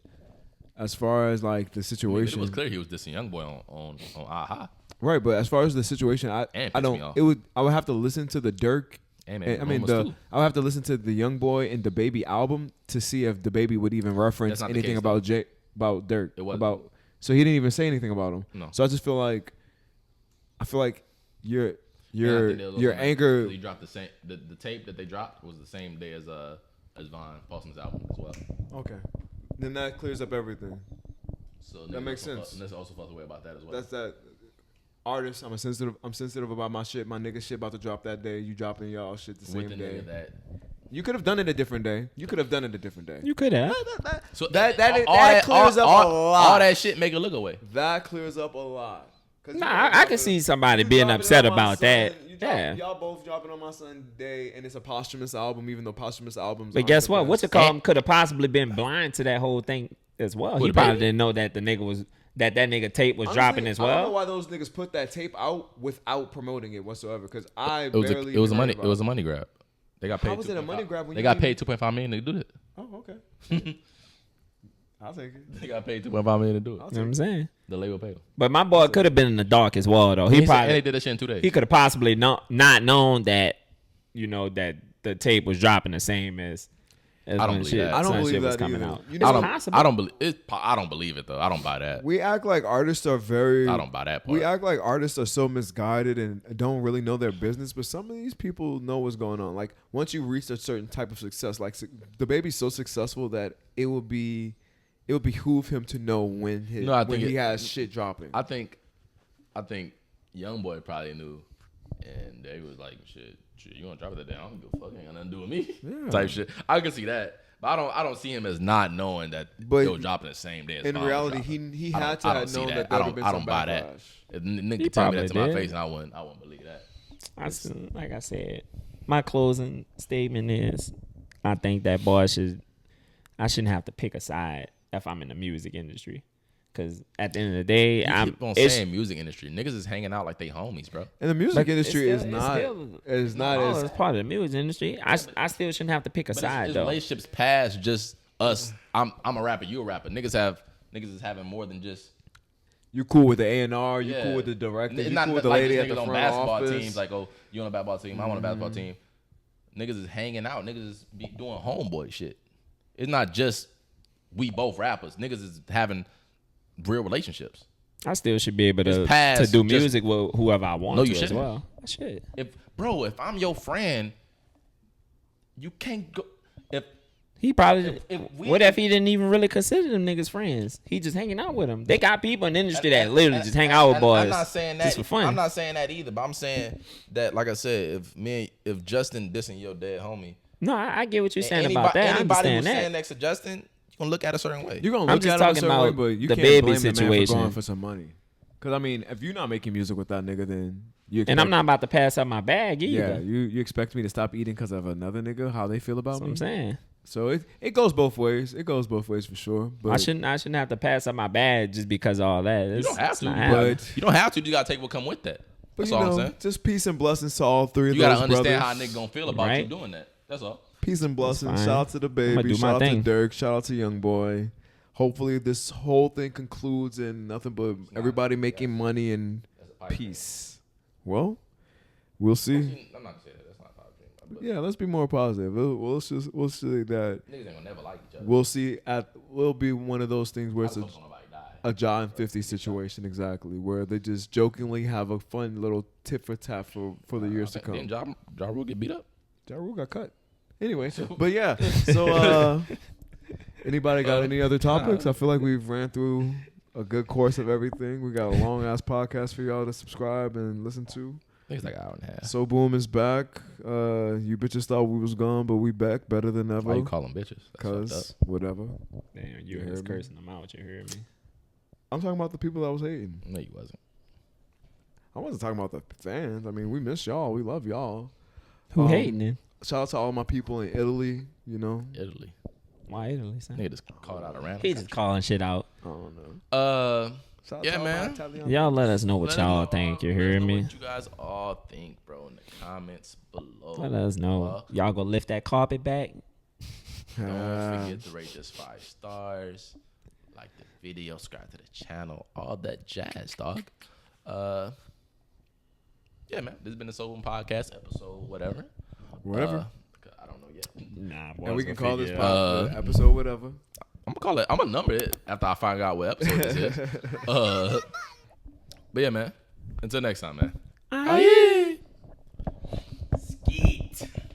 Speaker 1: as far as like the situation,
Speaker 3: it was clear he was dissing Youngboy on AHA.
Speaker 1: Right, but as far as the situation, I don't. I would have to listen to the Durk. I would have to listen to the Youngboy and Dababy album to see if Dababy would even reference anything about Durk. So he didn't even say anything about him.
Speaker 3: No.
Speaker 1: So I just feel like your anger.
Speaker 3: He dropped the tape that they dropped was the same day as Von Paulson's album as well.
Speaker 1: Okay, then that clears up everything.
Speaker 3: So
Speaker 1: that makes sense.
Speaker 3: And there's also felt away about that as well.
Speaker 1: That's that. Artist, I'm sensitive about my shit. My nigga shit about to drop that day. You dropping y'all shit the same day. You could have done it a different day. You could have. So that clears up a lot.
Speaker 3: All that shit make it look away.
Speaker 1: That clears up a lot.
Speaker 2: Nah, I can see somebody being upset about that.
Speaker 1: Y'all both dropping on my son's day, and it's a posthumous album, even though posthumous albums.
Speaker 2: But guess what? What's it called? Could have possibly been blind to that whole thing as well. He probably didn't know that the nigga was. That nigga tape was dropping as well.
Speaker 1: I don't know why those niggas put that tape out without promoting it whatsoever. Because it
Speaker 3: was a money grab. They got paid.
Speaker 1: How was it a money grab?
Speaker 3: They got paid $2.5 million to do it.
Speaker 1: Oh, okay. I'll take it.
Speaker 3: They got paid $2.5 million to do it.
Speaker 2: You know what I'm saying?
Speaker 3: The label paid.
Speaker 2: But my boy could have been in the dark as well, though. He probably
Speaker 3: did that shit in 2 days.
Speaker 2: He could have possibly not known that, that the tape was dropping the same as.
Speaker 3: I don't believe that.
Speaker 1: I don't believe that
Speaker 2: coming
Speaker 1: either.
Speaker 2: Out.
Speaker 1: You know,
Speaker 3: I don't believe it. I don't believe it though. I don't buy that.
Speaker 1: We act like artists are very.
Speaker 3: I don't buy that part.
Speaker 1: We act like artists are so misguided and don't really know their business, but some of these people know what's going on. Like once you reach a certain type of success, like Dababy's so successful that it would behoove him to know when he has shit dropping.
Speaker 3: I think Youngboy probably knew, and they was like, shit, you want to drop it that day? I don't give a fuck. Ain't got nothing to do with me. Yeah. Type shit. I can see that, but I don't see him as not knowing that they were dropping the same day. As
Speaker 1: in reality, he had to have known that. I don't buy that.
Speaker 3: If nigga tell me that to my face, and I wouldn't believe that.
Speaker 2: Like I said, my closing statement is, I think that boy I shouldn't have to pick a side if I'm in the music industry. Because at the end of the day,
Speaker 3: you keep on saying music industry. Niggas is hanging out like they homies, bro.
Speaker 1: And the music industry is not
Speaker 2: it's part of the music industry. I still shouldn't have to pick a side, though.
Speaker 3: Relationships past just us. I'm a rapper, you a rapper. Niggas is having more than just.
Speaker 1: You cool with the A&R, you cool with the director, you cool with the lady at the front
Speaker 3: basketball
Speaker 1: office.
Speaker 3: Teams, like, oh, you on a basketball team, I want a basketball team. Niggas is hanging out. Niggas is doing homeboy shit. It's not just we both rappers. Niggas is having real relationships.
Speaker 2: I still should be able to do music with whoever I want to as well. Shit.
Speaker 3: If I'm your friend, you can't go.
Speaker 2: He probably. What if he didn't even really consider them niggas friends? He just hanging out with them. They got people in the industry that literally just hang out with boys.
Speaker 3: I'm not saying that
Speaker 2: just for fun.
Speaker 3: I'm not saying that either. But I'm saying that, like I said, if Justin dissing your dead homie.
Speaker 2: No, I get what you're saying about that.
Speaker 3: Anybody who's standing next to Justin, you're gonna look at it a certain way.
Speaker 1: You're gonna look at it a certain way, but you can't
Speaker 2: baby
Speaker 1: blame
Speaker 2: situation.
Speaker 1: the man for going for some money. Because I mean, if you're not making music with that nigga, then you.
Speaker 2: And I'm not about to pass up my bag either.
Speaker 1: Yeah, you expect me to stop eating because of another nigga? How they feel about me?
Speaker 2: That's what I'm saying.
Speaker 1: So it goes both ways. It goes both ways for sure. But
Speaker 2: I shouldn't have to pass up my bag just because of all that.
Speaker 3: You don't have to.
Speaker 1: But
Speaker 3: you don't have to. You gotta take what come with that. That's all I'm saying.
Speaker 1: Just peace and blessings to all three of those brothers.
Speaker 3: You gotta understand how a nigga gonna feel about you doing that. That's all.
Speaker 1: Peace and blessings. Shout out to the baby. Shout out to Durk. Shout out to Youngboy. Hopefully this whole thing concludes in nothing but everybody making money and peace. Well, we'll see.
Speaker 3: I'm not saying that. That's not a pipe dream.
Speaker 1: Yeah, let's be more positive. We'll see that.
Speaker 3: Niggas ain't gonna never like each other.
Speaker 1: We'll see. We'll be one of those things where it's a John 50 situation, exactly, where they just jokingly have a fun little tit for tat for the years to come.
Speaker 3: Didn't Ja Rule get beat up?
Speaker 1: Ja Rule got cut. Anyway, but yeah. So, anybody got any other topics? I feel like we've ran through a good course of everything. We got a long ass podcast for y'all to subscribe and listen to.
Speaker 3: I think it's like an hour and a half.
Speaker 1: So Boom is back. You bitches thought we was gone, but we back better than ever.
Speaker 3: Why you call them bitches?
Speaker 1: Cause whatever.
Speaker 2: Damn, you was cursing them out. You heard me?
Speaker 1: I'm talking about the people that was hating.
Speaker 3: No, you wasn't.
Speaker 1: I wasn't talking about the fans. I mean, we miss y'all. We love y'all.
Speaker 2: Who hating then?
Speaker 1: Shout out to all my people in Italy. You know,
Speaker 3: Italy.
Speaker 2: Why Italy? Son?
Speaker 3: Nigga just called out a random.
Speaker 2: He just calling shit out.
Speaker 1: I don't know.
Speaker 3: Yeah, man.
Speaker 2: Y'all let us know what y'all think. You hear me?
Speaker 3: What you guys all think, bro, in the comments below.
Speaker 2: Let us know. Y'all gonna lift that carpet back?
Speaker 3: Don't forget to rate this 5 stars. Like the video, subscribe to the channel, all that jazz, dog. Yeah, man. This has been the Soul Boom Podcast episode, whatever. I don't know yet.
Speaker 2: Nah, boy,
Speaker 1: and we can call this episode whatever.
Speaker 3: I'm gonna number it after I find out what episode this is. But yeah, man. Until next time, man.
Speaker 2: Aye.